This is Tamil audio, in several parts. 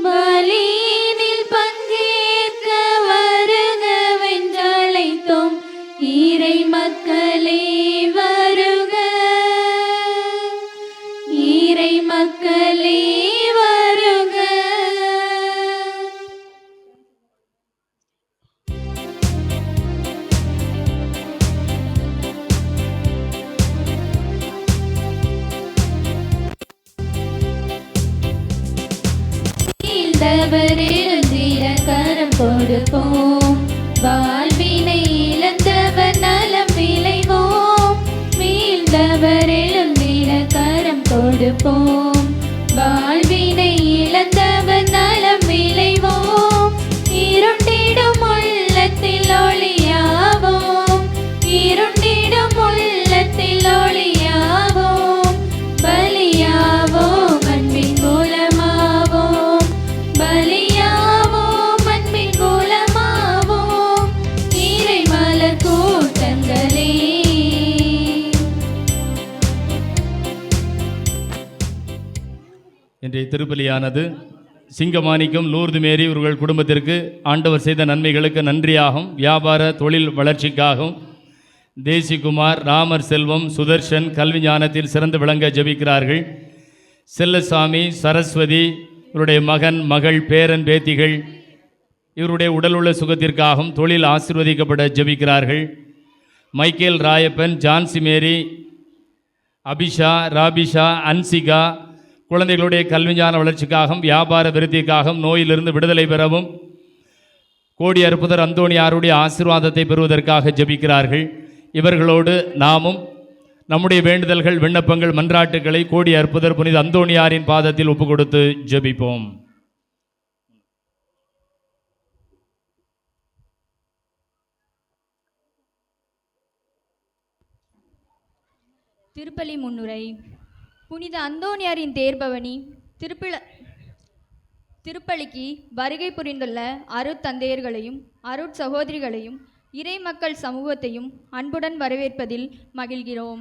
பலியினில் பங்கேற்க வருக வென்றழைத்தோம் இறை மக்களே வருக, இறை மக்களே வருக. இழந்தவரிருந்திட கரம் கொடுப்போம், வாழ்வினை இழந்தவர் நலம் விளைவோம். மீழ்ந்தவர் எழுந்திட கரம் கொடுப்போம், வாழ்வினை இழந்தவர் நலம் விளைவோம். இருண்டிடும் உள்ளத்தில் ஒளியாவோம், இருண்டிடும் உள்ளத்தில் ஒளியாவோம். பலியாவோம் அன்பின் மூலமாவோம், பலியாவோம் அன்பின் மூலமாவோம். இறை மலர் கூட்டங்களே, இன்றைய திருப்பலியானது சிங்கமாணிக்கம் லூர்து மேரி இவர்கள் குடும்பத்திற்கு ஆண்டவர் செய்த நன்மைகளுக்கு நன்றியாகும், வியாபார தொழில் வளர்ச்சிக்காகவும் தேசிகுமார், ராமர் செல்வம், சுதர்ஷன் கல்வி ஞானத்தில் சிறந்து விளங்க ஜெபிக்கிறார்கள். செல்லசாமி, சரஸ்வதி இவருடைய மகன், மகள், பேரன், பேத்திகள் இவருடைய உடல் உள்ள சுகத்திற்காகவும் தொழில் ஆசீர்வதிக்கப்பட ஜெபிக்கிறார்கள். மைக்கேல், ராயப்பன், ஜான்சி மேரி, அபிஷா, ராபிஷா, அன்சிகா குழந்தைகளுடைய கல்விஞான வளர்ச்சிக்காகவும் வியாபார விருத்திக்காகவும் நோயிலிருந்து விடுதலை பெறவும் கோடி அற்புதர் அந்தோணியாருடைய ஆசீர்வாதத்தை பெறுவதற்காக ஜெபிக்கிறார்கள். இவர்களோடு நாமும் நம்முடைய வேண்டுதல்கள், விண்ணப்பங்கள், மன்றாட்டுக்களை கோடி அற்புதர் புனித அந்தோணியாரின் பாதத்தில் ஒப்பு கொடுத்து ஜெபிப்போம். திருப்பலி முன்னுரை. புனித அந்தோணியாரின் தேர்பவனி திருப்பலிக்கு வருகை புரிந்துள்ள அருட்தந்தையர்களையும் அருட்சகோதரிகளையும் இறை மக்கள் சமூகத்தையும் அன்புடன் வரவேற்பதில் மகிழ்கிறோம்.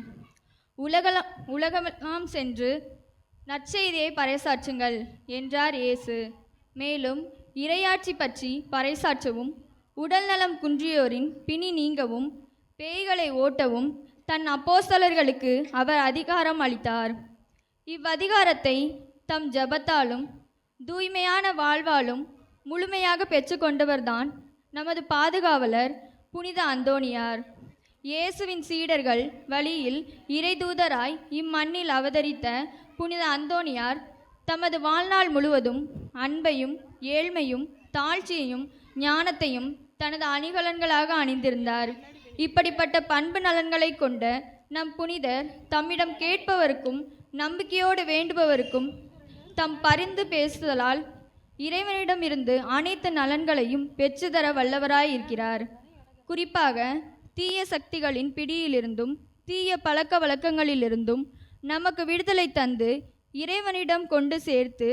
உலகமெல்லாம் சென்று நற்செய்தியை பறைசாற்றுங்கள் என்றார் இயேசு. மேலும் இறையாட்சி பற்றி பறைசாற்றவும், உடல் நலம் குன்றியோரின் பிணி நீங்கவும், பேய்களை ஓட்டவும் தன் அப்போஸ்தலர்களுக்கு அவர் அதிகாரம் அளித்தார். இவ்வதிகாரத்தை தம் ஜபத்தாலும் தூய்மையான வாழ்வாலும் முழுமையாக பெற்றுக்கொண்டவர்தான் நமது பாதுகாவலர் புனித அந்தோணியார். இயேசுவின் சீடர்கள் வழியில் இறைதூதராய் இம்மண்ணில் அவதரித்த புனித அந்தோணியார் தமது வாழ்நாள் முழுவதும் அன்பையும் ஏழ்மையும் தாழ்ச்சியையும் ஞானத்தையும் தனது அணிகலன்களாக அணிந்திருந்தார். இப்படிப்பட்ட பண்பு நலன்களை கொண்ட நம் புனிதர் தம்மிடம் கேட்பவருக்கும் நம்பிக்கையோடு வேண்டுபவருக்கும் தம் பரிந்து பேசுதலால் இறைவனிடமிருந்து அனைத்து நலன்களையும் பெற்றுத்தர வல்லவராயிருக்கிறார். குறிப்பாக தீய சக்திகளின் பிடியிலிருந்தும் தீய பழக்க வழக்கங்களிலிருந்தும் நமக்கு விடுதலை தந்து இறைவனிடம் கொண்டு சேர்த்து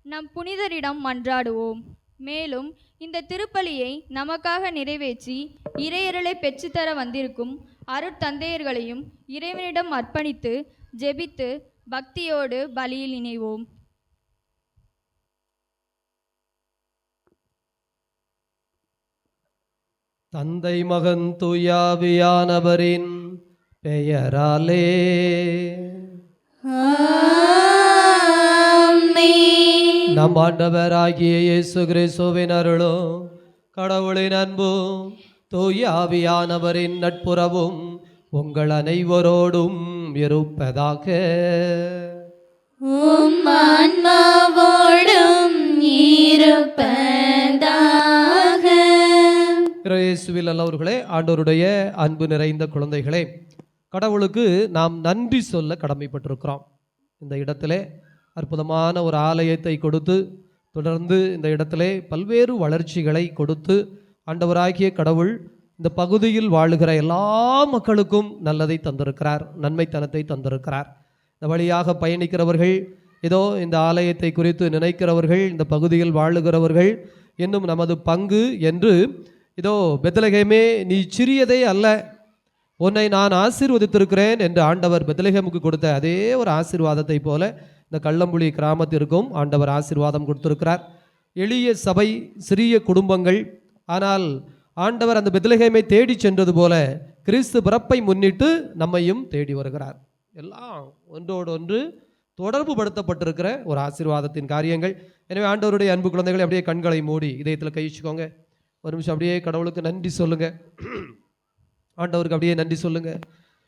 நம் புனிதரிடம் மன்றாடுவோம். மேலும் இந்த திருப்பலியை நமக்காக நிறைவேற்றி இறையருளை பெற்றுத்தர வந்திருக்கும் அருட்தந்தையர்களையும் இறைவனிடம் அர்ப்பணித்து ஜெபித்து பக்தியோடு பலியில் இணைவோம். தந்தை, மகன், தூயாவியானவரின் பெயராலே நம் ஆண்டவராகிய இயேசு கிறிஸ்துவின் அருளும் கடவுளின் அன்பும் தூயாவியானவரின் நட்புறவும் உங்கள் அனைவரோடும் இருப்பதாக. உம் ஆன்மாவோடும் இயேசுவில் நல்லவர்களே, ஆண்டவருடைய அன்பு நிறைந்த குழந்தைகளே, கடவுளுக்கு நாம் நன்றி சொல்ல கடமைப்பட்டிருக்கிறோம். இந்த இடத்திலே அற்புதமான ஒரு ஆலயத்தை கொடுத்து தொடர்ந்து இந்த இடத்திலே பல்வேறு வளர்ச்சிகளை கொடுத்து ஆண்டவராகிய கடவுள் இந்த பகுதியில் வாழுகிற எல்லா மக்களுக்கும் நல்லதை தந்திருக்கிறார், நன்மைத்தனத்தை தந்திருக்கிறார். இந்த வழியாக பயணிக்கிறவர்கள், ஏதோ இந்த ஆலயத்தை குறித்து நினைக்கிறவர்கள், இந்த பகுதியில் வாழுகிறவர்கள், இன்னும் நமது பங்கு என்று இதோ பெத்லகேமே நீ சிறியதே அல்ல, உன்னை நான் ஆசீர்வதித்திருக்கிறேன் என்று ஆண்டவர் பெத்லகேமுக்கு கொடுத்த அதே ஒரு ஆசீர்வாதத்தை போல இந்த கள்ளம்புலி கிராமத்திற்கும் ஆண்டவர் ஆசீர்வாதம் கொடுத்திருக்கிறார். எளிய சபை, சிறிய குடும்பங்கள், ஆனால் ஆண்டவர் அந்த பெத்லகேமை தேடி சென்றது போல கிறிஸ்து பிறப்பை முன்னிட்டு நம்மையும் தேடி வருகிறார். எல்லாம் ஒன்றோடு ஒன்று தொடர்பு படுத்தப்பட்டிருக்கிற ஒரு ஆசீர்வாதத்தின் காரியங்கள். எனவே ஆண்டவருடைய அன்பு குழந்தைகளை அப்படியே கண்களை மூடி இதயத்தில் கை வச்சுக்கோங்க. ஒரு நிமிஷம் அப்படியே கடவுளுக்கு நன்றி சொல்லுங்க. ஆண்டவருக்கு அப்படியே நன்றி சொல்லுங்க.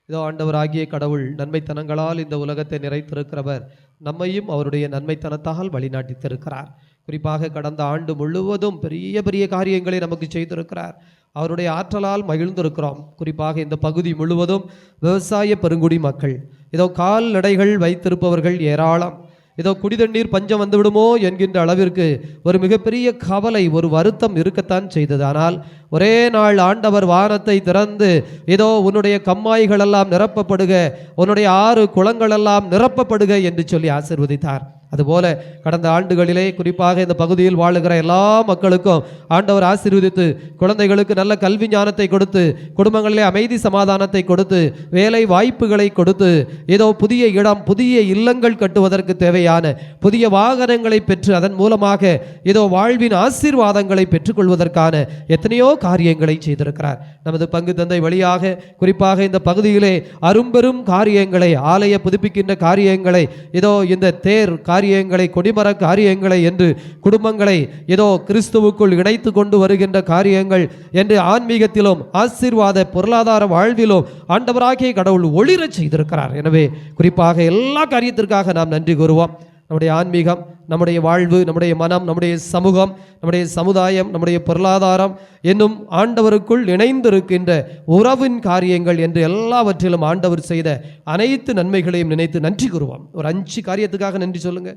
இதோ ஆண்டவர் ஆகிய கடவுள் நன்மைத்தனங்களால் இந்த உலகத்தை நிறைத்திருக்கிறவர், நம்மையும் அவருடைய நன்மைத்தனத்தால் வழிநாட்டித்திருக்கிறார். குறிப்பாக கடந்த ஆண்டு முழுவதும் பெரிய பெரிய காரியங்களை நமக்கு செய்திருக்கிறார். அவருடைய ஆற்றலால் மகிழ்ந்திருக்கிறோம். குறிப்பாக இந்த பகுதி முழுவதும் விவசாய பெருங்குடி மக்கள், இதோ கால்நடைகள் வைத்திருப்பவர்கள் ஏராளம். இதோ குடிதண்ணீர் பஞ்சம் வந்துவிடுமோ என்கின்ற அளவிற்கு ஒரு மிகப்பெரிய கவலை, ஒரு வருத்தம் இருக்கத்தான் செய்தது. ஆனால் ஒரே நாள் ஆண்டவர் வானத்தை திறந்து இதோ உன்னுடைய கம்மாய்கள் எல்லாம் நிரப்பப்படுக, உன்னுடைய 6 குளங்கள் எல்லாம் நிரப்பப்படுக என்று சொல்லி ஆசீர்வதித்தார். அதுபோல கடந்த ஆண்டுகளிலே குறிப்பாக இந்த பகுதியில் வாழுகிற எல்லா மக்களுக்கும் ஆண்டவர் ஆசீர்வதித்து குழந்தைகளுக்கு நல்ல கல்வி ஞானத்தை கொடுத்து, குடும்பங்களிலே அமைதி சமாதானத்தை கொடுத்து, வேலை வாய்ப்புகளை கொடுத்து, ஏதோ புதிய இடம், புதிய இல்லங்கள் கட்டுவதற்கு தேவையான புதிய வாகனங்களை பெற்று அதன் மூலமாக ஏதோ வாழ்வின் ஆசீர்வாதங்களை பெற்றுக்கொள்வதற்கான எத்தனையோ காரியங்களை செய்திருக்கிறார். நமது பங்கு தந்தை வழியாக குறிப்பாக இந்த பகுதியிலே அரும்பெரும் காரியங்களை, ஆலய புதுப்பிக்கின்ற காரியங்களை, ஏதோ இந்த தேர் காரியங்களை, கொடிமர காரியங்களை என்று குடும்பங்களை ஏதோ கிறிஸ்துவுக்குள் இணைத்து கொண்டு வருகின்ற காரியங்கள் என்று ஆன்மீகத்திலும் ஆசீர்வாத பொருளாதார வாழ்விலும் ஆண்டவராகிய கடவுள் ஒளிரச் செய்திருக்கிறார். எனவே குறிப்பாக எல்லா காரியத்திற்காக நாம் நன்றி கூறுவோம். நம்முடைய ஆன்மீகம், நம்முடைய வாழ்வு, நம்முடைய மனம், நம்முடைய சமூகம், நம்முடைய சமுதாயம், நம்முடைய பொருளாதாரம் என்னும் ஆண்டவருக்குள் இணைந்திருக்கின்ற உறவின் காரியங்கள் என்று எல்லாவற்றிலும் ஆண்டவர் செய்த அனைத்து நன்மைகளையும் நினைத்து நன்றி கூறுவோம். ஒரு 5 காரியத்துக்காக நன்றி சொல்லுங்க.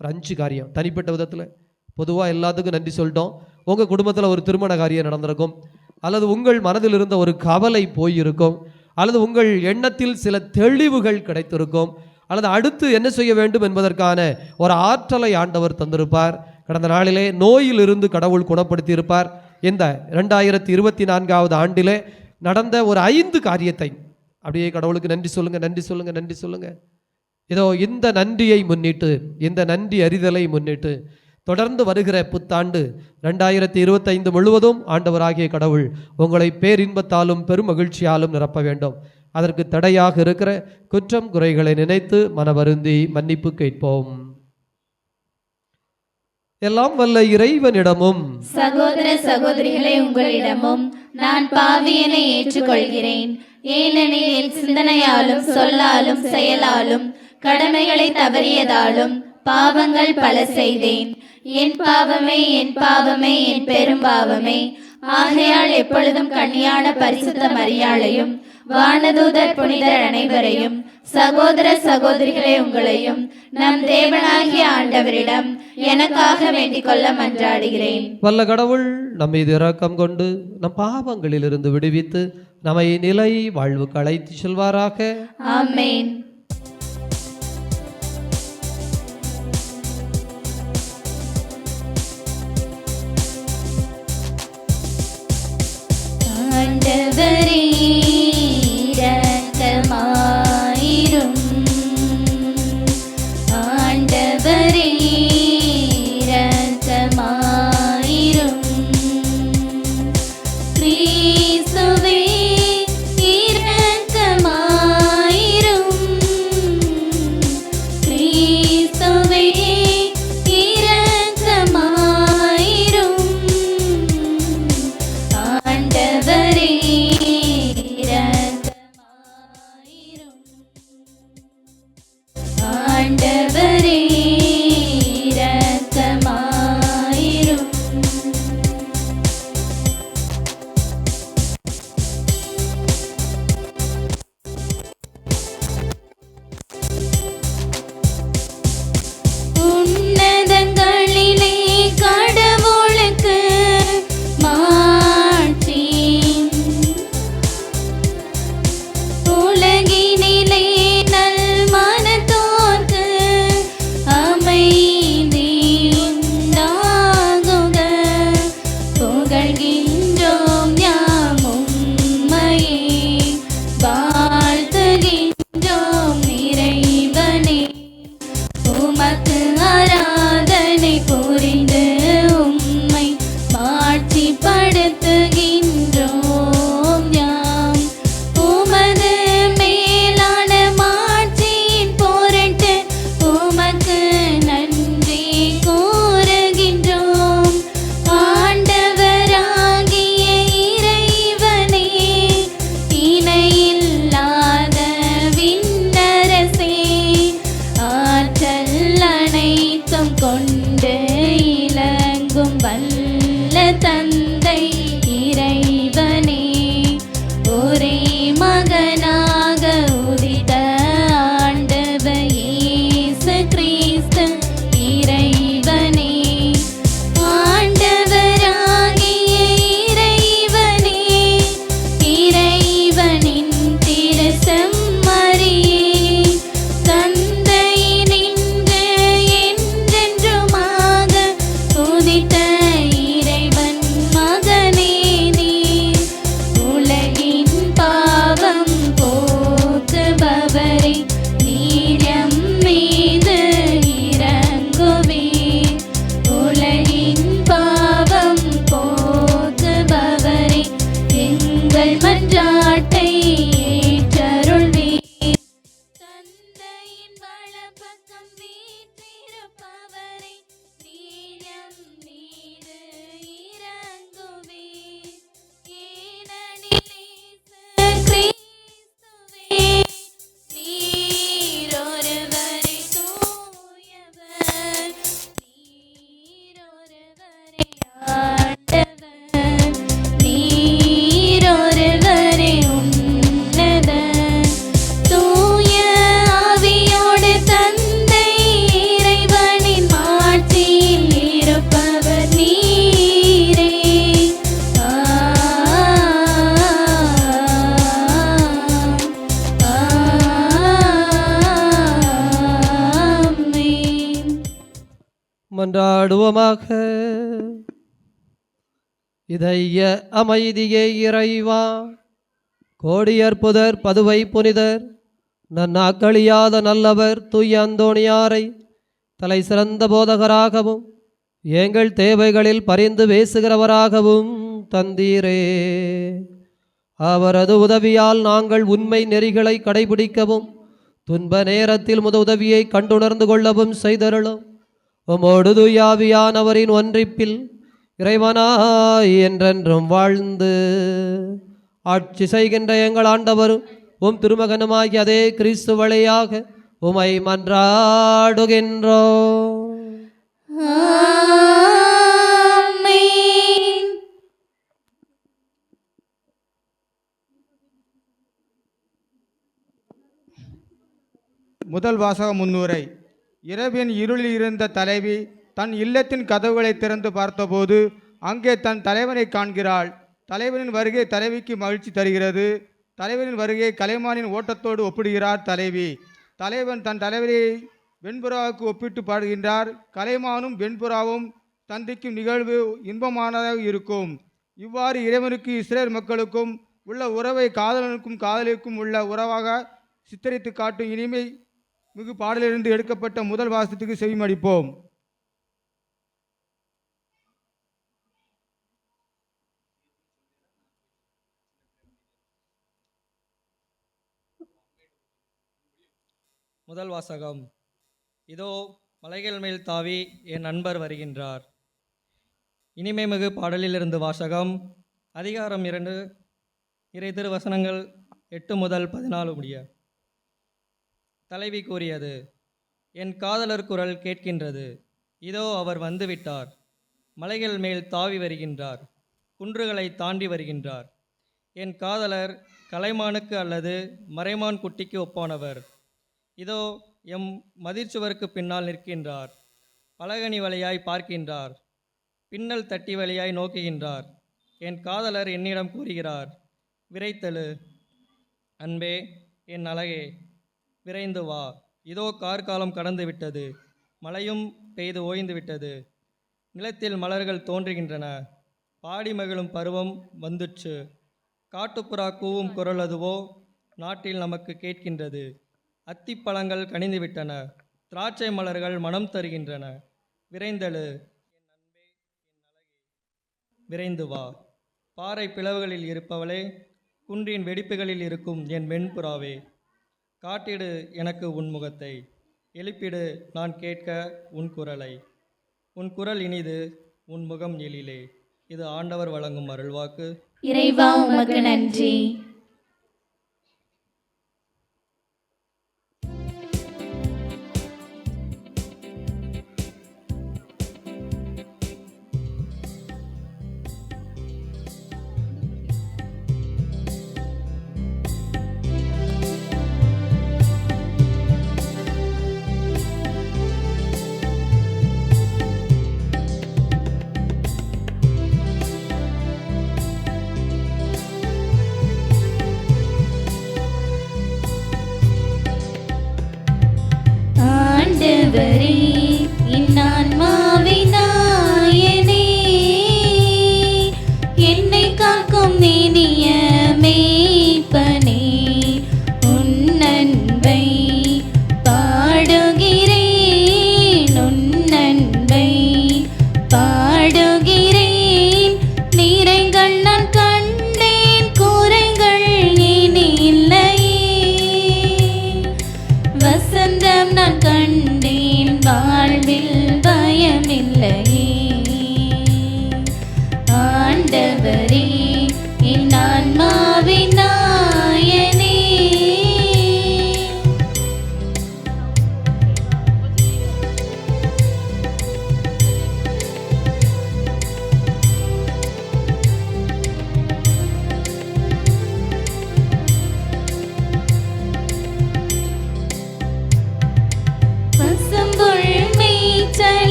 ஒரு 5 காரியம் தனிப்பட்ட விதத்தில். பொதுவாக எல்லாத்துக்கும் நன்றி சொல்லிட்டோம். உங்கள் குடும்பத்தில் ஒரு திருமண காரியம் நடந்திருக்கும், அல்லது உங்கள் மனதில் இருந்த ஒரு கவலை போயிருக்கும், அல்லது உங்கள் எண்ணத்தில் சில தெளிவுகள் கிடைத்திருக்கும், அல்லது அடுத்து என்ன செய்ய வேண்டும் என்பதற்கான ஒரு ஆற்றலை ஆண்டவர் தந்திருப்பார். கடந்த நாளிலே நோயிலிருந்து கடவுள் குணப்படுத்தி இருப்பார். இந்த 2024 ஆண்டிலே நடந்த ஒரு 5 காரியத்தை அப்படியே கடவுளுக்கு நன்றி சொல்லுங்க, நன்றி சொல்லுங்க, நன்றி சொல்லுங்க. இதோ இந்த நன்றியை முன்னிட்டு, இந்த நன்றி அறிதலை முன்னிட்டு தொடர்ந்து வருகிற புத்தாண்டு 2025 முழுவதும் ஆண்டவராகிய கடவுள் உங்களை பேரின்பத்தாலும் பெரும் மகிழ்ச்சியாலும் நிரப்ப வேண்டும். அதற்கு தடையாக இருக்கிற குற்றம் குறைகளை நினைத்து மனவருந்தி மன்னிப்பு கேட்போம். எல்லாம் வல்ல இறைவனிடமும் சகோதர சகோதரிகளே உங்களிடமும் நான் பாவியனை ஏற்றுக்கொள்கிறேன். ஏனெனில் என் சிந்தனையாலும் சொல்லாலும் செயலாலும் கடமைகளை தவறியதாலும் பாவங்கள் பல செய்தேன். என் பாவமே, என் பாவமே, என் பெரும் பாவமே. ஆகையால் எப்பொழுதும் கன்னியான பரிசுத்த மரியாளையும் வானதூதர் புனிதர் அனைவரையும் சகோதர சகோதரிகளே உங்களையும் நம் தேவனாகிய ஆண்டவரிடம் எனக்காக வேண்டிக் கொள்ள மன்றாடுகிறேன். வல்ல கடவுள் நம் மீது இரக்கம் கொண்டு நம் பாவங்களில் இருந்து விடுவித்து நம்மை நிலை வாழ்வுக்கு அழைத்து செல்வாராக. ஆமென். ஆண்டவரே இரக்கமாயிரும், ஆண்டவரே இரக்கமாயிரும். கிறிஸ்துவே இரக்கமாயிரும், மன்றாடுவோமாக. இதய அமைதியே இறைவா, கோடியற்புதர் பதுவை புனிதர் நன்னாக்களியாத நல்லவர் தூய அந்தோணியாரை தலை சிறந்த போதகராகவும் எங்கள் தேவைகளில் பரிந்து பேசுகிறவராகவும் தந்தீரே. அவரது உதவியால் நாங்கள் உண்மை நெறிகளை கடைபிடிக்கவும் துன்ப நேரத்தில் உதவியை கண்டுணர்ந்து கொள்ளவும் செய்தருளும். உமோடு தூயாவியானவரின் ஒன்றிப்பில் இறைவனாய் என்றென்றும் வாழ்ந்து ஆட்சி செய்கின்ற எங்கள் ஆண்டவரும் உம் திருமகனுமாகி அதே கிறிஸ்து வழியாக உமை மன்றாடுகின்றோம். ஆமென். முதல் வாசக முன்னுரை. இரவின் இருளில் இருந்த தலைவி தன் இல்லத்தின் கதவுகளை திறந்து பார்த்தபோது அங்கே தன் தலைவனை காண்கிறாள். தலைவனின் வருகை தலைவிக்கு மகிழ்ச்சி தருகிறது. தலைவனின் வருகை கலைமானின் ஓட்டத்தோடு ஒப்பிடுகிறார் தலைவி. தலைவன் தன் தலைவரை வெண்புறாவுக்கு ஒப்பிட்டு பாடுகின்றார். கலைமானும் வெண்புறாவும் சந்திக்கும் நிகழ்வு இன்பமானதாக இருக்கும். இவ்வாறு இறைவனுக்கு இஸ்ரேல் மக்களுக்கும் உள்ள உறவை காதலனுக்கும் காதலிக்கும் உள்ள உறவாக சித்தரித்து காட்டும் இனிமை மிகு பாடலிலிருந்து எடுக்கப்பட்ட முதல் வாசத்துக்கு செவிமடிப்போம். முதல் வாசகம். இதோ மலைகள் மேல் தாவி என் நண்பர் வருகின்றார். இனிமைமிகு பாடலிலிருந்து வாசகம். அதிகாரம் 2, இறை திருவசனங்கள் 8 முதல் 14 முடிய. தலைவி கூறியது, என் காதலர் குரல் கேட்கின்றது. இதோ அவர் வந்துவிட்டார். மலைகள் மேல் தாவி வருகின்றார். குன்றுகளை தாண்டி வருகின்றார். என் காதலர் கலைமானுக்கு அல்லது மறைமான் குட்டிக்கு ஒப்பானவர். இதோ எம் மதிர்ச்சுவருக்கு பின்னால் நிற்கின்றார். பலகனி வழியாய் பார்க்கின்றார். பின்னல் தட்டி வழியாய் நோக்குகின்றார். என் காதலர் என்னிடம் கூறுகிறார், விரைத்தெழு அன்பே, என் அழகே, விரைந்து வா. இதோ கார்காலம் கடந்து விட்டது. மழையும் பெய்து ஓய்ந்து விட்டது. நிலத்தில் மலர்கள் தோன்றுகின்றன. பாடி மகிழும் பருவம் வந்துச்சு. காட்டுப்புறா கூவும் குரல் அதுவோ நாட்டில் நமக்கு கேட்கின்றது. அத்திப்பழங்கள் கனிந்துவிட்டன. திராட்சை மலர்கள் மனம் தருகின்றன. விரைந்தெழு என் அன்பே, என் அழகே, விரைந்து வா. பாறை பிளவுகளில் இருப்பவளே, குன்றின் வெடிப்புகளில் இருக்கும் என் வெண்புறாவே, காட்டிடு எனக்கு உன் முகத்தை, எழுப்பிடு நான் கேட்க உன் குரலை. உன் குரல் இனிது, உன் முகம் எழிலே. இது ஆண்டவர் வழங்கும் அருள்வாக்கு. இறைவா உமக்கு நன்றி.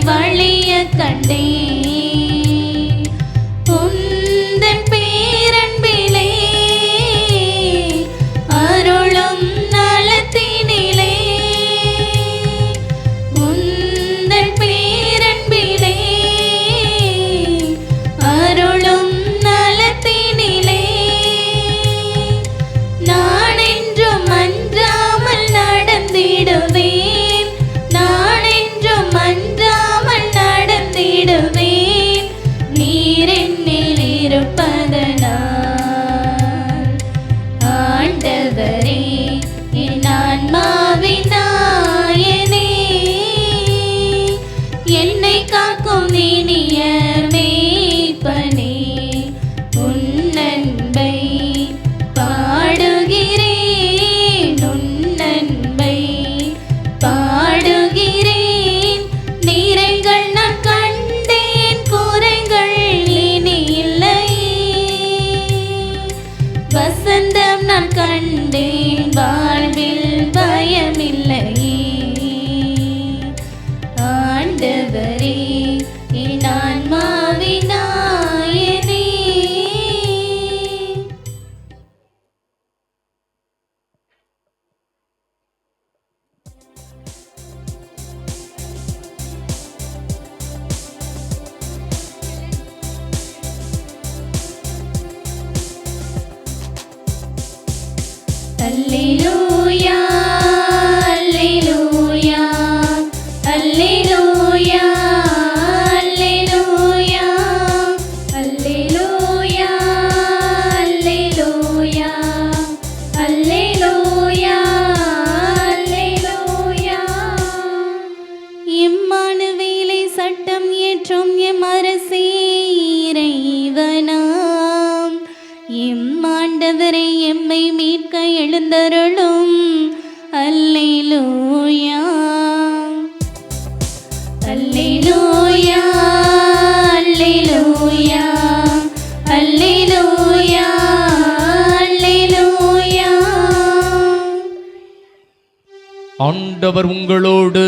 வழிய கண்டேன். உந்தன் பேரன்பிலே அருளும் நலத்தினிலே, உந்தன் பேரன்பிலே அருளும் நலத்தினிலே, நான் என்றும் அஞ்சாமல் நடந்திடுவேன், நான் என்றும் அஞ்சாமல் நடந்திடுவேன், நீர் என்னில் இருப்பதனால். ஆண்டவரே என் ஆன்மாவின் நாயனே, என்னை காக்கும் இனிய மேய்ப்பனே, உன் அன்பை பாடுகிறேன், உன் அன்பை பாடுகிறேன். நிறைகள் நான் கண்டேன், குறைகள் இனி இல்லையே. வசந்தம் நான் கண்டேன், வாழ்வில் பயமில்லையே. ஆண்டவரே என் ஆன்மாவின் நாயனே. அல்லேலூயா, அல்லேலூயா, அல்லேலூயா, அல்லேலூயா, அல்லேலூயா, அல்லேலூயா, அல்லேலூயா, அல்லேலூயா. இம்மானுவேலை சட்டம் இயற்றும் எம் அரசே இறைவனாம், எம்மாண்டவரை எம்மை மீட்க எழுந்தருளும். அல்லேலூயா, அல்லேலூயா, அல்லேலூயா, அல்லேலூயா, அல்லேலூயா. ஆண்டவர் உங்களோடு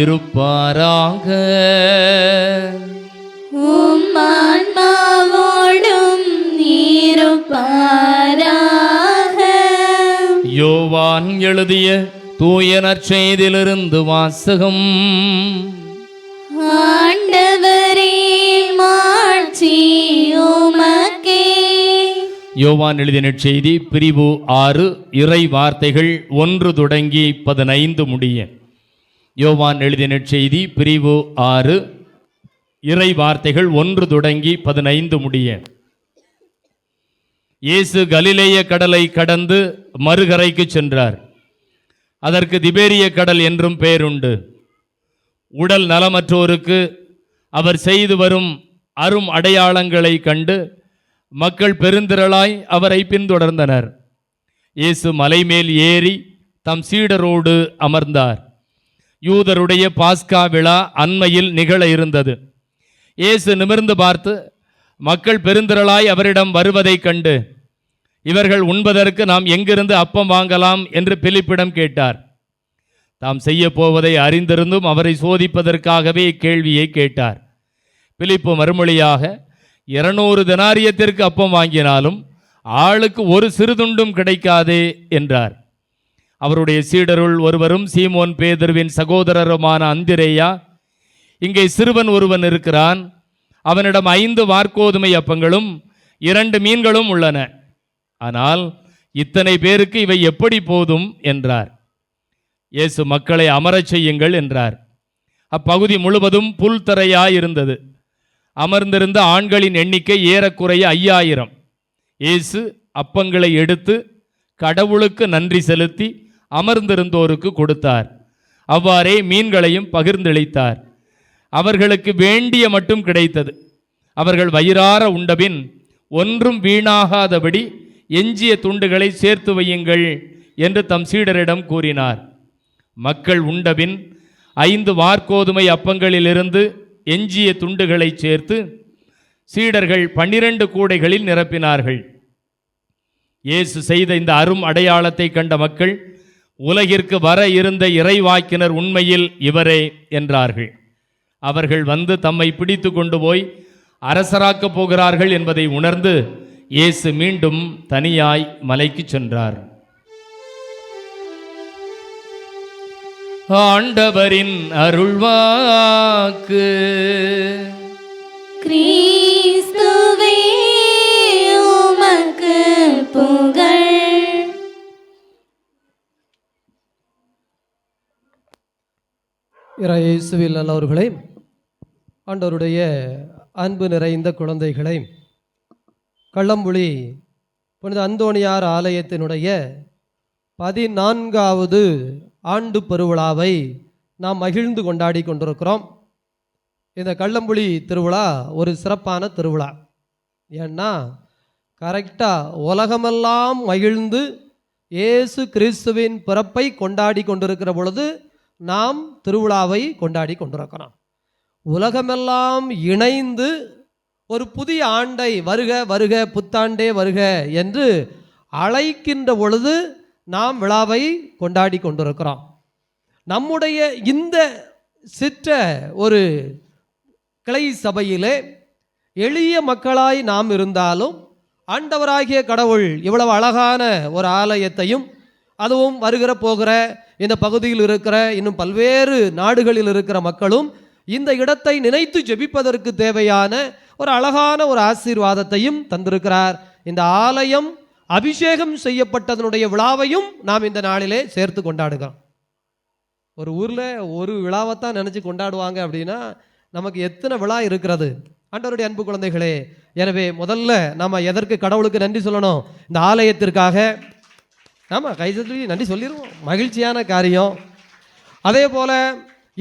இருப்பாராக. உம் ஆன்மாவோடும் இருப்பாராக. யோவான் எழுதிய தூய நற்செய்தியிலிருந்து வாசகம். ஆண்டவரே மாட்சி உமக்கே. யோவான் எழுதிய நற்செய்தி பிரிவு 6 இறை வார்த்தைகள் 1 தொடங்கி 15 முடிய. யோவான் எழுதிய நற்செய்தி பிரிவு 6 இறை வார்த்தைகள் 1 தொடங்கி 15 முடிய. இயேசு கலிலேய கடலை கடந்து மறுகரைக்கு சென்றார். அதற்கு திபேரிய கடல் என்றும் பெயருண்டு. உடல் நலமற்றோருக்கு அவர் செய்து வரும் அரும் அடையாளங்களை கண்டு மக்கள் பெருந்திரளாய் அவரை பின்தொடர்ந்தனர். இயேசு மலைமேல் ஏறி தம் சீடரோடு அமர்ந்தார். யூதருடைய பாஸ்கா விழா அண்மையில் நிகழ இருந்தது. இயேசு நிமிர்ந்து பார்த்து மக்கள் பெருந்திரளாய் அவரிடம் வருவதைக் கண்டு, இவர்கள் உண்பதற்கு நாம் எங்கிருந்து அப்பம் வாங்கலாம் என்று பிலிப்பிடம் கேட்டார். தாம் செய்ய போவதை அறிந்திருந்தும் அவரை சோதிப்பதற்காகவே இக்கேள்வியை கேட்டார். பிலிப்பு மறுமொழியாக, 200 தெனாரியத்திற்கு அப்பம் வாங்கினாலும் ஆளுக்கு ஒரு சிறுதுண்டும் கிடைக்காதே என்றார். அவருடைய சீடருள் ஒருவரும் சீமோன் பேதுருவின் சகோதரருமான அந்திரேயா, இங்கே சிறுவன் ஒருவன் இருக்கிறான், அவனிடம் 5 வார்கோதுமை அப்பங்களும் 2 மீன்களும் உள்ளன, ஆனால் இத்தனை பேருக்கு இவை எப்படி போதும் என்றார். இயேசு மக்களை அமரச் செய்யுங்கள் என்றார். அப்பகுதி முழுவதும் புல் தரையாயிருந்தது. அமர்ந்திருந்த ஆண்களின் எண்ணிக்கை ஏறக்குறைய 5000. இயேசு அப்பங்களை எடுத்து கடவுளுக்கு நன்றி செலுத்தி அமர்ந்திருந்தோருக்கு கொடுத்தார். அவ்வாறே மீன்களையும் பகிர்ந்தளித்தார். அவர்களுக்கு வேண்டிய மட்டும் கிடைத்தது. அவர்கள் வயிறார உண்டபின் ஒன்றும் வீணாகாதபடி எஞ்சிய துண்டுகளை சேர்த்து வையுங்கள் என்று தம் சீடரிடம் கூறினார். மக்கள் உண்டபின் 5 வார்கோதுமை அப்பங்களிலிருந்து எஞ்சிய துண்டுகளை சேர்த்து சீடர்கள் 12 கூடைகளில் நிரப்பினார்கள். இயேசு செய்த இந்த அரும் அடையாளத்தை கண்ட மக்கள், உலகிற்கு வர இருந்த இறைவாக்கினர் உண்மையில் இவரே என்றார்கள். அவர்கள் வந்து தம்மை பிடித்து கொண்டு போய் அரசராக்கப் போகிறார்கள் என்பதை உணர்ந்து இயேசு மீண்டும் தனியாய் மலைக்கு சென்றார். ஆண்டவரின் அருள்வாக்கு. கிறிஸ்துவே உமக்கு புகழ். இயேசுவில் நல்லவர்களே, ஆண்டவருடைய அன்பு நிறைந்த குழந்தைகளை, கள்ளம்புளி புனித அந்தோணியார் ஆலயத்தினுடைய 14வது ஆண்டு பெருவிழாவை நாம் மகிழ்ந்து கொண்டாடி கொண்டிருக்கிறோம். இந்த கள்ளம்புளி திருவிழா ஒரு சிறப்பான திருவிழா. ஏன்னா கரெக்டாக உலகமெல்லாம் மகிழ்ந்து இயேசு கிறிஸ்துவின் பிறப்பை கொண்டாடி கொண்டிருக்கிற பொழுது நாம் திருவிழாவை கொண்டாடி கொண்டிருக்கிறோம். உலகமெல்லாம் இணைந்து ஒரு புதிய ஆண்டை வருக வருக புத்தாண்டே வருக என்று அழைக்கின்ற பொழுது நாம் விழாவை கொண்டாடி கொண்டிருக்கிறோம். நம்முடைய இந்த சிற்ற ஒரு கிளை சபையிலே எளிய மக்களாய் நாம் இருந்தாலும் ஆண்டவராகிய கடவுள் இவ்வளவு அழகான ஒரு ஆலயத்தையும், அதுவும் வருகிற போகிற இந்த பகுதியில் இருக்கிற இன்னும் பல்வேறு நாடுகளில் இருக்கிற மக்களும் இந்த இடத்தை நினைத்து ஜெபிப்பதற்கு தேவையான ஒரு அழகான ஒரு ஆசீர்வாதத்தையும் தந்திருக்கிறார். இந்த ஆலயம் அபிஷேகம் செய்யப்பட்டதனுடைய விழாவையும் நாம் இந்த நாளிலே சேர்த்து கொண்டாடுகிறோம். ஒரு ஊரில் ஒரு விழாவைத்தான் நினச்சி கொண்டாடுவாங்க அப்படின்னா நமக்கு எத்தனை விழா இருக்கிறது. ஆண்டவருடைய அன்பு குழந்தைகளே, எனவே முதல்ல நாம் எதற்கு கடவுளுக்கு நன்றி சொல்லணும்? இந்த ஆலயத்திற்காக. ஆமாம், கைதட்டி நன்றி சொல்லிடுவோம், மகிழ்ச்சியான காரியம். அதே போல்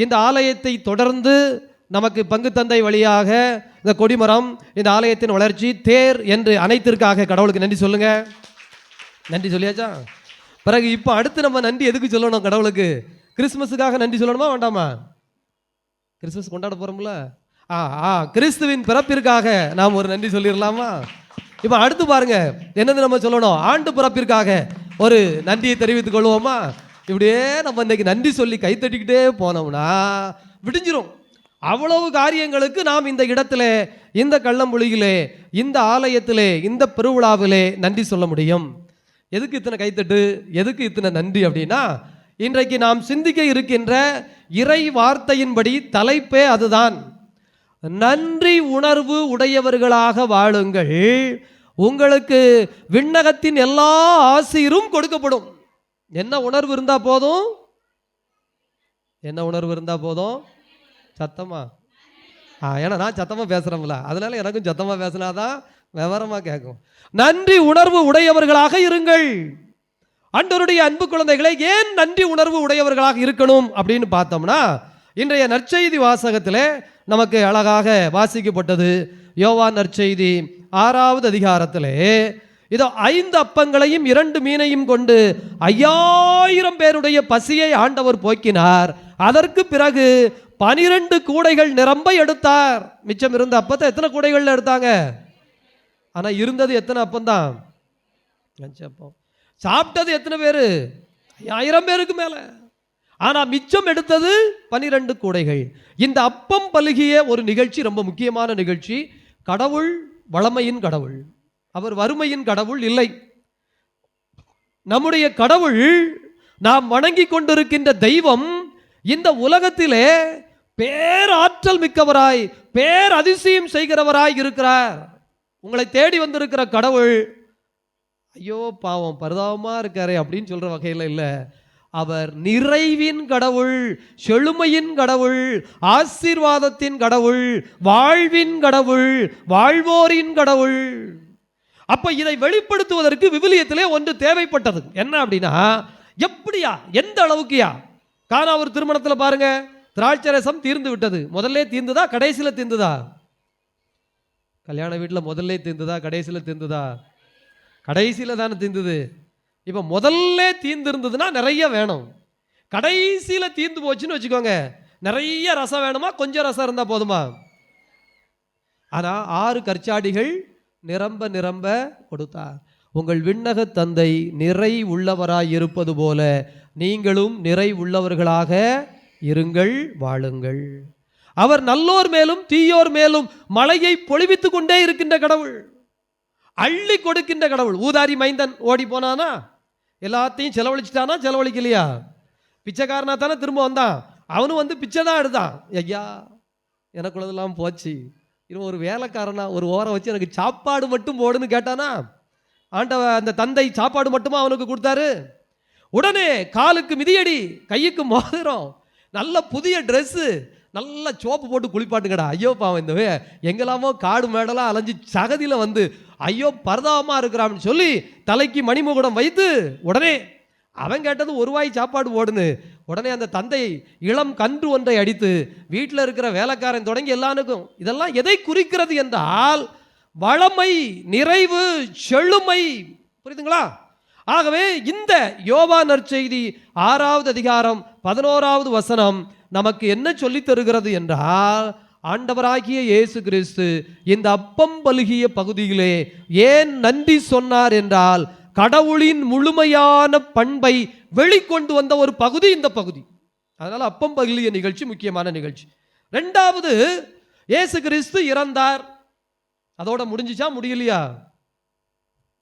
இந்த ஆலயத்தை தொடர்ந்து நமக்கு பங்கு தந்தை வழியாக இந்த கொடிமரம், இந்த ஆலயத்தின் வளர்ச்சி, தேர் என்று அனைத்திற்காக கடவுளுக்கு நன்றி சொல்லுங்க. நன்றி சொல்லியாச்சா? பிறகு இப்போ அடுத்து நம்ம நன்றி எதுக்கு சொல்லணும் கடவுளுக்கு? கிறிஸ்துமஸுக்காக நன்றி சொல்லணுமா வேண்டாமா? கிறிஸ்துமஸ் கொண்டாட போகிறோம்ல, கிறிஸ்துவின் பிறப்பிற்காக நாம் ஒரு நன்றி சொல்லிடலாமா? இப்போ அடுத்து பாருங்க, என்னது நம்ம சொல்லணும்? ஆண்டு பிறப்பிற்காக ஒரு நன்றியை தெரிவித்துக் கொள்வோமா? இப்படியே நம்ம இன்னைக்கு நன்றி சொல்லி கைத்தட்டிக்கிட்டே போனோம்னா விடிஞ்சிரும். அவ்வளவு காரியங்களுக்கு நாம் இந்த இடத்துல, இந்த கள்ளம்புளியிலே, இந்த ஆலயத்திலே, இந்த பெருவிழாவிலே நன்றி சொல்ல முடியும். எதுக்கு இத்தனை கைத்தட்டு, எதுக்கு இத்தனை நன்றி அப்படின்னா, இன்றைக்கு நாம் சிந்திக்க இருக்கின்ற இறை வார்த்தையின்படி தலைப்பே அதுதான். நன்றி உணர்வு உடையவர்களாக வாழுங்கள், உங்களுக்கு விண்ணகத்தின் எல்லா ஆசீரும் கொடுக்கப்படும். என்ன உணர்வு இருந்தா போதும்? என்ன உணர்வு இருந்தா போதும்? சத்தமா? ஏன்னா நான் சத்தமா பேசுறேன்ல, அதனால எனக்கும் சத்தமா பேசினாதான் விவரமா கேட்கும். நன்றி உணர்வு உடையவர்களாக இருங்கள். ஆண்டவருடைய அன்பு குழந்தைகளை, ஏன் நன்றி உணர்வு உடையவர்களாக இருக்கணும் அப்படின்னு பார்த்தோம்னா, இன்றைய நற்செய்தி வாசகத்திலே நமக்கு அழகாக வாசிக்கப்பட்டது. யோவான் நற்செய்தி 6வது அதிகாரத்திலே இதோ 5 அப்பங்களையும் 2 மீனையும் கொண்டு 5000 பேருடைய பசியை ஆண்டவர் போக்கினார். அதற்கு பிறகு 12 கூடைகள் நிரம்ப எடுத்தார். மிச்சம் இருந்த அப்பத்தை எத்தனை கூடைகள் எடுத்தாங்க? ஆனா இருந்தது எத்தனை அப்பந்தான்? 5 அப்பம். சாப்பிட்டது எத்தனை பேரு? 5000 பேருக்கு மேல. ஆனா மிச்சம் எடுத்தது 12 கூடைகள். இந்த அப்பம் பலுகிய ஒரு நிகழ்ச்சி ரொம்ப முக்கியமான நிகழ்ச்சி. கடவுள் வளமையின் கடவுள், அவர் வறுமையின் கடவுள் இல்லை. நம்முடைய கடவுள், நாம் வணங்கி கொண்டிருக்கின்ற தெய்வம் இந்த உலகத்திலே பேராற்றல் மிக்கவராய், பேர் அதிசயம் செய்கிறவராய் இருக்கிறார். உங்களை தேடி வந்திருக்கிற கடவுள் ஐயோ பாவம் பரிதாபமா இருக்காரே அப்படின்னு சொல்ற வகையில் இல்லை. அவர் நிறைவின் கடவுள், செழுமையின் கடவுள், ஆசீர்வாதத்தின் கடவுள், வாழ்வின் கடவுள், வாழ்வோரின் கடவுள். அப்ப இதை வெளிப்படுத்துவதற்கு விவிலியத்திலே ஒன்று தேவைப்பட்டது. என்ன அப்படின்னா, எப்படியா, எந்த அளவுக்குயா? கானாவூர் திருமணத்தில் பாருங்க, திராட்சை ரசம் தீர்ந்து விட்டது. முதல்ல தீர்ந்துதா, கடைசியில் தீர்ந்துதா? கல்யாண வீட்டில் முதல்ல தீர்ந்துதா, கடைசியில் தீர்ந்துதா? கடைசியில் தானே தீர்ந்தது. இப்போ முதல்ல தீர்ந்திருந்ததுன்னா நிறைய வேணும், கடைசியில் தீர்ந்து போச்சுன்னு வச்சுக்கோங்க, நிறைய ரசம் வேணுமா, கொஞ்சம் ரசம் இருந்தால் போதுமா? ஆனால் 6 கற்சாடிகள் நிரம்ப நிரம்ப கொடுத்தார். உங்கள் விண்ணக தந்தை நிறை உள்ளவராய் இருப்பது போல நீங்களும் நிறை உள்ளவர்களாக இருங்கள், வாழுங்கள். அவர் நல்லோர் மேலும் தீயோர் மேலும் மழையை பொழிவித்து கொண்டே இருக்கின்ற கடவுள், அள்ளி கொடுக்கின்ற கடவுள். ஊதாரி மைந்தன் ஓடி போனானா, எல்லாத்தையும் செலவழிச்சிட்டானா, செலவழிக்கலையா? பிச்சைக்காரனா தானே திரும்ப வந்தான், அவனும் வந்து பிச்சை தான் எடுத்தான். ஐயா எனக்குள்ளதெல்லாம் போச்சு, இன்னும் ஒரு வேலைக்காரனா ஒரு ஓரம் வச்சு எனக்கு சாப்பாடு மட்டும் போடுன்னு கேட்டானா, அந்த தந்தை சாப்பாடு மட்டுமா அவனுக்கு கொடுத்தாரு? உடனே காலுக்கு மிதியடி, கையுக்கு மோதிரம், நல்ல புதிய ட்ரெஸ்ஸு, நல்ல சோப்பு போட்டு குளிப்பாட்டுங்கடா. ஐயோ பாவம், இந்த எங்கெல்லாமோ காடு மேடெல்லாம் அலைஞ்சு சகதியில் வந்து ஐயோ பரதாபமாக இருக்கிறான்னு சொல்லி தலைக்கு மணிமுகுடம் வைத்து, உடனே அவன் கேட்டது ஒரு வாய் சாப்பாடு போடுன்னு. உடனே அந்த தந்தை இளம் கன்று ஒன்றை அடித்து வீட்டில் இருக்கிற வேலைக்காரன் தொடங்கி எல்லாருக்கும். இதெல்லாம் எதை குறிக்கிறது என்றால் வளமை, நிறைவு, செழுமை. புரியுதுங்களா? ஆகவே இந்த யோவான் நற்செய்தி 6வது அதிகாரம் 11வது வசனம் நமக்கு என்ன சொல்லி தருகிறது என்றால், ஆண்டவராகிய இயேசு கிறிஸ்து இந்த அப்பம் பலுகிய பகுதியிலே ஏன் நன்றி சொன்னார் என்றால், கடவுளின் முழுமையான பண்பை வெளிக்கொண்டு வந்த ஒரு பகுதி இந்த பகுதி. அதனால அப்பம் பகுதிய நிகழ்ச்சி முக்கியமான நிகழ்ச்சி. 2வது, இயேசு கிறிஸ்து இறந்தார். அதோட முடிஞ்சிச்சா முடியலையா?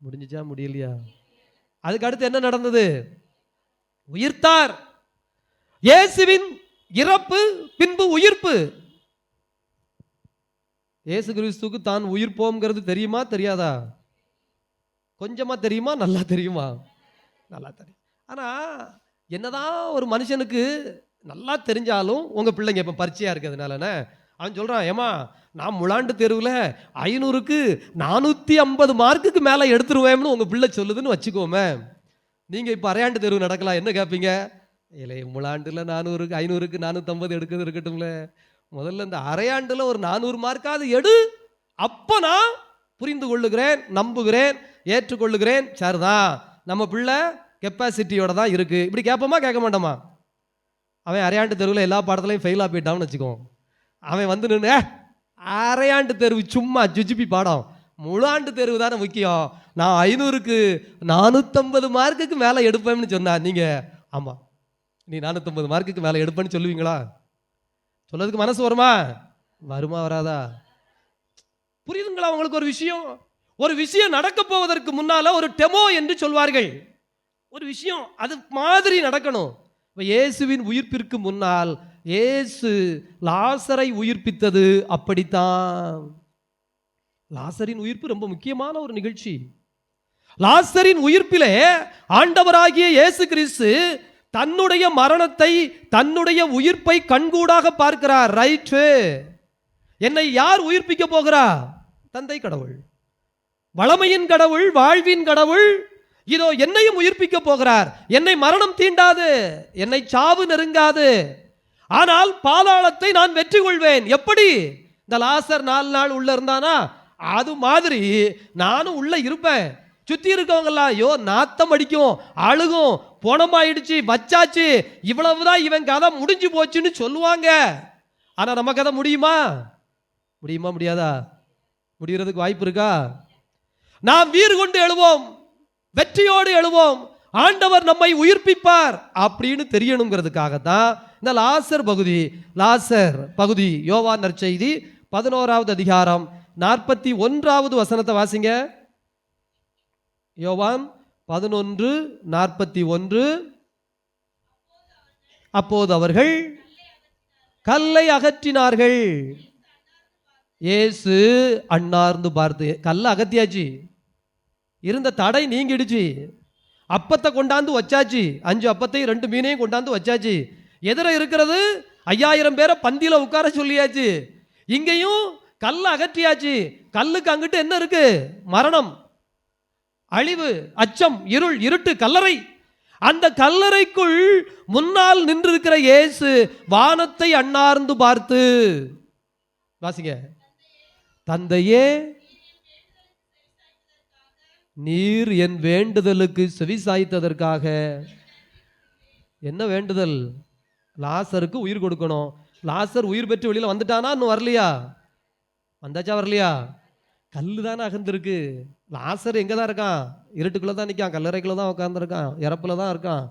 முடிஞ்சிச்சா முடியலையா? அதுக்கு அடுத்து என்ன நடந்தது? உயிர்த்தார். இயேசுவின் இறப்பு பின்பு உயிர்ப்பு. இயேசு கிறிஸ்துக்கு தான் உயிர்ப்போம்ங்கிறது தெரியுமா தெரியாதா? கொஞ்சமா தெரியுமா, நல்லா தெரியுமா? நல்லா தெரியும். ஆனா என்னதான் ஒரு மனுஷனுக்கு நல்லா தெரிஞ்சாலும், உங்க பிள்ளைங்க இப்ப பரீட்சையா இருக்கிறதுனால அவன் சொல்றான், ஏமா நான் முழாண்டு தேர்வுல 500க்கு 450 மார்க்குக்கு மேல எடுத்துருவேன்னு உங்க பிள்ளை சொல்லுதுன்னு வச்சுக்கோமே. நீங்க இப்ப அரையாண்டு தேர்வு நடக்கலாம், என்ன கேட்பீங்க? இல்லை, முழாண்டுல 400க்கு 500க்கு 450 எடுக்கிறது இருக்கட்டும்ல, முதல்ல இந்த அரையாண்டுல ஒரு 400 மார்க்காவது எடு, அப்ப நான் புரிந்து கொள்ளுகிறேன், நம்புகிறேன், ஏற்றுக்கொள்ளுகிறேன். சரிதான், நம்ம பிள்ளை கெப்பாசிட்டியோட தான் இருக்கு. இப்படி கேட்போமா கேட்க மாட்டோமா? அவன் அரையாண்டு தெருவில் எல்லா பாடத்துலையும் ஃபெயிலாக போயிட்டான்னு வச்சுக்கோ. அவன் வந்து நின்று அரையாண்டு தெருவு சும்மா ஜுஜிபி பாடம், முழாண்டு தெருவு தானே முக்கியம், நான் 500க்கு 450 மார்க்குக்கு மேலே எடுப்பேன்னு சொன்னா, நீங்கள் ஆமாம் நீ 450 மார்க்குக்கு மேலே எடுப்பேன்னு சொல்லுவீங்களா? சொல்லதுக்கு மனசு வருமா? வருமா வராதா? புரியுதுங்களா உங்களுக்கு? ஒரு விஷயம் நடக்க போவதற்கு முன்னால ஒரு டெமோ என்று சொல்வார்கள். ஒரு விஷயம் அது மாதிரி நடக்கணும். இயேசுவின் உயிர்ப்பிற்கு முன்னால் இயேசு லாசரை உயிர்ப்பித்தது அப்படித்தான். லாசரின் உயிர்ப்பு ரொம்ப முக்கியமான ஒரு நிகழ்ச்சி. லாசரின் உயிர்ப்பிலே ஆண்டவராகிய இயேசு கிறிஸ்து தன்னுடைய மரணத்தை, தன்னுடைய உயிர்ப்பை கண்கூடாக பார்க்கிறார். ரைட்டு, என்னை யார் உயிர்ப்பிக்க போகிறா? தந்தை கடவுள், வளமையின் கடவுள், வாழ்வின் கடவுள், இதோ என்னையும் உயிர்ப்பிக்க போகிறார். என்னை மரணம் தீண்டாது, என்னை சாவு நெருங்காது, ஆனால் பாதாளத்தை நான் வெற்றி கொள்வேன். எப்படி? இந்த லாசர் 4 நாள் உள்ள இருந்தானா, அது மாதிரி நானும் உள்ள இருப்பேன். சுத்தி இருக்கவங்கலாம் ஐயோ நாத்தம் அடிக்கும், அழுகும், போனமாயிடுச்சு, வச்சாச்சு, இவ்வளவுதான் இவன் கதை முடிஞ்சு போச்சுன்னு சொல்லுவாங்க. ஆனா நம்ம கதை முடியுமா? முடியுமா முடியாதா? முடிகிறதுக்கு வாய்ப்பு இருக்கா? நாம் வீறு கொண்டு எழுவோம், வெற்றியோடு எழுவோம், ஆண்டவர் நம்மை உயிர்ப்பிப்பார் அப்படின்னு தெரியணுங்கிறதுக்காகத்தான் இந்த லாசர் பகுதி. யோவான் நற்செய்தி 11வது அதிகாரம் 41வது வசனத்தை வாசிங்க. யோவான் 11:41. அப்போது அவர்கள் கல்லை அகற்றினார்கள். இயேசு அண்ணார்ந்து பார்த்து, கல்லை அகத்தியாச்சு, இருந்த தடை நீங்கிடுச்சு, அப்பத்தை கொண்டாந்து வச்சாச்சு, 5 அப்பத்தையும் 2 மீனையும் கொண்டாந்து வச்சாச்சு, எதிர இருக்கிறது 5000 பேரை பந்தியில உட்கார சொல்லியாச்சு, இங்கேயும் கல்லை அகற்றியாச்சு. கல்லுக்கு அங்கிட்டு என்ன இருக்கு? மரணம், அழிவு, அச்சம், இருள், இருட்டு, கல்லறை. அந்த கல்லறைக்குள் முன்னால் நின்றிருக்கிற இயேசு வானத்தை அண்ணார்ந்து பார்த்து, வாசிங்க, தந்தையே நீர் என் வேண்டுதலுக்கு செவிசாய்த்ததற்காக. என்ன வேண்டுதல்? லாசருக்கு உயிர் கொடுக்கணும். லாசர் உயிர் பெற்று வெளியில வந்துட்டானா? இன்னும் வரலையா? வந்தாச்சா வரலையா? கல்லு தானே அகர்ந்திருக்கு. லாசர் எங்க தான் இருக்கான்? இருட்டுக்குள்ள தான் நிற்கான், கல்லறைக்குள்ள தான் உட்கார்ந்துருக்கான், இறப்புல தான் இருக்கான்.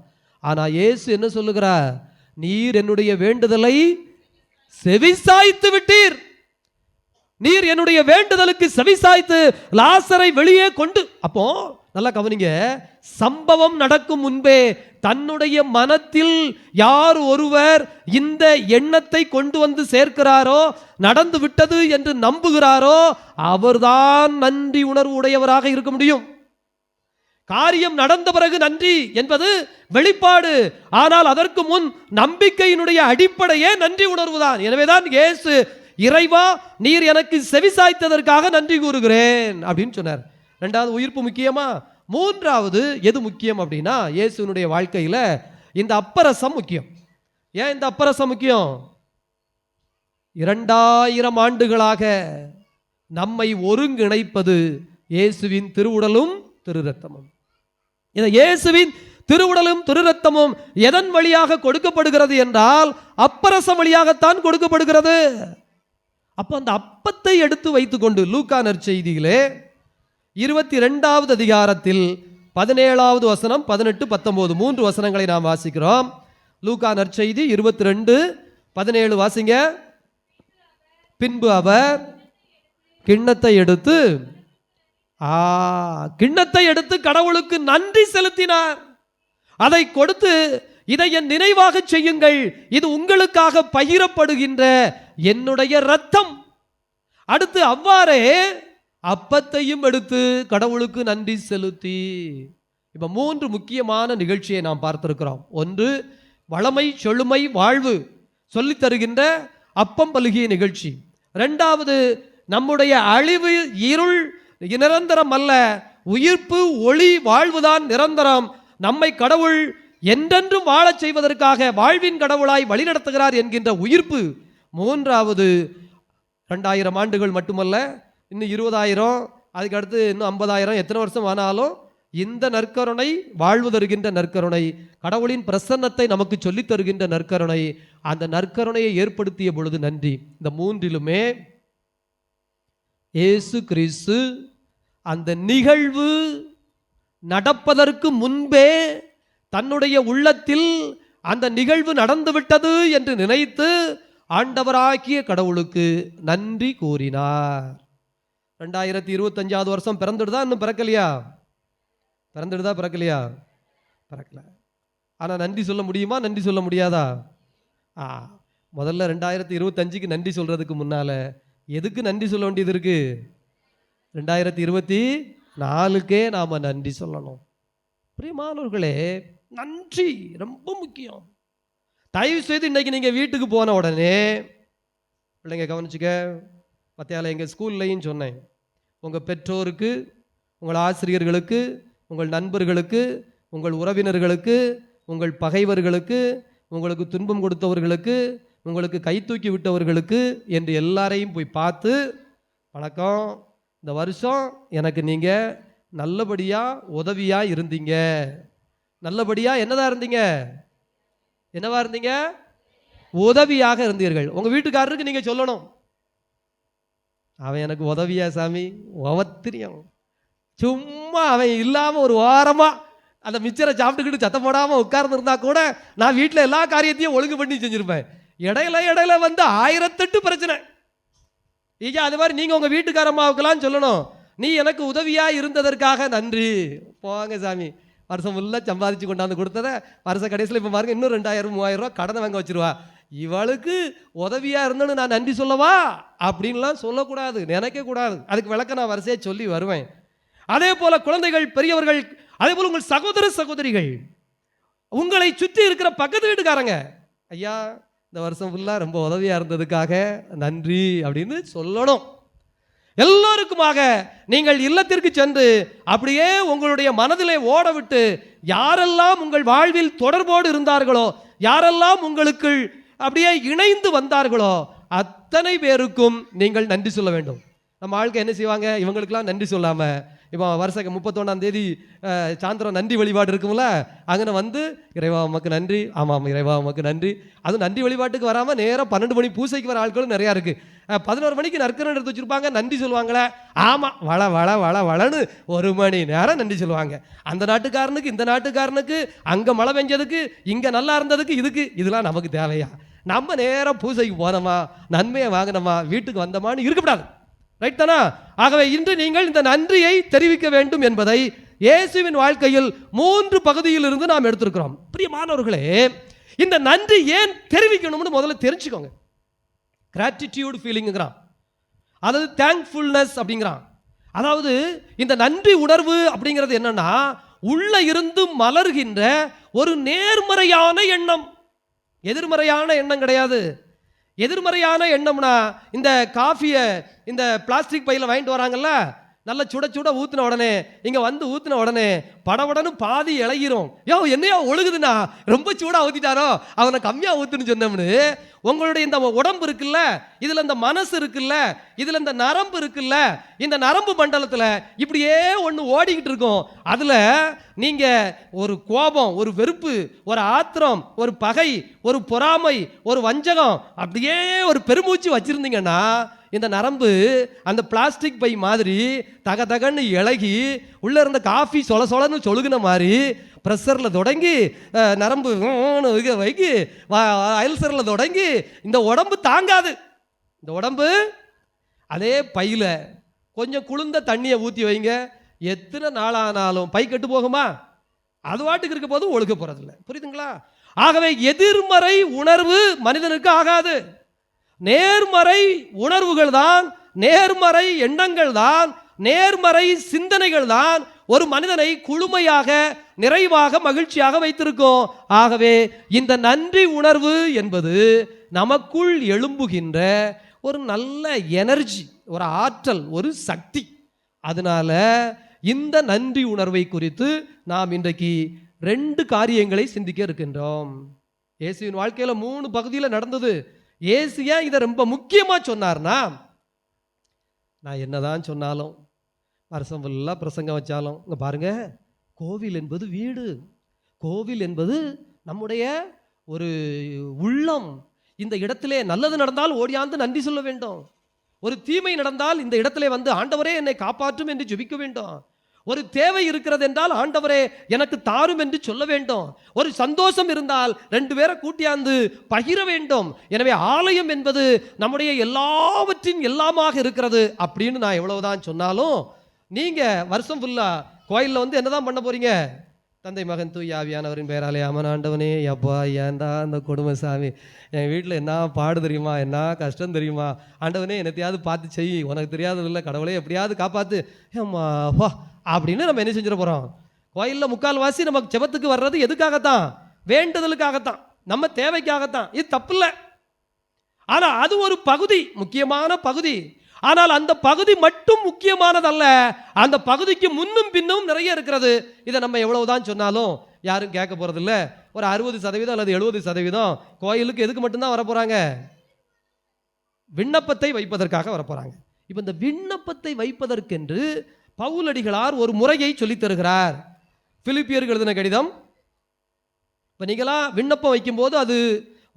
ஆனா இயேசு என்ன சொல்லுகிறார்? நீர் என்னுடைய வேண்டுதலை செவிசாய்த்து விட்டீர். நீர் என்னுடைய வேண்டுதலுக்கு செவிசாய்த்து லாசரை வெளியே கொண்டு. அப்போ நல்லா கவனிங்க, சம்பவம் நடக்கும் முன்பே தன்னுடைய மனத்தில் யார் ஒருவர் இந்த எண்ணத்தை கொண்டு வந்து சேர்க்கிறாரோ, நடந்து விட்டது என்று நம்புகிறாரோ, அவர்தான் நன்றி உணர்வு உடையவராக இருக்க முடியும். காரியம் நடந்த பிறகு நன்றி என்பது வெளிப்பாடு. ஆனால் அதற்கு முன் நம்பிக்கையினுடைய அடிப்படையே நன்றி உணர்வுதான். எனவேதான் இயேசு, இறைவா நீர் எனக்கு செவிசாய்த்ததற்காக நன்றி கூறுகிறேன் அப்படின்னு சொன்னார். ரெண்டாவது, உயிர்ப்பு முக்கியமா? மூன்றாவது எது முக்கியம் அப்படின்னா, இயேசுனுடைய வாழ்க்கையில இந்த அப்பரசம் முக்கியம். ஏன் இந்த அப்பரசம் முக்கியம்? 2000 ஆண்டுகளாக நம்மை ஒருங்கிணைப்பது இயேசுவின் திருவுடலும் திரு ரத்தமும். இந்த இயேசுவின் திருவுடலும் திரு ரத்தமும் எதன் வழியாக கொடுக்கப்படுகிறது என்றால் அப்பரசம் வழியாகத்தான் கொடுக்கப்படுகிறது. அப்போ அந்த அப்பத்தை எடுத்து வைத்துக்கொண்டு லூக்கா நற்செய்தியிலே 22வது அதிகாரத்தில் 17வது வசனம், 18, 19 3 வசனங்களை நாம் வாசிக்கிறோம். லூக்கா நற்செய்தி 22:17 வாசிங்க. பின்பு அவர் கிண்ணத்தை எடுத்து கடவுளுக்கு நன்றி செலுத்தினார். அதை கொடுத்து, இதை என் நினைவாக செய்யுங்கள், இது உங்களுக்காக பகிரப்படுகின்ற என்னுடைய இரத்தம். அடுத்து அவ்வாறே அப்பத்தையும் எடுத்து கடவுளுக்கு நன்றி செலுத்தி. இப்ப 3 முக்கியமான நிகழ்ச்சியை நாம் பார்த்திருக்கிறோம். ஒன்று, வளமை செழுமை வாழ்வு சொல்லித் தருகின்ற அப்பம் பலுகிய நிகழ்ச்சி. இரண்டாவது, நம்முடைய அழிவு இருள் நிரந்தரம் அல்ல, உயிர்ப்பு ஒளி வாழ்வுதான் நிரந்தரம். நம்மை கடவுள் என்றென்றும் வாழச் செய்வதற்காக வாழ்வின் கடவுளாய் வழிநடத்துகிறார் என்கின்ற உயிர்ப்பு. மூன்றாவது, 2000 ஆண்டுகள் மட்டுமல்ல, இன்னும் 20,000, அதுக்கு அடுத்து இன்னும் 50,000, எத்தனை வருஷம் ஆனாலும் இந்த நற்கருணை வாழ்வு தருகின்ற நற்கருணை, கடவுளின் பிரசன்னத்தை நமக்கு சொல்லித் தருகின்ற நற்கருணை, அந்த நற்கருணையை ஏற்படுத்திய பொழுது நன்றி. இந்த மூன்றிலுமே இயேசு கிறிஸ்து அந்த நிகழ்வு நடப்பதற்கு முன்பே தன்னுடைய உள்ளத்தில் அந்த நிகழ்வு நடந்துவிட்டது என்று நினைத்து ஆண்டவராகிய கடவுளுக்கு நன்றி கூறினார். 2025வது வருஷம் பிறந்துடுதா? இன்னும் பிறக்கலையா? பிறக்கலையா? பிறக்கல. ஆனால் நன்றி சொல்ல முடியுமா? நன்றி சொல்ல முடியாதா? முதல்ல 2025க்கு நன்றி சொல்றதுக்கு முன்னால எதுக்கு நன்றி சொல்ல வேண்டியது இருக்கு? 2024க்கே நாம நன்றி சொல்லணும். பிரியமானவர்களே, நன்றி ரொம்ப முக்கியம். தயவு செய்து இன்னைக்கு நீங்க வீட்டுக்கு போன உடனே, பிள்ளைங்க கவனிச்சுக்க, பத்தியால எங்கள் ஸ்கூல்லையும் சொன்னேன், உங்கள் பெற்றோருக்கு, உங்கள் ஆசிரியர்களுக்கு, உங்கள் நண்பர்களுக்கு, உங்கள் உறவினர்களுக்கு, உங்கள் பகைவர்களுக்கு, உங்களுக்கு துன்பம் கொடுத்தவர்களுக்கு, உங்களுக்கு கை தூக்கி விட்டவர்களுக்கு என்று எல்லாரையும் போய் பார்த்து, வணக்கம், இந்த வருஷம் எனக்கு நீங்கள் நல்லபடியாக உதவியாக இருந்தீங்க. நல்லபடியாக என்னதான் இருந்தீங்க? என்னவா இருந்தீங்க? உதவியாக இருந்தீர்கள். உங்கள் வீட்டுக்காரருக்கு நீங்கள் சொல்லணும், அவன் எனக்கு உதவியா சாமி, ஒவத்திரியம். சும்மா அவன் இல்லாமல் ஒரு வாரமாக அந்த மிச்சரை சாப்பிட்டுக்கிட்டு சத்தம் போடாமல் உட்கார்ந்துருந்தா கூட நான் வீட்டில் எல்லா காரியத்தையும் ஒழுங்கு பண்ணி செஞ்சுருப்பேன். இடையில வந்து 1008 பிரச்சனை. ஐயா, அது மாதிரி நீங்கள் உங்கள் வீட்டுக்காரம்மாவுக்கெல்லாம் சொல்லணும், நீ எனக்கு உதவியாக இருந்ததற்காக நன்றி. போங்க சாமி, வருஷம் ஃபுல்லாக சம்பாதிச்சு கொண்டாந்து கொடுத்ததை வருஷ கடைசியில் இப்போ பாருங்க இன்னும் 2000 3000 ரூபா கடனை வாங்க வச்சிருவா. இவளுக்கு உதவியாக இருந்தேன்னு நான் நன்றி சொல்லவா அப்படின்லாம் சொல்லக்கூடாது, நினைக்கக்கூடாது. அதுக்கு விளக்க நான் வரிசையாக சொல்லி வருவேன். அதே போல குழந்தைகள், பெரியவர்கள், அதே போல உங்கள் சகோதர சகோதரிகள், உங்களை சுற்றி இருக்கிற பக்கத்து வீட்டுக்காரங்க, ஐயா இந்த வருஷம் ஃபுல்லாக ரொம்ப உதவியாக இருந்ததுக்காக நன்றி அப்படின்னு சொல்லணும். எல்லோருக்குமாக நீங்கள் இல்லத்திற்கு சென்று அப்படியே உங்களுடைய மனதிலே ஓட விட்டு, யாரெல்லாம் உங்கள் வாழ்வில் தொடர்போடு இருந்தார்களோ, யாரெல்லாம் உங்களுக்கு அப்படியே இணைந்து வந்தார்களோ, அத்தனை பேருக்கும் நீங்கள் நன்றி சொல்ல வேண்டும். நம்ம ஆளுக்கு என்ன செய்வாங்க, இவங்களுக்கெல்லாம் நன்றி சொல்லாமல், இப்போ வருஷ 31ஆம் தேதி சாயந்தரம் நன்றி வழிபாடு இருக்கும்ல, அங்கே வந்து இறைவா உமக்கு நன்றி, ஆமாம் இறைவா உமக்கு நன்றி. அதுவும் நன்றி வழிபாட்டுக்கு வராமல் நேராக 12 மணி பூசைக்கு வர ஆட்களும் நிறையா இருக்குது. 11 மணிக்கு நற்கரன் எடுத்து வச்சுருப்பாங்க, நன்றி சொல்லுவாங்களே, ஆமாம் வள வள வள வளன்னு 1 மணி நேரம் நன்றி சொல்லுவாங்க. அந்த நாட்டுக்காரனுக்கு, இந்த நாட்டுக்காரனுக்கு, அங்கே மழை பெஞ்சதுக்கு, இங்கே நல்லா இருந்ததுக்கு, இதுக்கு இதெல்லாம் நமக்கு தேவையா? நம்ம நேரம் பூஜைக்கு போனோமா, நன்மையை வாங்கினோமா, வீட்டுக்கு வந்தோமான்னு இருக்கக்கூடாது. ரைட் தானா? ஆகவே இன்று நீங்கள் இந்த நன்றியை தெரிவிக்க வேண்டும் என்பதை இயேசுவின் வாழ்க்கையில் 3 பகுதியிலிருந்து நாம் எடுத்திருக்கிறோம். பிரியமானவர்களே, இந்த நன்றி ஏன் தெரிவிக்கணும்னு முதல்ல தெரிஞ்சுக்கோங்க. கிராட்டிடியூட் ஃபீலிங்கிறான், அதாவது தேங்க்ஃபுல்னஸ் அப்படிங்கிறான். அதாவது இந்த நன்றி உணர்வு அப்படிங்கிறது என்னன்னா, உள்ள இருந்து மலர்கின்ற ஒரு நேர்மறையான எண்ணம், எதிர்மறையான எண்ணம் கிடையாது. எதிர்மறையான எண்ணம்னா இந்த காஃபியை இந்த பிளாஸ்டிக் பையில் வாங்கிட்டு வராங்கல்ல, நல்ல சுட சுட ஊற்றின உடனே இங்கே வந்து ஊற்றின உடனே படபடன்னு பாதி இழகிரும். என்னையோ ஒழுகுதுன்னா ரொம்ப சூடாக ஊற்றிட்டாரோ, அவனை கம்மியாக ஊற்றுன்னு சொன்னோம்னு உங்களுடைய இந்த உடம்பு இருக்குல்ல, இதில் இந்த மனசு இருக்குல்ல, இதில் இந்த நரம்பு இருக்குல்ல, இந்த நரம்பு மண்டலத்தில் இப்படியே ஒன்று ஓடிக்கிட்டு இருக்கும். அதில் நீங்கள் ஒரு கோபம், ஒரு வெறுப்பு, ஒரு ஆத்திரம், ஒரு பகை, ஒரு பொறாமை, ஒரு வஞ்சகம் அப்படியே ஒரு பெருமூச்சு வச்சுருந்தீங்கன்னா இந்த நரம்பு அந்த பிளாஸ்டிக் பை மாதிரி தக தகன்னு இழகி உள்ள இருந்த காஃபி சொல சொலன்னு சொழுகுன மாதிரி ப்ரெஷரில் தொடங்கி நரம்பு வைக்கி அல்சரில் தொடங்கி இந்த உடம்பு தாங்காது. இந்த உடம்பு அதே பையில் கொஞ்சம் குளிர்ந்த தண்ணியை ஊற்றி வைங்க, எத்தனை நாளானாலும் பை கெட்டு போகுமா? அது வாட்டுக்கு இருக்க போதும் ஒழுக போகிறதில்ல. புரியுதுங்களா? ஆகவே எதிர்மறை உணர்வு மனிதனுக்கு ஆகாது. நேர்மறை உணர்வுகள் தான், நேர்மறை எண்ணங்கள் தான், நேர்மறை சிந்தனைகள் தான் ஒரு மனிதனை குளுமையாக, நிறைவாக, மகிழ்ச்சியாக வைத்திருக்கும். ஆகவே இந்த நன்றி உணர்வு என்பது நமக்குள் எழும்புகின்ற ஒரு நல்ல எனர்ஜி, ஒரு ஆற்றல், ஒரு சக்தி. அதனால இந்த நன்றி உணர்வை குறித்து நாம் இன்றைக்கு 2 காரியங்களை சிந்திக்க இருக்கின்றோம். இயேசுவின் வாழ்க்கையில 3 பகுதியில் நடந்தது. இயேசு ஏன் இதை ரொம்ப முக்கியமாக சொன்னார்னா, நான் என்னதான் சொன்னாலும், வருஷம் ஃபுல்லாக பிரசங்கம் வச்சாலும், இங்கே பாருங்க, கோவில் என்பது வீடு, கோவில் என்பது நம்முடைய ஒரு உள்ளம். இந்த இடத்திலே நல்லது நடந்தால் ஓடியாந்து நன்றி சொல்ல வேண்டும். ஒரு தீமை நடந்தால் இந்த இடத்திலே வந்து ஆண்டவரே என்னை காப்பாற்றும் என்று ஜெபிக்க வேண்டும். ஒரு தேவை இருக்கிறது என்றால் ஆண்டவரே எனக்கு தாரும் என்று சொல்ல வேண்டும். ஒரு சந்தோஷம் இருந்தால் 2 பேரை கூட்டியாந்து பகிர வேண்டும். எனவே ஆலயம் என்பது நம்முடைய எல்லாவற்றின் எல்லாமாக இருக்கிறது அப்படின்னு நான் எவ்வளவுதான் சொன்னாலும், நீங்க வருஷம் ஃபுல்லா கோயிலில் வந்து என்னதான் பண்ண போறீங்க? தந்தை மகன் தூய் ஆவியானவரின் பெயராலே ஆமென். ஆண்டவனே, அப்பா ஏன்டா அந்த கொடுமை சாமி, என் வீட்டில் என்ன பாடு தெரியுமா, என்ன கஷ்டம் தெரியுமா, ஆண்டவனே என்னத்தையாவது பார்த்து செய், உனக்கு தெரியாதது இல்லை, கடவுளே எப்படியாவது காப்பாத்து ஏம்மா வா அப்படின்னு நம்ம என்ன செஞ்சிட போகிறோம்? கோயிலில் 3/4 நமக்கு ஜெபத்துக்கு வர்றது எதுக்காகத்தான்? வேண்டுதலுக்காகத்தான், நம்ம தேவைக்காகத்தான். இது தப்பு இல்லை. ஆனால் அது ஒரு பகுதி, முக்கியமான பகுதி. ஆனால் அந்த பகுதி மட்டும் முக்கியமானதல்ல, அந்த பகுதிக்கு முன்னும் பின்னும் நிறைய இருக்கிறது. இதை நம்ம எவ்வளவுதான் சொன்னாலும் யாரும் கேட்க போறதில்ல. ஒரு 60% அல்லது 70% கோயிலுக்கு எதுக்கு மட்டும்தான் வரப்போறாங்க? விண்ணப்பத்தை வைப்பதற்காக வரப்போறாங்க. இப்போ இந்த விண்ணப்பத்தை வைப்பதற்கென்று பவுலடிகளார் ஒரு முறையை சொல்லித் தருகிறார். பிலிப்பியருக்கு எழுதின கடிதம். இப்போ நீங்களாம் விண்ணப்பம் வைக்கும்போது அது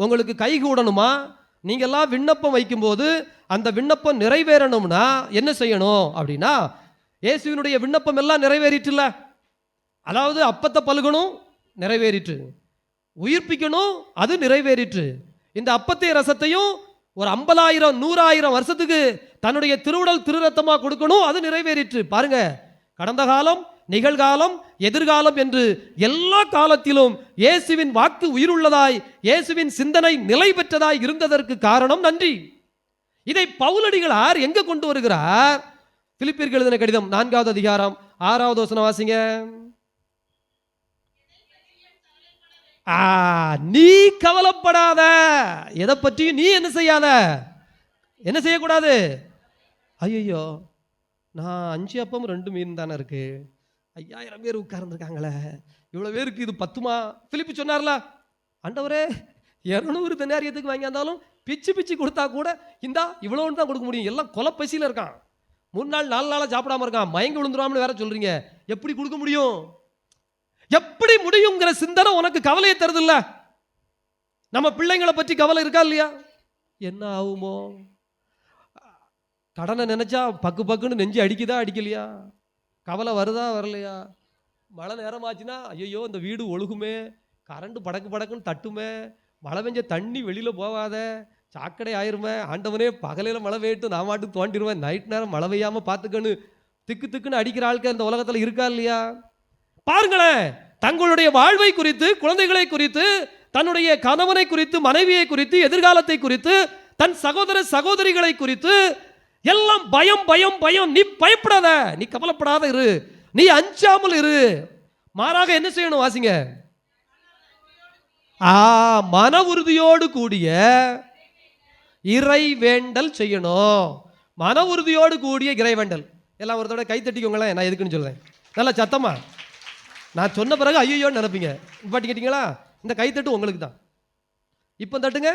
உங்களுக்கு கைகூடணுமா? நீங்கள்லாம் விண்ணப்பம் வைக்கும்போது அந்த விண்ணப்பம் நிறைவேறணும்னா என்ன செய்யணும் அப்படின்னா, இயேசுவினுடைய விண்ணப்பம் எல்லாம் நிறைவேறிட்டுல. அதாவது அப்பத்தை பழுகணும், நிறைவேறிட்டு. உயிர்ப்பிக்கணும், அது நிறைவேறிட்டு. இந்த அப்பத்தை ரசத்தையும் ஒரு 50,000 100,000 வருஷத்துக்கு தன்னுடைய திருவுடல் திருரத்தமா கொடுக்கணும், அது நிறைவேறிட்டு. பாருங்க, கடந்த காலம், நிகழ்காலம், எதிர்காலம் என்று எல்லா காலத்திலும் இயேசுவின் வாக்கு உயிருள்ளதாய், இயேசுவின் சிந்தனை நிலை பெற்றதாய் இருந்ததற்கு காரணம் நன்றி. இதை பவுலடிகளார் எங்க கொண்டு வருகிறார்? பிலிப்பியருக்கு எழுதின கடிதம் 4வது அதிகாரம் 6வது வசனம் வாசிங்க. நீ கவலைப்படாத, எதை பற்றியும் நீ என்ன செய்யாத, என்ன செய்யக்கூடாது? ஐயோ, நான் 5 அப்பம் 2 மீன் தானே இருக்கு, 5000 பேர் உட்கார்ந்துருக்காங்களே, இவ்வளோ பேருக்கு இது பத்துமா? பிலிப்பு சொன்னார்ல, ஆண்டவரே 200 தெனாரியத்துக்கு வாங்கியிருந்தாலும் பிச்சு பிச்சு கொடுத்தா கூட இந்தா இவ்வளோன்னு தான் கொடுக்க முடியும். எல்லாம் கொலை பசியில் இருக்கான், 3 நாள் 4 நாளாக சாப்பிடாம இருக்கான், மயங்கி விழுந்துருவான்னு வேற சொல்றீங்க. எப்படி கொடுக்க முடியும்? எப்படி முடியுங்கிற சிந்தனை உனக்கு கவலையை தருது இல்ல? நம்ம பிள்ளைங்களை பற்றி கவலை இருக்கா இல்லையா? என்ன ஆகுமோ? கடனை நினைச்சா பக்கு பக்குன்னு நெஞ்சு அடிக்குதா அடிக்கலையா? கவலை வருதா வரலையா? மழை நேரமாச்சுன்னா ஐயோ இந்த வீடு ஒழுகுமே, கரண்ட் படக்கு படக்குன்னு தட்டுமே, மழை பெஞ்ச தண்ணி வெளியில் போகாத, சாக்கடை ஆயிருமே, ஆண்டவனே பகலையில் மழை பெய்யட்டும், நான் மாட்டு தோண்டிடுவேன், நைட் நேரம் மழை பெய்யாமல் பார்த்துக்கன்னு திக்கு திக்குன்னு அடிக்கிற ஆட்கள் இந்த உலகத்தில் இருக்கா இல்லையா? பாருங்களேன், தங்களுடைய வாழ்வை குறித்து, குழந்தைகளை குறித்து, தன்னுடைய கணவனை குறித்து, மனைவியை குறித்து, எதிர்காலத்தை குறித்து, தன் சகோதர சகோதரிகளை குறித்து எல்லாம் பயம் பயம் பயம். நீ பயப்படாத, நீ கவலைப்படாத இரு, நீ அஞ்சாமல் இரு. மாறாக என்ன செய்யணும்? வாசிங்க. மன உறுதியோடு கூடிய இறை வேண்டல் செய்யணும். மன உறுதியோடு கூடிய இறை வேண்டல். எல்லாம் ஒரு தடவை கை தட்டிக்கோங்களேன். நான் எதுக்குன்னு சொல்றேன், நல்லா சத்தமா. நான் சொன்ன பிறகு ஐயோன்னு நினைப்பீங்க. பாட்டி கேட்டீங்களா? இந்த கைத்தட்டு உங்களுக்கு தான். இப்போ தட்டுங்க,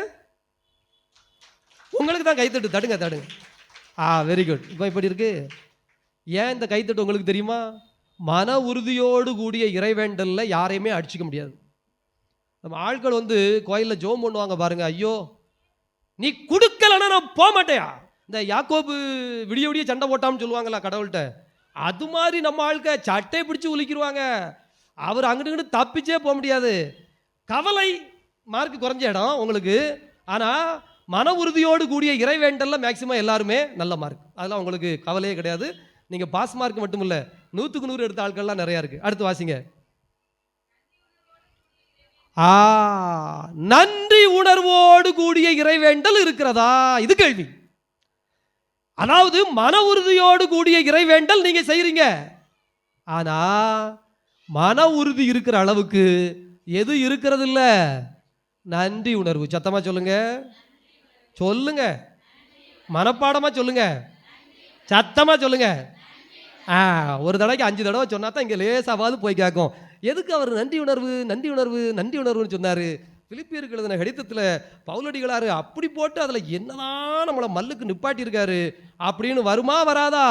உங்களுக்கு தான் கைத்தட்டு. தட்டுங்க தட்டுங்க. Very good. இப்போ இப்படி இருக்கு. ஏன் இந்த கைத்தட்டு உங்களுக்கு தெரியுமா? மன உறுதியோடு கூடிய இறைவேண்டல்ல யாரையுமே அடிச்சுக்க முடியாது. நம்ம ஆட்கள் கோயிலில் ஜோம் பண்ணுவாங்க பாருங்க, ஐயோ நீ கொடுக்கலன்னா நான் போக மாட்டேயா. இந்த யாக்கோபு விடிய விடிய சண்டை போட்டான்னு சொல்லுவாங்களா கடவுள்கிட்ட, அது மாதிரி நம்ம ஆட்கள் சட்டை பிடிச்சி உலிக்கிடுவாங்க. அவர் அங்கிட்டு தப்பிச்சே போக முடியாது. கவலை மார்க் குறைஞ்ச இடம் உங்களுக்கு. ஆனால் மன உறுதியோடு கூடிய இறைவேண்டல்ல மேக்சிமம் எல்லாருமே நல்ல மார்க். அதெல்லாம் உங்களுக்கு கவலையே கிடையாது. நீங்கள் பாஸ் மார்க் மட்டும் இல்லை, 100க்கு 100 எடுத்த ஆட்கள்லாம் நிறையா இருக்குது. அடுத்து வாசிங்க. நன்றி உணர்வோடு கூடிய இறைவேண்டல் இருக்கிறதா? இது கேள்வி. அதாவது மன உறுதியோடு கூடிய இறைவேண்டல் நீங்க செய்றீங்க, ஆனா மன உறுதி இருக்கிற அளவுக்கு எது இருக்கிறது இல்ல? நன்றி உணர்வு. சத்தமா சொல்லுங்க, சொல்லுங்க, மனப்பாடமா சொல்லுங்க, சத்தமா சொல்லுங்க. ஒரு தடவைக்கு 5 தடவை சொன்னா தான் இங்க லேசாவது போய் கேட்கும். எதுக்கு அவர் நன்றி உணர்வு நன்றி உணர்வு நன்றி உணர்வுன்னு சொன்னாரு? பிலிப்பியருக்கு எழுதின கடிதத்தில் பவுலடிகளாரு அப்படி போட்டு அதில் என்னதான் நம்மளை மல்லுக்கு நிப்பாட்டி இருக்காரு அப்படின்னு வருமா வராதா?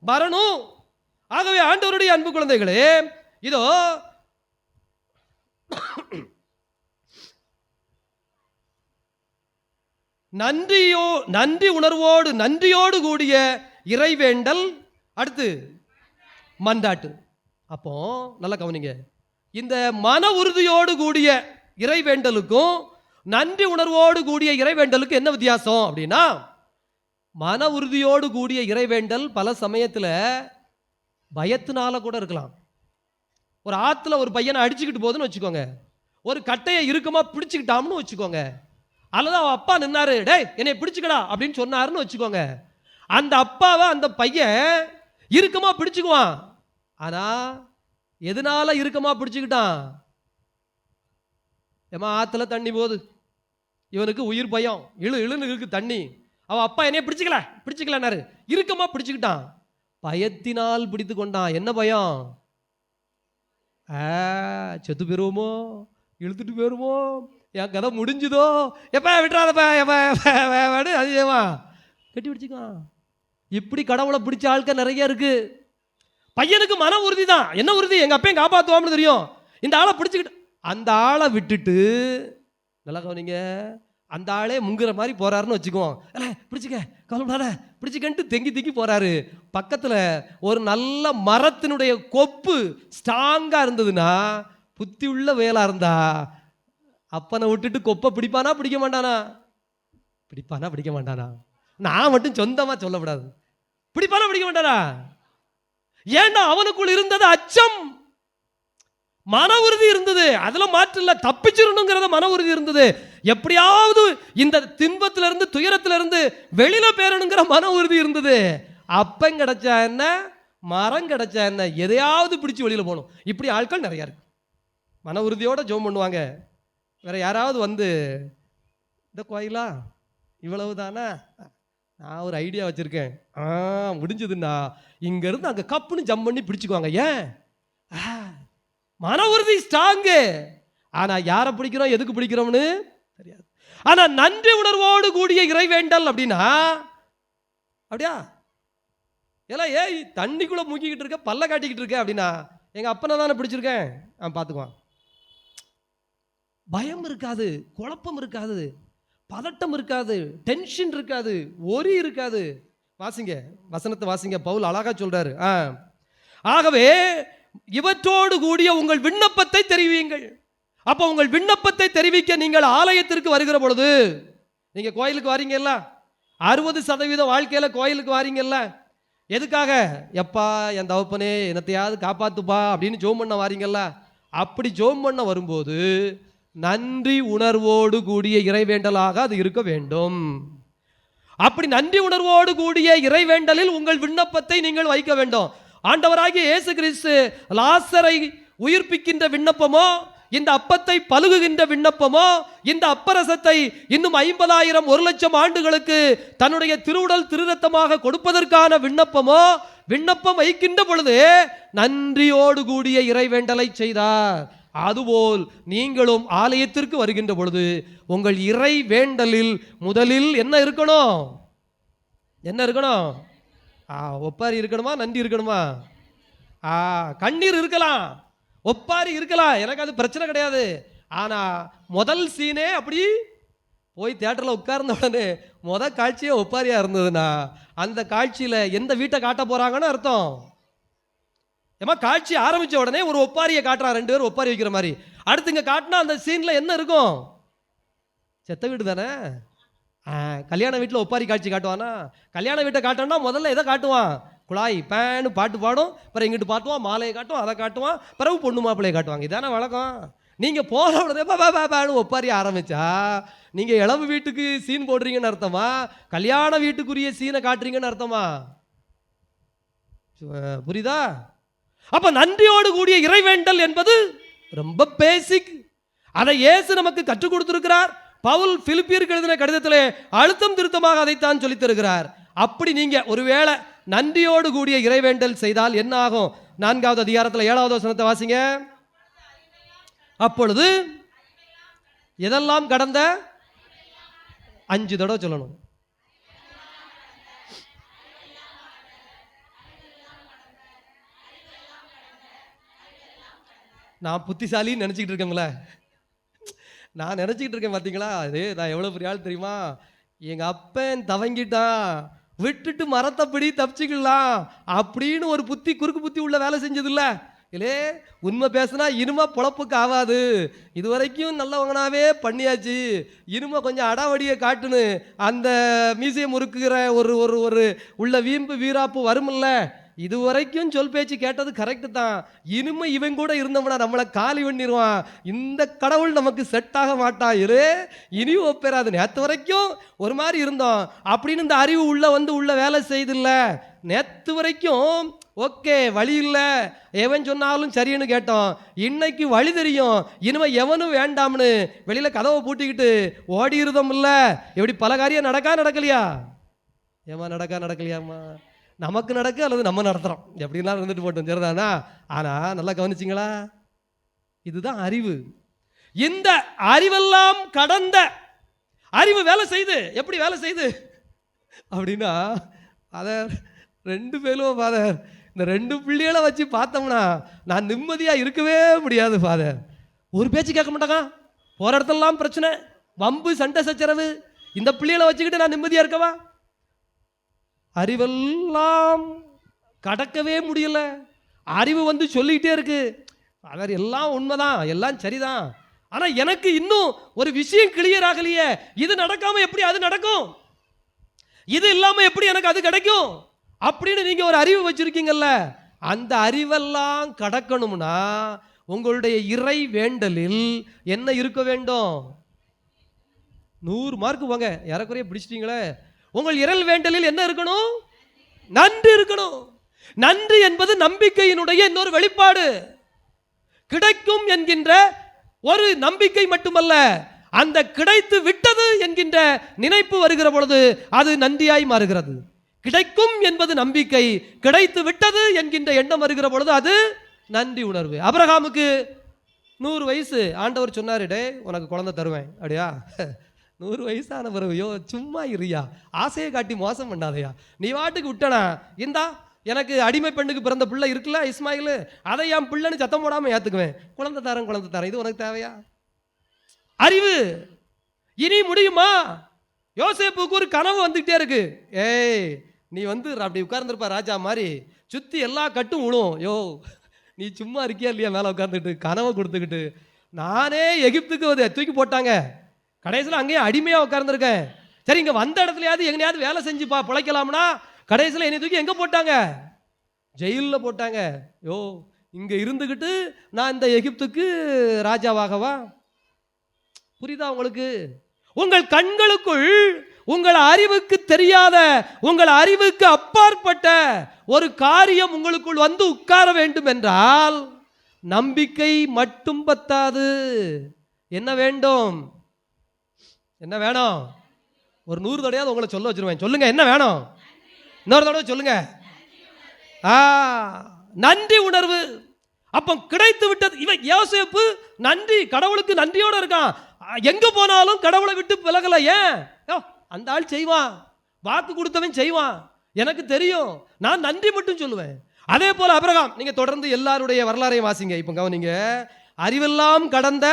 வரணும். ஆகவே ஆண்டவருடைய அன்பு குழந்தைகளே, இதோ நன்றி உணர்வோடு நன்றியோடு கூடிய இறைவேண்டல். அடுத்து மன்றாட்டு. அப்போ நல்லா கவனிங்க, இந்த மன உறுதியோடு கூடிய இறைவேண்டலுக்கும் நன்றி உணர்வோடு கூடிய இறைவேண்டலுக்கு என்ன வித்தியாசம் அப்படின்னா, மன உறுதியோடு கூடிய இறைவேண்டல் பல சமயத்தில் பயத்தினால கூட இருக்கலாம். ஒரு ஆற்றுல ஒரு பையனை அடிச்சுக்கிட்டு போகுதுன்னு வச்சுக்கோங்க, ஒரு கட்டையை இறுக்கமா பிடிச்சுக்கிட்டாம்னு வச்சுக்கோங்க, அல்லது அவன் அப்பா நின்னாரு, டேய் என்னை பிடிச்சுக்கடா அப்படின்னு சொன்னாருன்னு வச்சுக்கோங்க. அந்த அப்பாவை அந்த பையன் இறுக்கமா பிடிச்சுக்குவான். ஆனா எதனால இறுக்கமா பிடிச்சுக்கிட்டான்? ஏமா ஆத்துல தண்ணி போகுது, இவனுக்கு உயிர் பயம், இழுன்னு இருக்கு தண்ணி. அவன் அப்பா என்னைய பிடிச்சுக்கலனாரு, இறுக்கமா பிடிச்சுக்கிட்டான். பயத்தினால் பிடித்து கொண்டான். என்ன பயம்? செத்து போயிருவோமோ, இழுத்துட்டு போயிருமோ, என் கதை முடிஞ்சுதோ, எப்ப விட்டுறாதப்பா அதிகமா கட்டி பிடிச்சிக்குவான். இப்படி கடவுளை பிடிச்ச ஆட்கள் நிறைய இருக்கு. பையனுக்கு மன உறுதி தான். என்ன உறுதி? எங்க அப்பையும் காப்பாற்றுவான்னு தெரியும். இந்த ஆளை பிடிச்சிக்கிட்டு அந்த ஆளை விட்டுட்டு, நல்லா கவனிங்க, அந்த ஆளே முங்குற மாதிரி போறாருன்னு வச்சுக்குவோம். பிடிச்சிக்க கவலைப்படாத பிடிச்சிக்கன்ட்டு தெங்கி போறாரு. பக்கத்துல ஒரு நல்ல மரத்தினுடைய கொப்பு ஸ்ட்ராங்கா இருந்ததுன்னா, புத்தி உள்ள வேலா இருந்தா அப்பனை விட்டுட்டு கொப்பை பிடிப்பானா பிடிக்க மாட்டானா? பிடிக்க மாட்டானா? நான் மட்டும் சொந்தமா சொல்லக்கூடாது. பிடிப்பானா பிடிக்க மாட்டானா? ஏன்னா அவனுக்குள் இருந்தது அச்சம், மன உறுதி இருந்தது. அதுல மாற்று இல்ல, தப்பிச்சிடணுங்கிறத மன உறுதி இருந்தது. எப்படியாவது இந்த துன்பத்திலிருந்து துயரத்திலிருந்து வெளியில பேரணுங்கிற மன உறுதி இருந்தது. அப்பம் கிடைச்சா என்ன, மரம் கிடைச்சா என்ன, எதையாவது பிடிச்சு வெளியில போகணும். இப்படி ஆட்கள் நிறைய இருக்கு. மன உறுதியோட ஜெபம் பண்ணுவாங்க. வேற யாராவது இந்த கோயிலா இவ்வளவு தானே, நான் ஒரு ஐடியா வச்சிருக்கேன், முடிஞ்சதுன்னா இங்க இருந்து அங்க கப்புன்னு ஜம்ப் பண்ணி பிடிச்சுக்குவாங்க. ஏன்? மன உறுதி ஸ்ட்ராங்கு. ஆனா யாரை பிடிக்கிறோம் எதுக்கு பிடிக்கிறோம்னு தெரியாது. ஆனா நன்றி உணர்வோடு கூடிய இறைவேண்டல் அப்படின்னா, அப்படியா எல்லாம் ஏய் தண்ணிக்குள்ள மூக்கிக்கிட்டு இருக்க, பல்ல காட்டிக்கிட்டு இருக்க அப்படின்னா, எங்க அப்பனை தானே பிடிச்சிருக்கேன், பார்த்துக்குவான். பயம் இருக்காது, குழப்பம் இருக்காது, பதட்டம் இருக்காது, டென்ஷன் இருக்காது, ஒரி இருக்காது. வாசிங்க வசனத்தை வாசிங்க, பவுல் அழகா சொல்றாரு. ஆகவே இவற்றோடு கூடிய உங்கள் விண்ணப்பத்தை தெரிவியுங்கள். அப்போ உங்கள் விண்ணப்பத்தை தெரிவிக்க நீங்கள் ஆலயத்திற்கு வருகிற பொழுது, நீங்க கோயிலுக்கு வாரீங்கல்ல, 60% வாழ்க்கையில கோயிலுக்கு வாரீங்கல்ல, எதுக்காக? எப்பா என் தகப்பனே என்னத்தையாவது காப்பாத்துப்பா அப்படின்னு ஜெபம் பண்ண வாரீங்கல்ல. அப்படி ஜெபம் பண்ண வரும்போது நன்றி உணர்வோடு கூடிய இறைவேண்டலாக அது இருக்க வேண்டும். அப்படி நன்றி உணர்வோடு கூடிய இறைவேண்டலில் உங்கள் விண்ணப்பத்தை நீங்கள் வைக்க வேண்டும். ஆண்டவராகிய இயேசு கிறிஸ்து லாசரை உயிர்ப்பிக்கின்ற விண்ணப்பமோ, இந்த அப்பத்தை பலுகுகின்ற விண்ணப்பமோ, இந்த அப்பரசத்தை இன்னும் 50,000 1,00,000 ஆண்டுகளுக்கு தன்னுடைய திருவுடல் திருரத்தமாக கொடுப்பதற்கான விண்ணப்பமோ, விண்ணப்பம் வைக்கின்ற பொழுது நன்றியோடு கூடிய இறைவேண்டலை செய்தார். அதுபோல் நீங்களும் ஆலயத்திற்கு வருகின்ற பொழுது உங்கள் இறை வேண்டலில் முதலில் என்ன இருக்கணும்? என்ன இருக்கணும்? ஒப்பாரி இருக்கணுமா, நன்றி இருக்கணுமா? கண்ணீர் இருக்கலாம், ஒப்பாரி இருக்கலாம், எனக்கு அது பிரச்சனை கிடையாது. ஆனா முதல் சீனே அப்படி போய் தியேட்டர்ல உட்கார்ந்த உடனே முதல் காட்சியே ஒப்பாரியா இருந்ததுன்னா அந்த காட்சியில எந்த வீட்டை காட்ட போறாங்கன்னு அர்த்தம். ஏமா காட்சி ஆரம்பிச்ச உடனே ஒரு ஒப்பாரியை காட்டுறான், 2 பேர் ஒப்பாரி வைக்கிற மாதிரி. அடுத்து இங்க காட்டினா அந்த சீன்ல என்ன இருக்கும்? செத்த வீடு தானே. கல்யாண வீட்டில் ஒப்பாரி காட்சி காட்டுவானா? கல்யாண வீட்டை காட்டணும்னா முதல்ல எதை காட்டுவான்? குழாய் பேனு பாட்டு பாடும், பிறகு இங்கிட்டு பாட்டுவான், மாலையை காட்டுவான், அதை காட்டுவான், பிறகு பொண்ணு மாப்பிள்ளையை காட்டுவாங்க. இதானே வழக்கம். நீங்க போன உடனே பேனு ஒப்பாரி ஆரம்பிச்சா நீங்க இளவு வீட்டுக்கு சீன் போடுறீங்கன்னு அர்த்தமா, கல்யாண வீட்டுக்குரிய சீனை காட்டுறீங்கன்னு அர்த்தமா? புரியுதா? அப்ப நன்றியோடு கூடிய இறைவேண்டல் என்பது ரொம்ப பேசிக். அதை இயேசு நமக்கு கற்றுக் கொடுத்திருக்கிறார். பவுல் பிலிப்பியருக்கு எழுதின கடிதத்திலே அழுத்தம் திருத்தமாக அதைத்தான் சொல்லித் தருகிறார். அப்படி நீங்க ஒருவேளை நன்றியோடு கூடிய இறைவேண்டல் செய்தால் என்ன ஆகும்? 4வது அதிகாரத்தில் 7வது வசனத்தை வாசிங்க. அப்பொழுது எதெல்லாம் கடந்த 5 தடவை சொல்லணும். நான் புத்திசாலின்னு நினச்சிக்கிட்டு இருக்கேங்களே, நான் நினச்சிக்கிட்டு இருக்கேன் பார்த்தீங்களா? அது நான் எவ்வளோ பெரிய ஆள் தெரியுமா? எங்கள் அப்பன் தவங்கிட்டான், விட்டுட்டு மரத்தப்படி தப்பிச்சுக்கலாம் அப்படின்னு ஒரு புத்தி, குறுக்கு புத்தி உள்ள வேலை செஞ்சதில்ல. இல்லே உண்மை பேசுனா இனிமே பொழப்புக்கு ஆகாது, இது வரைக்கும் நல்லவங்கனாவே பண்ணியாச்சு, இனிமே கொஞ்சம் அடாவடியை காட்டுன்னு அந்த மியூசியம் முறுக்குகிற ஒரு ஒரு ஒரு உள்ள வீம்பு வீராப்பு வருமில்ல. இது வரைக்கும் சொல் பேச்சு கேட்டது கரெக்டு தான், இனிமே இவன் கூட இருந்தோம்னா நம்மளை காலி பண்ணிடுவான், இந்த கடவுள் நமக்கு செட் ஆக மாட்டான், இனி ஒப்பேராது, நேற்று வரைக்கும் ஒரு மாதிரி இருந்தோம் அப்படின்னு இந்த அறிவு உள்ள வேலை செய்தில்ல. நேற்று வரைக்கும் ஓகே வழி இல்லை, எவன் சொன்னாலும் சரின்னு கேட்டோம், இன்னைக்கு வழி தெரியும், இனிமே எவனும் வேண்டாம்னு வெளியில கதவை பூட்டிக்கிட்டு ஓடி இருந்தோம் இல்ல. எப்படி பல காரியம் நடக்கலையா? ஏமா நடக்கலையாம்மா? நமக்கு நடக்கு அல்லது நம்ம நடத்துகிறோம், எப்படிலாம் இருந்துட்டு போட்டோம், சரிதானா? ஆனால் நல்லா கவனிச்சிங்களா? இதுதான் அறிவு. இந்த அறிவெல்லாம் கடந்த அறிவு வேலை செய்து. எப்படி வேலை செய்து அப்படின்னா, ஃபாதர் 2 பேரும் ஃபாதர், இந்த 2 பிள்ளைகளை வச்சு பார்த்தோம்னா நான் நிம்மதியாக இருக்கவே முடியாது ஃபாதர். ஒரு பேச்சு கேட்க மாட்டாங்க, போகிற இடத்துலலாம் பிரச்சனை, வம்பு, சண்டை சச்சரவு, இந்த பிள்ளைகளை வச்சுக்கிட்டு நான் நிம்மதியாக இருக்கவா? அறிவெல்லாம் கடக்கவே முடியல. அறிவு வந்து சொல்லிக்கிட்டே இருக்கு, அவர் எல்லாம் உண்மைதான், எல்லாம் சரிதான், ஆனா எனக்கு இன்னும் ஒரு விஷயம் கிளியர் ஆகலையே, இது நடக்காம எப்படி அது நடக்கும், இது இல்லாம எப்படி எனக்கு அது கிடைக்கும் அப்படின்னு நீங்க ஒரு அறிவு வச்சிருக்கீங்கல்ல. அந்த அறிவெல்லாம் கடக்கணும்னா உங்களுடைய இறை வேண்டலில் என்ன இருக்க வேண்டும்? 100 மார்க் போங்க, ஏறக்குறைய பிடிச்சிட்டீங்களே. உங்கள் இறை வேண்டலில் என்ன இருக்கணும்? நன்றி இருக்கணும். நன்றி என்பது நம்பிக்கையினுடைய இன்னொரு வெளிப்பாடு. கிடைக்கும் என்கின்ற ஒரு நம்பிக்கை மட்டுமல்ல, அந்த கிடைத்து விட்டது என்கின்ற நினைப்பு வருகிற பொழுது அது நன்றியாய் மாறுகிறது. கிடைக்கும் என்பது நம்பிக்கை, கிடைத்து விட்டது என்கின்ற எண்ணம் வருகிற பொழுது அது நன்றி உணர்வு. ஆபிரகாமுக்கு 100 வயசு ஆண்டவர் சொன்னாரு, டே உனக்கு குழந்தை தருவேன் அப்படியா? 100 வயசான பிறவையோ சும்மா இருயா, ஆசையை காட்டி மோசம் பண்ணாதையா, நீ வாட்டுக்கு விட்டனா, இந்தா எனக்கு அடிமை பெண்ணுக்கு பிறந்த பிள்ளை இருக்குல்ல இஸ்மாயில், அதை என் பிள்ளைன்னு சத்தம் போடாமல் ஏற்றுக்குவேன், குழந்தை தரேன், இது உனக்கு தேவையா? அறிவு. இனி முடியுமா? யோசேப்புக்கு ஒரு கனவு வந்துகிட்டே இருக்கு, ஏய் நீ வந்து அப்படி உட்கார்ந்துருப்பா ராஜா மாதிரி, சுற்றி எல்லா கட்டும் விழும், யோ நீ சும்மா இருக்கியா இல்லையா மேலே உட்காந்துக்கிட்டு கனவை கொடுத்துக்கிட்டு, நானே எகிப்துக்கு தூக்கி போட்டாங்க, கடைசியில் அங்கேயே அடிமையாக உட்கார்ந்துருக்கேன். சரி, இங்கே வந்த இடத்துலையாவது எங்கனையாவது வேலை செஞ்சு பிழைக்கலாம்னா கடைசியில் என்னை தூக்கி எங்கே போட்டாங்க? ஜெயிலில் போட்டாங்க. இங்கே இருந்துக்கிட்டு நான் இந்த எகிப்துக்கு ராஜாவாகவா? புரியுதா உங்களுக்கு? உங்கள் கண்களுக்குள் உங்கள் அறிவுக்கு தெரியாத, உங்கள் அறிவுக்கு அப்பாற்பட்ட ஒரு காரியம் உங்களுக்குள் வந்து உட்கார வேண்டும் என்றால் நம்பிக்கை மட்டும் பத்தாது. என்ன வேண்டும்? என்ன வேணும்? ஒரு 100 தடவையாவது உங்களை சொல்ல வச்சிருவேன். சொல்லுங்க, என்ன வேணும்? இன்னொரு தடவை சொல்லுங்க. நன்றி உணர்வு. அப்போ கிடைத்து விட்டது. இவன் யோசேப்பு நன்றி, கடவுளுக்கு நன்றியோட இருக்கான். எங்க போனாலும் கடவுளை விட்டு விலகல. ஏன்? அந்த ஆள் செய்வான், வாக்கு கொடுத்தவன் செய்வான், எனக்கு தெரியும், நான் நன்றி மட்டும் சொல்லுவேன். அதே போல ஆபிரகாம். நீங்க தொடர்ந்து எல்லாருடைய வரலாறையும் வாசிங்க. இப்போ கவனிங்க. அறிவெல்லாம் கடந்த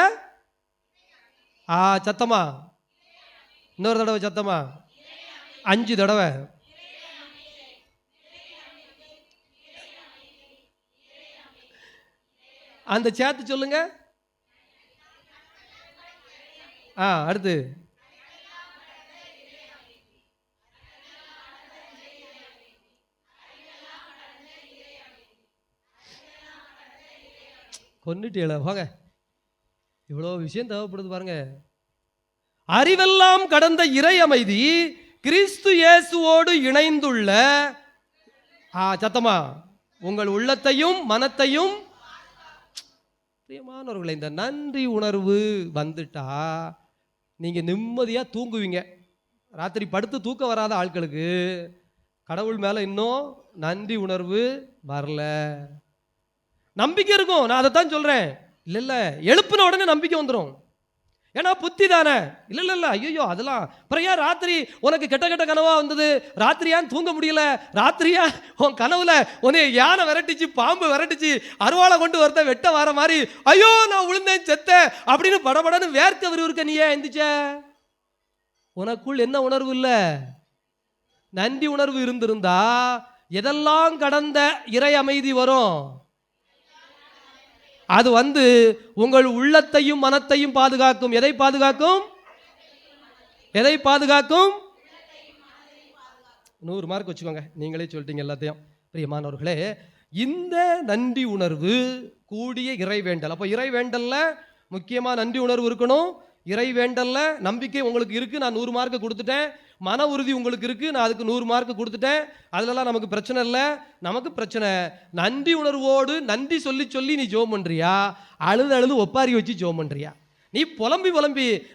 சத்தமா, இன்னொரு தடவை சத்தமா, 5 தடவை. அந்த சேர்த்து சொல்லுங்க. அடுத்து கொன்னுட்டீங்களா? போங்க, இவ்வளோ விஷயம் தேவைப்படுது பாருங்க. அறிவெல்லாம் கடந்த இறை அமைதி கிறிஸ்து இயேசுவோடு இணைந்துள்ள சத்தமா உங்கள் உள்ளத்தையும் மனத்தையும். பிரியமானவர்களை, இந்த நன்றி உணர்வு வந்துட்டா நீங்க நிம்மதியா தூங்குவீங்க. ராத்திரி படுத்து தூக்கம் வராத ஆட்களுக்கு கடவுள் மேல இன்னும் நன்றி உணர்வு வரல. நம்பிக்கை இருக்கும், நான் அதைத்தான் சொல்றேன். இல்ல எழுப்புன உடனே நம்பிக்கை வந்துடும். ஏன்னா புத்தி தானே. இல்ல ஐயோ அதெல்லாம் அப்புறம் ஏன் ராத்திரி உனக்கு கெட்ட கெட்ட கனவா வந்தது? ராத்திரியான் தூங்க முடியல? ராத்திரியா உன் கனவுல உன்னை யானை விரட்டிச்சு, பாம்பு விரட்டிச்சு, அருவாளை கொண்டு வரத வெட்ட வர மாதிரி ஐயோ நான் விழுந்தேன் செத்த அப்படின்னு படபடன்னு வேர்க்க விறுவிறுக்க நீ ஏன் எந்திரிச்ச? உனக்குள் என்ன உணர்வு இல்ல? நன்றி உணர்வு இருந்திருந்தா எதெல்லாம் கடந்த இறை அமைதி வரும். அது வந்து உங்கள் உள்ளத்தையும் மனத்தையும் பாதுகாக்கும். எதை பாதுகாக்கும்? எதை பாதுகாக்கும்? 100 மார்க் வச்சுக்கோங்க. நீங்களே சொல்லிட்டீங்க எல்லாத்தையும். பிரியமானவர்களே, இந்த நன்றி உணர்வு கூடிய இறை வேண்டல். அப்போ இறை வேண்டல்ல முக்கியமா நன்றி உணர்வு இருக்கணும். இறை வேண்டல்ல நம்பிக்கை உங்களுக்கு இருக்கு, நான் 100 மார்க் கொடுத்துட்டேன். மன உறுதி உங்களுக்கு இருக்கு, நான் அதுக்கு 100 மார்க் கொடுத்துட்டேன். அதுலலாம் நமக்கு பிரச்சனை இல்லை. நமக்கு பிரச்சனை நன்றி உணர்வோடு நன்றி சொல்லி சொல்லி நீ ஜோம் பண்றியா, அழுது ஒப்பாரி வச்சு ஜோம் பண்றியா? நீ புலம்பி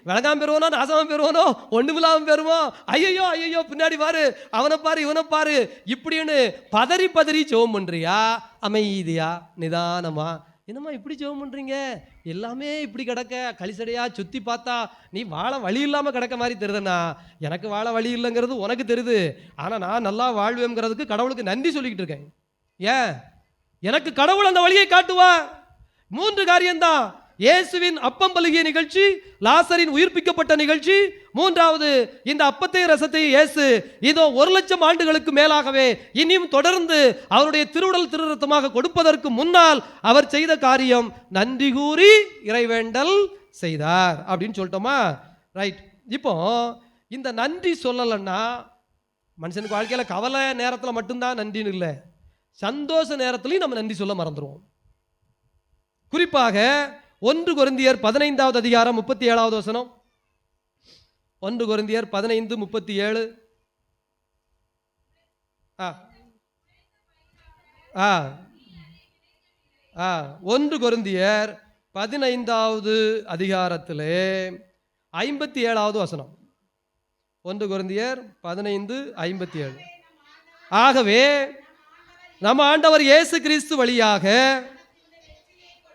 விளங்காம பெறுவானோ நாசமா பெறுவானோ ஒண்ணுமில்லாம பெறுவோம், ஐயோ ஐயோ பின்னாடி பாரு, அவனை பாரு இவனை பாரு இப்படின்னு பதறி ஜோம் பண்றியா, அமைதியா நிதானமா? என்னம்மா இப்படி ஜெபம் பண்றீங்க? எல்லாமே இப்படி கிடக்க கழிசடையா சுத்தி பார்த்தா நீ வாழ வழி இல்லாம கிடக்க மாதிரி தெரியுதுண்ணா. எனக்கு வாழ வழி இல்லைங்கிறது உனக்கு தெரியுது. ஆனா நான் நல்லா வாழ்வேங்கிறதுக்கு கடவுளுக்கு நன்றி சொல்லிக்கிட்டு இருக்கேன். ஏன்? எனக்கு கடவுள் அந்த வழியை காட்டுவா. 3 காரியம்தான். இயேசுவின் அப்பம் பலுகிய நிகழ்ச்சி, லாசரின் உயிர்ப்பிக்கப்பட்ட நிகழ்ச்சி, 3வது இந்த அப்பத்தையும் ரசத்தையும் இயேசு இதோ 1,00,000 ஆண்டுகளுக்கு மேலாகவே இனியும் தொடர்ந்து அவருடைய திருவுடல் திருரத்தமாக கொடுப்பதற்கு முன்னால் அவர் செய்த காரியம் நன்றி கூறி இறைவேண்டல் செய்தார் அப்படின்னு சொல்லிட்டோமா? ரைட். இப்போ இந்த நன்றி சொல்லலைன்னா மனுஷனுக்கு வாழ்க்கையில கவலை நேரத்தில் மட்டும்தான் நன்றின்னு இல்லை, சந்தோஷ நேரத்திலையும் நம்ம நன்றி சொல்ல மறந்துடுவோம். குறிப்பாக 1 கொரிந்தியர் 15வது அதிகாரம் 37வது வசனம். 1 கொரிந்தியர் 15:37. 1 கொரிந்தியர் 15வது அதிகாரத்திலே 57வது வசனம். 1 கொரிந்தியர் 15:57. ஆகவே நம்ம ஆண்டவர் இயேசு கிறிஸ்து வழியாக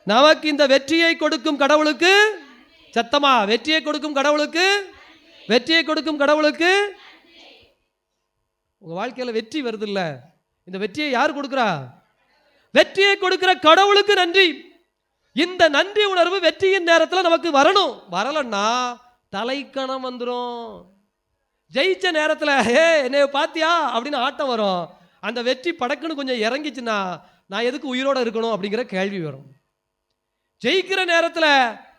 நமக்கு இந்த வெற்றியை கொடுக்கும் கடவுளுக்கு, சத்தமா வெற்றியை கொடுக்கும் கடவுளுக்கு, வெற்றியை கொடுக்கும் கடவுளுக்கு. உங்க வாழ்க்கையில வெற்றி வருது இல்ல, இந்த வெற்றியை யார் கொடுக்கிறா? வெற்றியை கொடுக்கிற கடவுளுக்கு நன்றி. இந்த நன்றி உணர்வு வெற்றியின் நேரத்தில் நமக்கு வரணும். வரலன்னா தலைக்கணம் வந்துடும். ஜெயிச்ச நேரத்தில் என்னைய பாத்தியா அப்படின்னு ஆட்டம் வரும். அந்த வெற்றி படக்குன்னு கொஞ்சம் இறங்கிச்சுன்னா நான் எதுக்கு உயிரோட இருக்கணும் அப்படிங்கிற கேள்வி வரும். ஜெயிக்கிற நேரத்தில்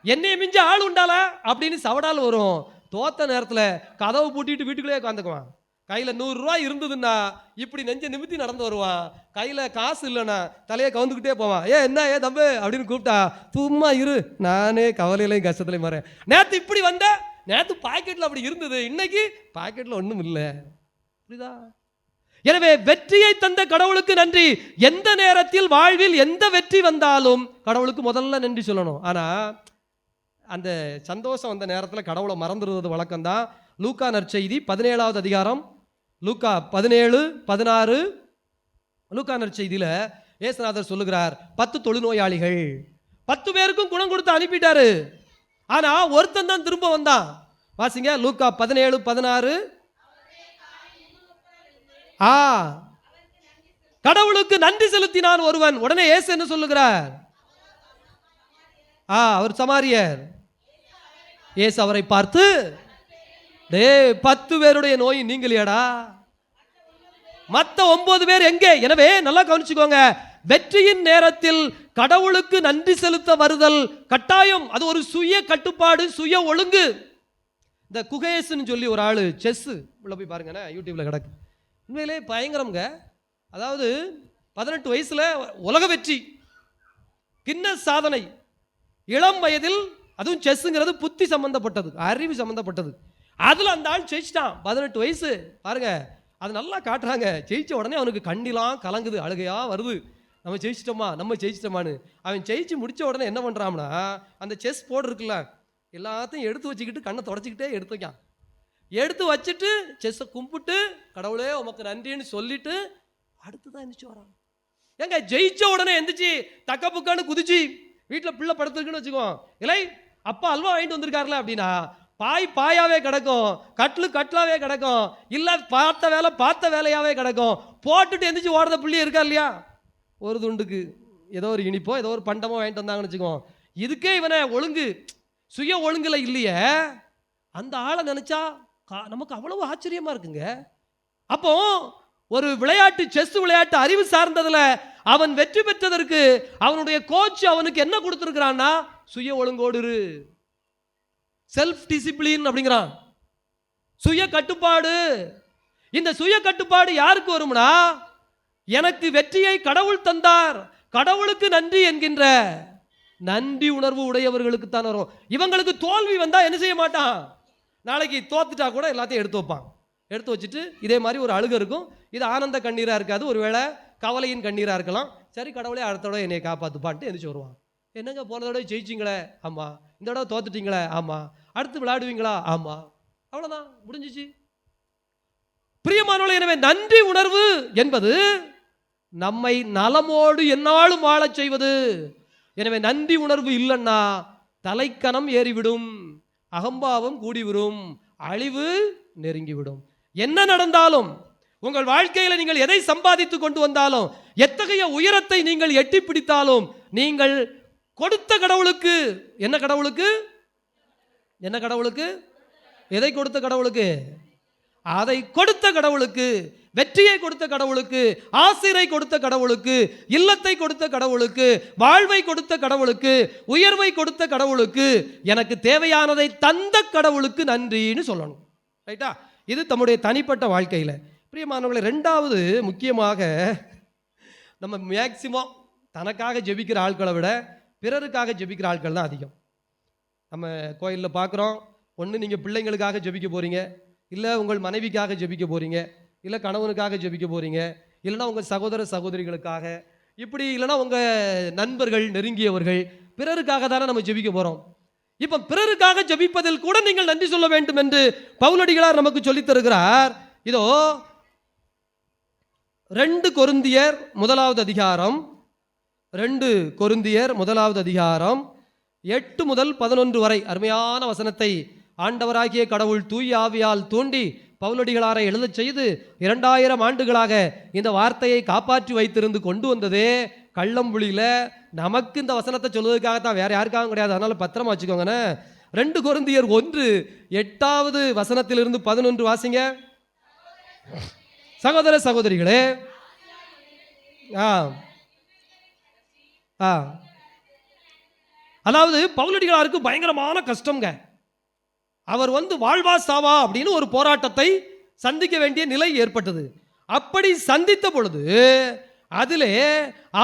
என்னைய மிஞ்ச ஆள் உண்டால அப்படின்னு சவடால் வரும். தோத்த நேரத்துல கதவை பூட்டிட்டு வீட்டுக்குள்ளே உட்காந்துக்குவான். கையில 100 ரூபாய் இருந்ததுன்னா இப்படி நெஞ்ச நிமித்தி நடந்து வருவான். கையில காசு இல்லைன்னா தலையை கவுந்துக்கிட்டே போவான். என்ன தம்பு அப்படின்னு கூப்பிட்டா சும்மா இரு, நானே கவலையிலையும் கஷ்டத்துலையும் வரேன். நேத்து இப்படி வந்த, நேத்து பாக்கெட்ல அப்படி இருந்தது, இன்னைக்கு பாக்கெட்ல ஒண்ணும் இல்லை. புரியுதா? எனவே வெற்றியை தந்த கடவுளுக்கு நன்றி. எந்த நேரத்தில் வாழ்வில் எந்த வெற்றி வந்தாலும் கடவுளுக்கு முதல்ல நன்றி சொல்லணும். ஆனா அந்த சந்தோஷம் வந்த நேரத்தில் கடவுளை மறந்துடுறது வழக்கம்தான். லூக்கா நற்செய்தி 17வது அதிகாரம், லூக்கா 17:16. லூக்கா நற்செய்தியில இயேசுநாதர் சொல்லுகிறார், 10 தொழுநோயாளிகள் 10 பேருக்கும் குணம் கொடுத்து அனுப்பிட்டாரு. ஆனா ஒருத்தன் தான் திரும்ப வந்தான். வாசிங்க லூக்கா 17:16. கடவுளுக்கு நன்றி செலுத்தினான் ஒருவன். உடனே இயேசு என்ன சொல்லுகிறார்? அவர் சமாரியர். இயேசு அவரை பார்த்து, 10 பேருடைய நோய் நீங்களையாடா, மத்த 9 பேர் எங்கே? எனவே நல்லா கவனிச்சுக்கோங்க, வெற்றியின் நேரத்தில் கடவுளுக்கு நன்றி செலுத்த வருதல் கட்டாயம். அது ஒரு சுய கட்டுப்பாடு, சுய ஒழுங்கு. இந்த குகேஸ்ன்னு சொல்லி ஒரு ஆளு, செஸ் உள்ள போய் பாருங்க, யூடியூப்ல கிடக்கு. உண்மையிலே பயங்கரம்ங்க. அதாவது 18 வயசுல உலக வெற்றி, கின்னஸ் சாதனை, இளம் வயதில். அதுவும் செஸ்ஸுங்கிறது புத்தி சம்பந்தப்பட்டது, அறிவு சம்பந்தப்பட்டது. அதுல அந்த ஆள் ஜெயிச்சிட்டான். 18 வயசு பாருங்க, அது நல்லா காட்டுறாங்க. ஜெயிச்ச உடனே அவனுக்கு கண்ணிலாம் கலங்குது, அழுகையா வருது. நம்ம ஜெயிச்சிட்டோமான்னு. அவன் ஜெயிச்சு முடிச்ச உடனே என்ன பண்றான்னா, அந்த செஸ் போர்டு இருக்குல்ல, எல்லாத்தையும் எடுத்து வச்சுக்கிட்டு கண்ணை தொடச்சிக்கிட்டே எடுத்து வைக்கான். எடுத்து வச்சுட்டு செஸ்ஸை கும்பிட்டு கடவுளே உமக்கு நன்றின்னு சொல்லிட்டு அடுத்துதான் எந்திரிச்சு வரான். ஏங்க ஜெயிச்ச உடனே எந்திரிச்சு தக்க புக்கான்னு குதிச்சு வீட்டில் பிள்ளை படுத்துருக்குன்னு வச்சுக்கோ, இல்லை அப்பா அல்வா வாங்கிட்டு வந்திருக்காருல அப்படின்னா பாயாவே கிடக்கும், கட்லாவே கிடக்கும், இல்லை பார்த்த வேலையாவே கிடக்கும். போட்டுட்டு எந்திரிச்சு ஓடுற பிள்ளை இருக்கா இல்லையா? ஒரு துண்டுக்கு ஏதோ ஒரு இனிப்போ ஏதோ ஒரு பண்டமோ வாங்கிட்டு வந்தாங்கன்னு வச்சுக்கோ. இதுக்கே இவனை ஒழுங்கு, சுய ஒழுங்குல இல்லையே. அந்த ஆளை நினைச்சா நமக்கு அவ்வளவு ஆச்சரியமா இருக்குங்க. அப்போ ஒரு விளையாட்டு, செஸ் விளையாட்டு அறிவு சார்ந்ததுல அவன் வெற்றி பெற்றதற்கு அவனுடைய கோச் அவனுக்கு என்ன கொடுத்திருக்கிறான்னா, சுய ஒழுங்கோடு, செல்ஃப் டிசிப்ளின் அப்படிங்கிறான், சுய கட்டுப்பாடு. இந்த சுய கட்டுப்பாடு யாருக்கு வரும்னா, எனக்கு வெற்றியை கடவுள் தந்தார், கடவுளுக்கு நன்றி என்கின்ற நன்றி உணர்வு உடையவர்களுக்கு தான் வரும். இவங்களுக்கு தோல்வி வந்தா என்ன செய்ய மாட்டான், நாளைக்கு தோத்துட்டா கூட எல்லாத்தையும் எடுத்து வைப்பான். எடுத்து வச்சுட்டு இதே மாதிரி ஒரு அழுகை இருக்கும். இது ஆனந்த கண்ணீராக இருக்காது, ஒருவேளை கவலையின் கண்ணீராக இருக்கலாம். சரி கடவுளே அடுத்த தடவை என்னை காப்பாற்றுப்பான்ட்டு எந்திரிச்சு வருவான். என்னங்க போன தடவை ஜெயிச்சிங்களே, ஆமாம். இந்த தடவை தோத்துட்டீங்களே, ஆமாம். அடுத்து விளையாடுவீங்களா, ஆமாம். அவ்வளோதான், முடிஞ்சிச்சு. பிரியமானவர்களே, எனவே நன்றி உணர்வு என்பது நம்மை நலமோடு எந்நாளும் வாழச் செய்வது. எனவே நன்றி உணர்வு இல்லைன்னா தலைக்கணம் ஏறிவிடும், அகம்பாவம் கூடிவிடும், அழிவு நெருங்கிவிடும். என்ன நடந்தாலும், உங்கள் வாழ்க்கையில் நீங்கள் எதை சம்பாதித்து கொண்டு வந்தாலும், எத்தகைய உயரத்தை நீங்கள் எட்டி பிடித்தாலும், நீங்கள் கொடுத்த கடவுளுக்கு, என்ன கடவுளுக்கு, என்ன கடவுளுக்கு, எதை கொடுத்த கடவுளுக்கு, அதை கொடுத்த கடவுளுக்கு, வெற்றியை கொடுத்த கடவுளுக்கு, ஆசிரை கொடுத்த கடவுளுக்கு, இல்லத்தை கொடுத்த கடவுளுக்கு, வாழ்வை கொடுத்த கடவுளுக்கு, உயர்வை கொடுத்த கடவுளுக்கு, எனக்கு தேவையானதை தந்த கடவுளுக்கு நன்றின்னு சொல்லணும். ரைட்டா? இது தம்முடைய தனிப்பட்ட வாழ்க்கையில். பிரியமானவர்களே, ரெண்டாவது முக்கியமாக நம்ம மேக்சிமம் தனக்காக ஜெபிக்கிற ஆட்களை விட பிறருக்காக ஜெபிக்கிற ஆட்கள் தான் அதிகம். நம்ம கோயிலில் பார்க்குறோம், ஒன்று நீங்கள் பிள்ளைங்களுக்காக ஜெபிக்க போகிறீங்க, இல்லை உங்கள் மனைவிக்காக ஜெபிக்க போகிறீங்க, இல்லை கணவனுக்காக ஜெபிக்க போகிறீங்க, இல்லைனா உங்கள் சகோதர சகோதரிகளுக்காக, இப்படி இல்லைனா உங்கள் நண்பர்கள், நெருங்கியவர்கள், பிறருக்காக தானே நம்ம ஜெபிக்க போகிறோம். இப்போ பிறருக்காக ஜெபிப்பதில் கூட நீங்கள் நன்றி சொல்ல வேண்டும் என்று பவுலடிகளார் நமக்கு சொல்லித் தருகிறார். இதோ 2 கொரிந்தியர் 1வது அதிகாரம், 2 கொரிந்தியர் 1வது அதிகாரம் 8 முதல் 11 வரை அருமையான வசனத்தை ஆண்டவராகிய கடவுள் தூய ஆவியால் தூண்டி பவுலடிகளாரை எழுதச் செய்து 2000 ஆண்டுகளாக இந்த வார்த்தையை காப்பாற்றி வைத்திருந்து கொண்டு வந்ததே கள்ளம்புலியில நமக்கு இந்த வசனத்தை சொல்வதற்காகத்தான், வேற யாருக்காகவும் கிடையாது. அதனால பத்திரமா வச்சுக்கோங்கண்ணே. 2 கொரிந்தியர் 1:8 வசனத்திலிருந்து 11 வாசிங்க. சகோதர சகோதரிகளே, அதாவது பவுலடிகளாருக்கு பயங்கரமான கஷ்டங்க. அவர் வாழ்வா சாவா அப்படின்னு ஒரு போராட்டத்தை சந்திக்க வேண்டிய நிலை ஏற்பட்டது. அப்படி சந்தித்த பொழுது அதிலே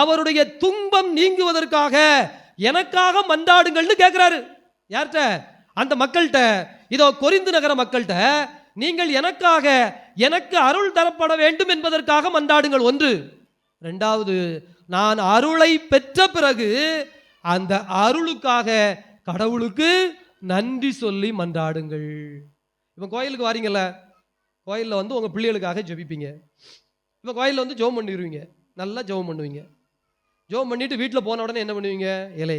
அவருடைய துன்பம் நீங்குவதற்காக எனக்காக மன்றாடுங்கள்னு கேட்கிறாரு. யார்கிட்ட? அந்த மக்கள்கிட்ட. இதோ கொரிந்து நகர மக்கள்கிட்ட, நீங்கள் எனக்காக எனக்கு அருள் தரப்பட வேண்டும் என்பதற்காக மன்றாடுங்கள். ஒன்று. ரெண்டாவது, நான் அருளை பெற்ற பிறகு அந்த அருளுக்காக கடவுளுக்கு நன்றி சொல்லி மன்றாடுங்கள். இப்போ கோயிலுக்கு வாரீங்கல்ல, கோயிலில் உங்கள் பிள்ளைகளுக்காக ஜெபிப்பீங்க. இப்போ கோயிலில் ஜெபம் பண்ணிடுவீங்க, நல்லா ஜெபம் பண்ணுவீங்க. ஜெபம் பண்ணிட்டு வீட்டில் போன உடனே என்ன பண்ணுவீங்க? ஏலே,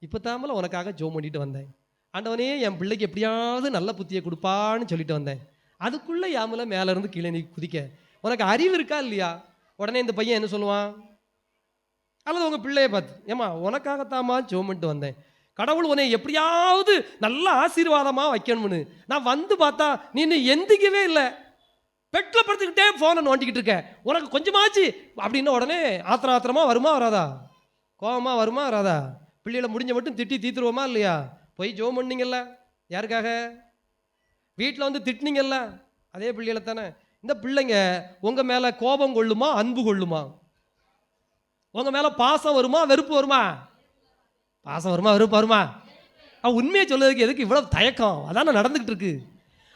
இப்போ தாமல உனக்காக ஜெபம் பண்ணிட்டு வந்தேன், ஆண்டவனே என் பிள்ளைக்கு எப்படியாவது நல்ல புத்தியை கொடுப்பான்னு சொல்லிட்டு வந்தேன், அதுக்குள்ளே யாமல மேலேருந்து கீழே நீ குதிக்க, உனக்கு அறிவு இருக்கா இல்லையா? உடனே இந்த பையன் என்ன சொல்லுவான்? அல்லது உங்கள் பிள்ளையை பார்த்து, ஏம்மா உனக்காகத்தாம்மா ஜெபம் பண்ணிட்டு வந்தேன், கடவுள் உன்னை எப்படியாவது நல்ல ஆசீர்வாதமாக வைக்கணும்னு நான் பார்த்தா நீ இன்னும் எந்திக்கவே இல்லை, பெட்டில் படுத்துக்கிட்டே ஃபோனை நோண்டிக்கிட்டு இருக்க, உனக்கு கொஞ்சமாச்சு அப்படின்னா உடனே ஆத்திரமாக வருமா வராதா? கோபமாக வருமா வராதா? பிள்ளைகளை முடிஞ்ச மட்டும் திட்டி தீத்துருவோமா இல்லையா? போய் ஜெபம் பண்ணீங்கல்ல, யாருக்காக? வீட்டில் திட்டினீங்கல்ல, அதே பிள்ளைகளை தானே. இந்த பிள்ளைங்க உங்கள் மேலே கோபம் கொள்ளுமா, அன்பு கொள்ளுமா? உங்கள் மேலே பாசம் வருமா, வெறுப்பு வருமா? பாசம் வருமா, வெறுப்பு வருமா? உண்மையை சொல்லுறதுக்கு எதுக்கு இவ்வளவு தயக்கம்? அதான் நடந்துகிட்டு இருக்கு.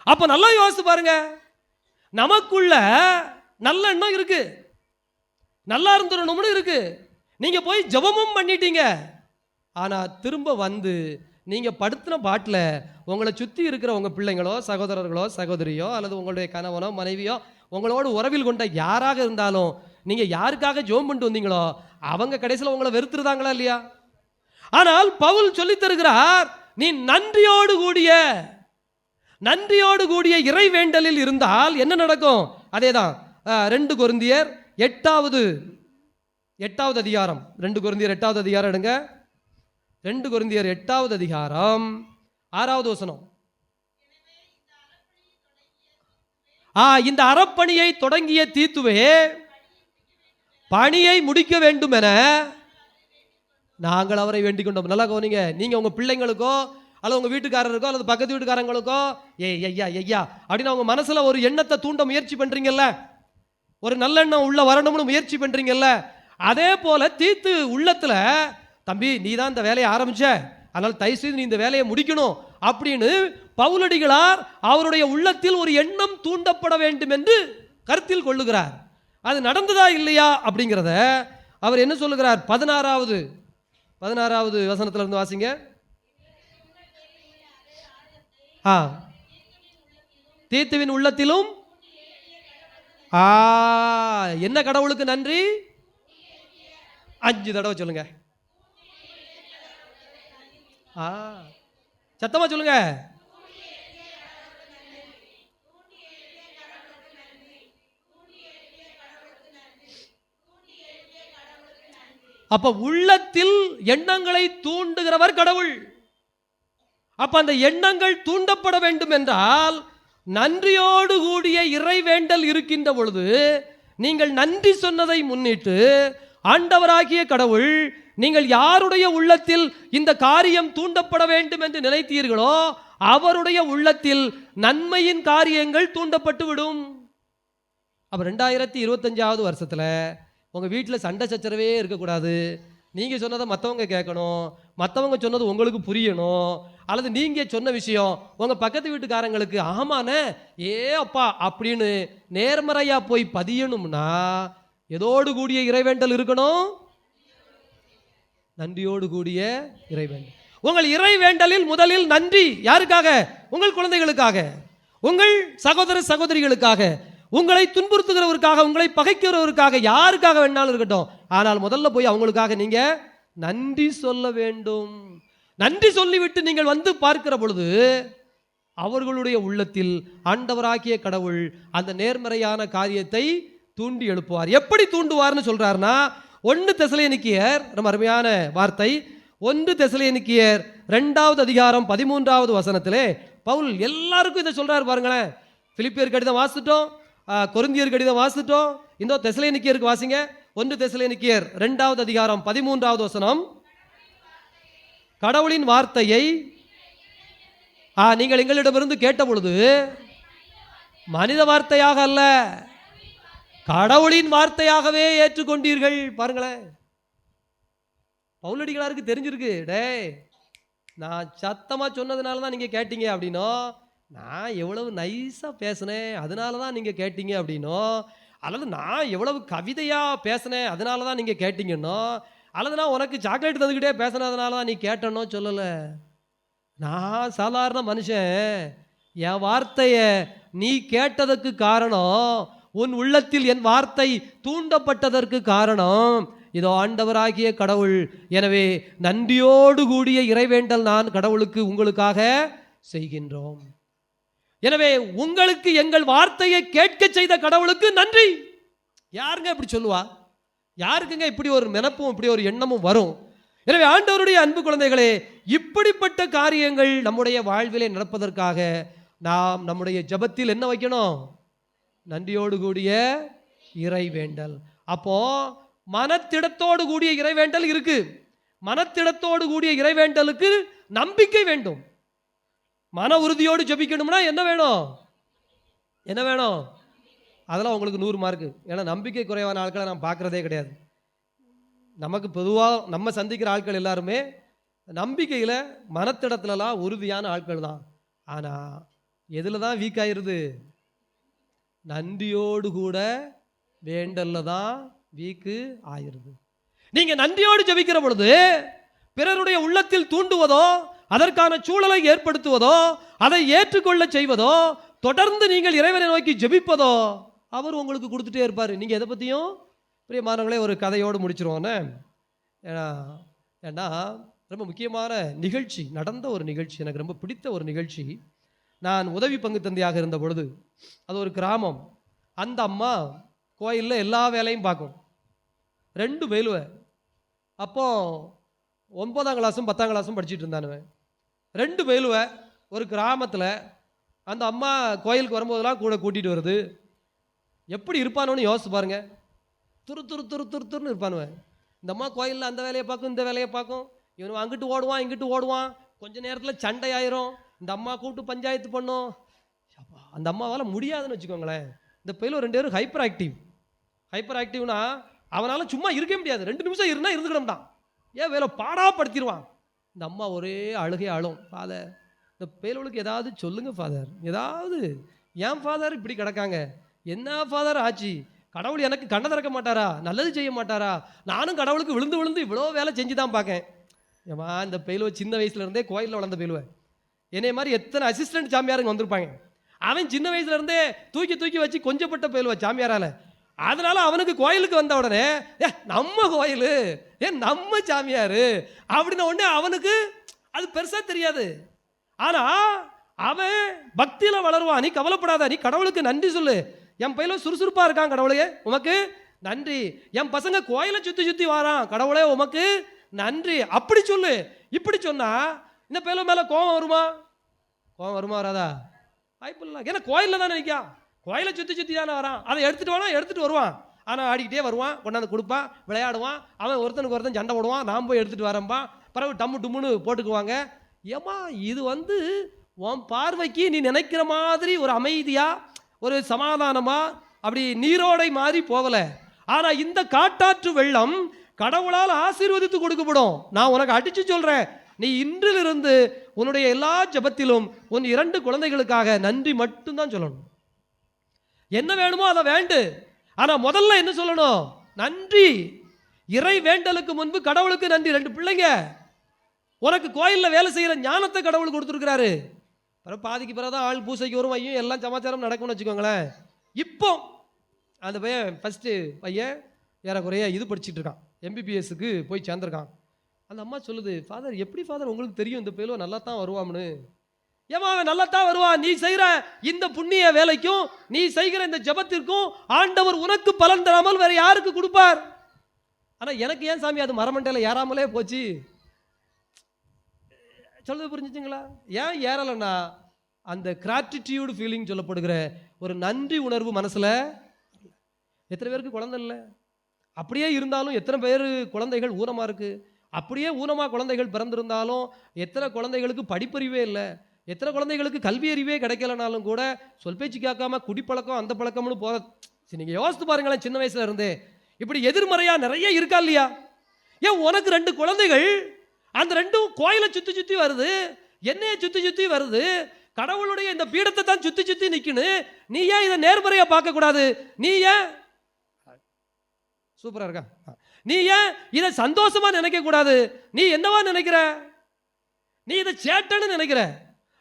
அப்போ நல்லா யோசிச்சு பாருங்க, நமக்குள்ள நல்ல எண்ணம் இருக்கு, நல்லா இருந்துடணும்னு இருக்கு, நீங்க போய் ஜெபமும் பண்ணிட்டீங்க, ஆனா திரும்ப நீங்க படுத்தின பாட்டில் உங்களை சுற்றி இருக்கிற உங்க பிள்ளைங்களோ சகோதரர்களோ சகோதரியோ அல்லது உங்களுடைய கணவனோ மனைவியோ உங்களோடு உறவில் கொண்ட யாராக இருந்தாலும் நீங்க யாருக்காக ஜெபம் பண்ணிட்டு வந்தீங்களோ அவங்க கடைசியில் உங்களை வெறுத்துருதாங்களா இல்லையா? ஆனால் பவுல் சொல்லி தருகிறார், நீ நன்றியோடு கூடிய இறை வேண்டலில் இருந்தால் என்ன நடக்கும்? அதேதான் 2 கொரிந்தியர் 8வது அதிகாரம், 2 கொரிந்தியர் 8வது அதிகாரம் எடுங்க. 2 கொரிந்தியர் 8வது அதிகாரம் 6வது வசனம். இந்த அறப்பணியை தொடங்கிய தீத்துவே பணியை முடிக்க வேண்டும் என நாங்கள் அவரை வேண்டிக் கொண்டோம். நல்லா கவனிங்க, நீங்க உங்க பிள்ளைங்களுக்கோ அல்லது உங்க வீட்டுக்காரருக்கோ அல்லது பக்கத்து வீட்டுக்காரங்களுக்கோ ஐயா அப்படின்னு அவங்க மனசுல ஒரு எண்ணத்தை தூண்ட முயற்சி பண்றீங்கல்ல, ஒரு நல்லெண்ணம் உள்ள வரணும்னு முயற்சி பண்றீங்கல்ல, அதே போல தீத்து உள்ளத்துல, தம்பி நீ தான் இந்த வேலையை ஆரம்பிச்ச, அதனால தயவு செய்து நீ இந்த வேலையை முடிக்கணும் அப்படின்னு பவுலடிகளார் அவருடைய உள்ளத்தில் ஒரு எண்ணம் தூண்டப்பட வேண்டும் என்று கருத்தில் கொள்ளுகிறார். அது நடந்ததா இல்லையா அப்படிங்கிறத அவர் என்ன சொல்லுகிறார்? 16வது வசனத்துல இருந்து வாசிங்க. தீத்துவின் உள்ளத்திலும் என்ன கடவுளுக்கு நன்றி? 5 தடவை சொல்லுங்க. சத்தமா சொல்லுங்க. அப்ப உள்ளத்தில் எண்ணங்களை தூண்டுகிறவர் கடவுள். அப்ப அந்த எண்ணங்கள் தூண்டப்பட வேண்டும் என்றால் நன்றியோடு கூடிய இறை வேண்டல் இருக்கின்ற பொழுது நீங்கள் நன்றி சொன்னதை முன்னிட்டு ஆண்டவராகிய கடவுள் நீங்கள் யாருடைய உள்ளத்தில் இந்த காரியம் தூண்டப்பட வேண்டும் என்று நினைத்தீர்களோ அவருடைய உள்ளத்தில் நன்மையின் காரியங்கள் தூண்டப்பட்டு விடும். அப்ப 2025வது வருஷத்துல உங்க வீட்டில் சண்டை சச்சரவே இருக்கக்கூடாது. நீங்க சொன்னதை மற்றவங்க கேட்கணும், மற்றவங்க சொன்னது உங்களுக்கு புரியணும், அல்லது நீங்க சொன்ன விஷயம் உங்க பக்கத்து வீட்டுக்காரங்களுக்கு ஆமாண்ணே ஏ அப்பா அப்படின்னு நேர்மறையா போய் பதியணும்னா எதோடு கூடிய இறைவேண்டல் இருக்கணும்? நன்றியோடு கூடிய இறைவேண்டல். உங்கள் இறைவேண்டலில் முதலில் நன்றி. யாருக்காக? உங்கள் குழந்தைகளுக்காக, உங்கள் சகோதர சகோதரிகளுக்காக, உங்களை துன்புறுத்துகிறவருக்காக, உங்களை பகைக்கிறவருக்காக, யாருக்காக வேணாலும் இருக்கட்டும். ஆனால் முதல்ல போய் அவங்களுக்காக நீங்க நன்றி சொல்ல வேண்டும். நன்றி சொல்லிவிட்டு நீங்கள் பார்க்கிற பொழுது அவர்களுடைய உள்ளத்தில் ஆண்டவராகிய கடவுள் அந்த நேர்மறையான காரியத்தை தூண்டி எழுப்புவார். எப்படி தூண்டுவார்னு சொல்றாருன்னா 1 தெசலோனிக்கேயர், ரொம்ப அருமையான வார்த்தை, 1 தெசலோனிக்கேயர் 2வது அதிகாரம் 13வது வசனத்திலே பவுல் எல்லாருக்கும் இதை சொல்றாரு பாருங்களேன். பிலிப்பியர் கடிதம் வாசிட்டோம், கொரிந்தியர் கடிதம் வாசிட்டோம், இந்த தெசலோனிக்கேயருக்கு வாசிங்க. 1 தெசலோனிக்கேயர் 2வது அதிகாரம் 13வது வசனம். கடவுளின் வார்த்தையை நீங்கள் எங்களிடமிருந்து கேட்ட பொழுது மனித வார்த்தையாக அல்ல, கடவுளின் வார்த்தையாகவே ஏற்றுக்கொண்டீர்கள். பாருங்களேன், பவுலடிகளாருக்கு தெரிஞ்சிருக்கு, டேய் நான் சத்தமா சொன்னதுனால தான் நீங்க கேட்டீங்க அப்படின்னோ, நான் எவ்வளவு நைஸா பேசினேன் அதனால தான் நீங்க கேட்டீங்க அப்படின்னோ, அல்லது நான் எவ்வளவு கவிதையா பேசினேன் அதனால தான் நீங்க கேட்டீங்கன்னோ, அல்லது நான் உனக்கு சாக்லேட் தந்துக்கிட்டே பேசினதுனால தான் நீ கேட்டனோ சொல்லல. நான் சாதாரண மனுஷன், என் வார்த்தைய நீ கேட்டதற்கு காரணம், உன் உள்ளத்தில் என் வார்த்தை தூண்டப்பட்டதற்கு காரணம் இதோ ஆண்டவராகிய கடவுள். எனவே நன்றியோடு கூடிய இறைவேண்டல் நான் கடவுளுக்கு உங்களுக்காக செய்கின்றோம். எனவே உங்களுக்கு எங்கள் வார்த்தையை கேட்க செய்த கடவுளுக்கு நன்றி. யாருங்க இப்படி சொல்லுவா? யாருக்குங்க இப்படி ஒரு நினைப்பும் இப்படி ஒரு எண்ணமும் வரும்? எனவே ஆண்டவருடைய அன்பு குழந்தைகளே, இப்படிப்பட்ட காரியங்கள் நம்முடைய வாழ்விலே நடப்பதற்காக நாம் நம்முடைய ஜெபத்தில் என்ன வைக்கணும்? நன்றியோடு கூடிய இறைவேண்டல். அப்போ மனத்திடத்தோடு கூடிய இறைவேண்டல் இருக்கு. மனத்திடத்தோடு கூடிய இறைவேண்டலுக்கு நம்பிக்கை வேண்டும். மன உறுதியோடு ஜெபிக்கணும்னா என்ன வேணும்? என்ன வேணும்? அதெல்லாம் உங்களுக்கு 100 மார்க்கு. ஏன்னா நம்பிக்கை குறைவான ஆட்களை நான் பார்க்குறதே கிடையாது. நமக்கு பொதுவாக நம்ம சந்திக்கிற ஆட்கள் எல்லாருமே நம்பிக்கையில் மனத்திடத்துலலாம் உறுதியான ஆட்கள் தான். ஆனால் எதில் தான் வீக் ஆயிருது? நன்றியோடு கூட வேண்டல்ல தான் வீக்கு ஆயிருது. நீங்க நன்றியோடு ஜெபிக்கிற பொழுது பிறருடைய உள்ளத்தில் தூண்டுவதோ, அதற்கான சூழலை ஏற்படுத்துவதோ, அதை ஏற்றுக்கொள்ள செய்வதோ, தொடர்ந்து நீங்கள் இறைவனை நோக்கி ஜெபிப்பதோ அவர் உங்களுக்கு கொடுத்துட்டே இருப்பார். நீங்கள் எதை பற்றியும் பிரியமானவங்களே ஒரு கதையோடு முடிச்சிருவோன்னு. ஏன்னா ரொம்ப முக்கியமான நிகழ்ச்சி, நடந்த ஒரு நிகழ்ச்சி, எனக்கு ரொம்ப பிடித்த ஒரு நிகழ்ச்சி. நான் உதவி பங்கு தந்தையாக இருந்த பொழுது, அது ஒரு கிராமம். அந்த அம்மா கோயிலில் எல்லா வேலையும் பார்க்கும். 2 பயிலுவை. அப்போ 9ஆம் கிளாஸும் 10ஆம் கிளாஸும் படிச்சுட்டு இருந்தானுவேன். 2 பயிலுவை ஒரு கிராமத்தில். அந்த அம்மா கோயிலுக்கு வரும்போதெல்லாம் கூட கூட்டிகிட்டு வருது. எப்படி இருப்பானோன்னு யோசிச்சு பாருங்க. துரு துரு துரு துரு துருன்னு இருப்பானுவேன். இந்த அம்மா கோயிலில் அந்த வேலையை பார்க்கும், இந்த வேலையை பார்க்கும். இவன் அங்கிட்டு ஓடுவான், இங்கிட்டு ஓடுவான். கொஞ்ச நேரத்தில் சண்டை ஆயிரும். இந்த அம்மா கூப்பிட்டு பஞ்சாயத்து பண்ணும். அந்த அம்மாவால் முடியாதுன்னு வச்சுக்கோங்களேன். இந்த பையில 2 பேரும் ஹைப்பர் ஆக்டிவ். ஹைப்பர் ஆக்டிவ்னா அவனால் சும்மா இருக்க முடியாது. 2 நிமிஷம் இருந்தால் இருந்துக்கிட்டோம்தான். ஏன் வேலை பாடாப்படுத்திடுவான். இந்த அம்மா ஒரே அழுகை அழும். ஃபாதர், இந்த பையலுக்கு ஏதாவது சொல்லுங்க ஃபாதர், ஏதாவது. ஏன் ஃபாதர் இப்படி கிடக்காங்க? என்ன ஃபாதர் ஆச்சு? கடவுள் எனக்கு கண்ணை திறக்க மாட்டாரா? நல்லது செய்ய மாட்டாரா? நானும் கடவுளுக்கு விழுந்து விழுந்து இவ்வளோ வேலை செஞ்சு தான் பார்க்கேன். ஏமா இந்த பையலுவை சின்ன வயசுலேருந்தே கோயிலில் வளர்ந்த பையலுவை. என்னை மாதிரி எத்தனை அசிஸ்டன்ட் சாமியாருங்க வந்திருப்பாங்க. அவன் சின்ன வயசுலேருந்தே தூக்கி தூக்கி வச்சு கொஞ்சப்பட்ட பயிலுவா சாமியாரால். அதனால அவனுக்கு கோயிலுக்கு வந்த உடனே நம்ம கோயில், நம்ம சாமியார் அப்படின்ன உடனே அவனுக்கு அது பெருசாக தெரியாது. ஆனால் அவன் பக்தியில் வளருவான். நீ கவலைப்படாத, நீ கடவுளுக்கு நன்றி சொல்லு. என் பையில சுறுசுறுப்பாக இருக்கான், கடவுளே உமக்கு நன்றி. என் பசங்க கோயிலை சுற்றி சுற்றி வாரான், கடவுளே உமக்கு நன்றி. அப்படி சொல்லு. இப்படி சொன்னா இந்த பையில மேலே கோபம் வருமா? கோபம் வருமா வராதா? வாய்ப்பு இல்லை. ஏன்னா கோயிலில் தானே நிற்கான். கோயிலை சுற்றி சுற்றி தானே வரான். அதை எடுத்துகிட்டு வானா எடுத்துகிட்டு வருவான். ஆனால் ஆடிக்கிட்டே வருவான், கொண்டாந்து கொடுப்பான், விளையாடுவான். அவன் ஒருத்தனுக்கு ஒருத்தன் சண்டை போடுவான். நான் போய் எடுத்துகிட்டு வரேன்பான். பிறகு டம்மு டும்முன்னு போட்டுக்குவாங்க. ஏமா இது உன் பார்வைக்கு நீ நினைக்கிற மாதிரி ஒரு அமைதியாக, ஒரு சமாதானமாக, அப்படி நீரோடை மாதிரி போகலை. ஆனால் இந்த காட்டாற்று வெள்ளம் கடவுளால் ஆசீர்வதித்து கொடுக்கப்படும். நான் உனக்கு அடித்து சொல்கிறேன், நீ இன்றிலிருந்து உன்னுடைய எல்லா ஜெபத்திலும் உன் 2 குழந்தைகளுக்காக நன்றி மட்டும்தான் சொல்லணும். என்ன வேணுமோ அதை வேண்டு. ஆனால் முதல்ல என்ன சொல்லணும்? நன்றி. இறை வேண்டலுக்கு முன்பு கடவுளுக்கு நன்றி. 2 பிள்ளைங்க. உனக்கு கோயிலில் வேலை செய்கிற ஞானத்தை கடவுள் கொடுத்துருக்கிறாரு. பிறகு பாதிக்கு பிறகுதான் ஆள் பூசைக்கு வரும், ஐயும் எல்லாம் சமாச்சாரம் நடக்கும்னு வச்சுக்கோங்களேன். இப்போ அந்த பையன் ஃபஸ்ட்டு பையன் ஏறக்குறைய இது படிச்சுட்டு இருக்கான், MBBSக்கு போய் சேர்ந்துருக்கான். அந்த அம்மா சொல்லுது, ஃபாதர் எப்படி ஃபாதர் உங்களுக்கு தெரியும் இந்த பையலோ நல்லா தான் வருவான்னு? ஏமா அவன் நல்லா தான் வருவான். நீ செய்கிற இந்த புண்ணிய வேலைக்கும் நீ செய்கிற இந்த ஜபத்திற்கும் ஆண்டவர் உனக்கு பலன் தராமல் வேற யாருக்கு கொடுப்பார்? ஆனால் எனக்கு ஏன் சாமி அது மரமண்டையில் ஏறாமலே போச்சு? சொல்லுது புரிஞ்சுச்சுங்களா? ஏன் ஏறலைன்னா அந்த கிராட்டிடியூடு ஃபீலிங் சொல்லப்படுகிற ஒரு நன்றி உணர்வு மனசில். எத்தனை பேருக்கு குழந்தை இல்லை? அப்படியே இருந்தாலும் எத்தனை பேர் குழந்தைகள் ஊனமாக இருக்குது? அப்படியே ஊனமாக குழந்தைகள் பிறந்திருந்தாலும், எத்தனை குழந்தைகளுக்கு படிப்பறிவே இல்லை, எத்தனை குழந்தைகளுக்கு கல்வி அறிவே கிடைக்கலனாலும் கூட சொல் பேச்சு கேட்காம குடிப்பழக்கம் அந்த பழக்கம்னு போகிற. நீங்கள் யோசித்து பாருங்களேன், சின்ன வயசுல இருந்தே இப்படி எதிர்மறையாக நிறைய இருக்கா இல்லையா? ஏன் உனக்கு 2 குழந்தைகள், அந்த 2ம் கோயிலை சுற்றி சுற்றி வருது, என்னைய சுற்றி சுற்றி வருது, கடவுளுடைய இந்த பீடத்தை தான் சுற்றி சுற்றி நிற்கணும். நீ ஏன் இதை நேர்மறையாக பார்க்கக்கூடாது? நீ ஏன் சூப்பராக இருக்கா? நீ ஏன் இதை சந்தோஷமா நினைக்க கூடாது? நீ என்னவா நினைக்கிற? நீ இதை சேட்டன்னு நினைக்கிற,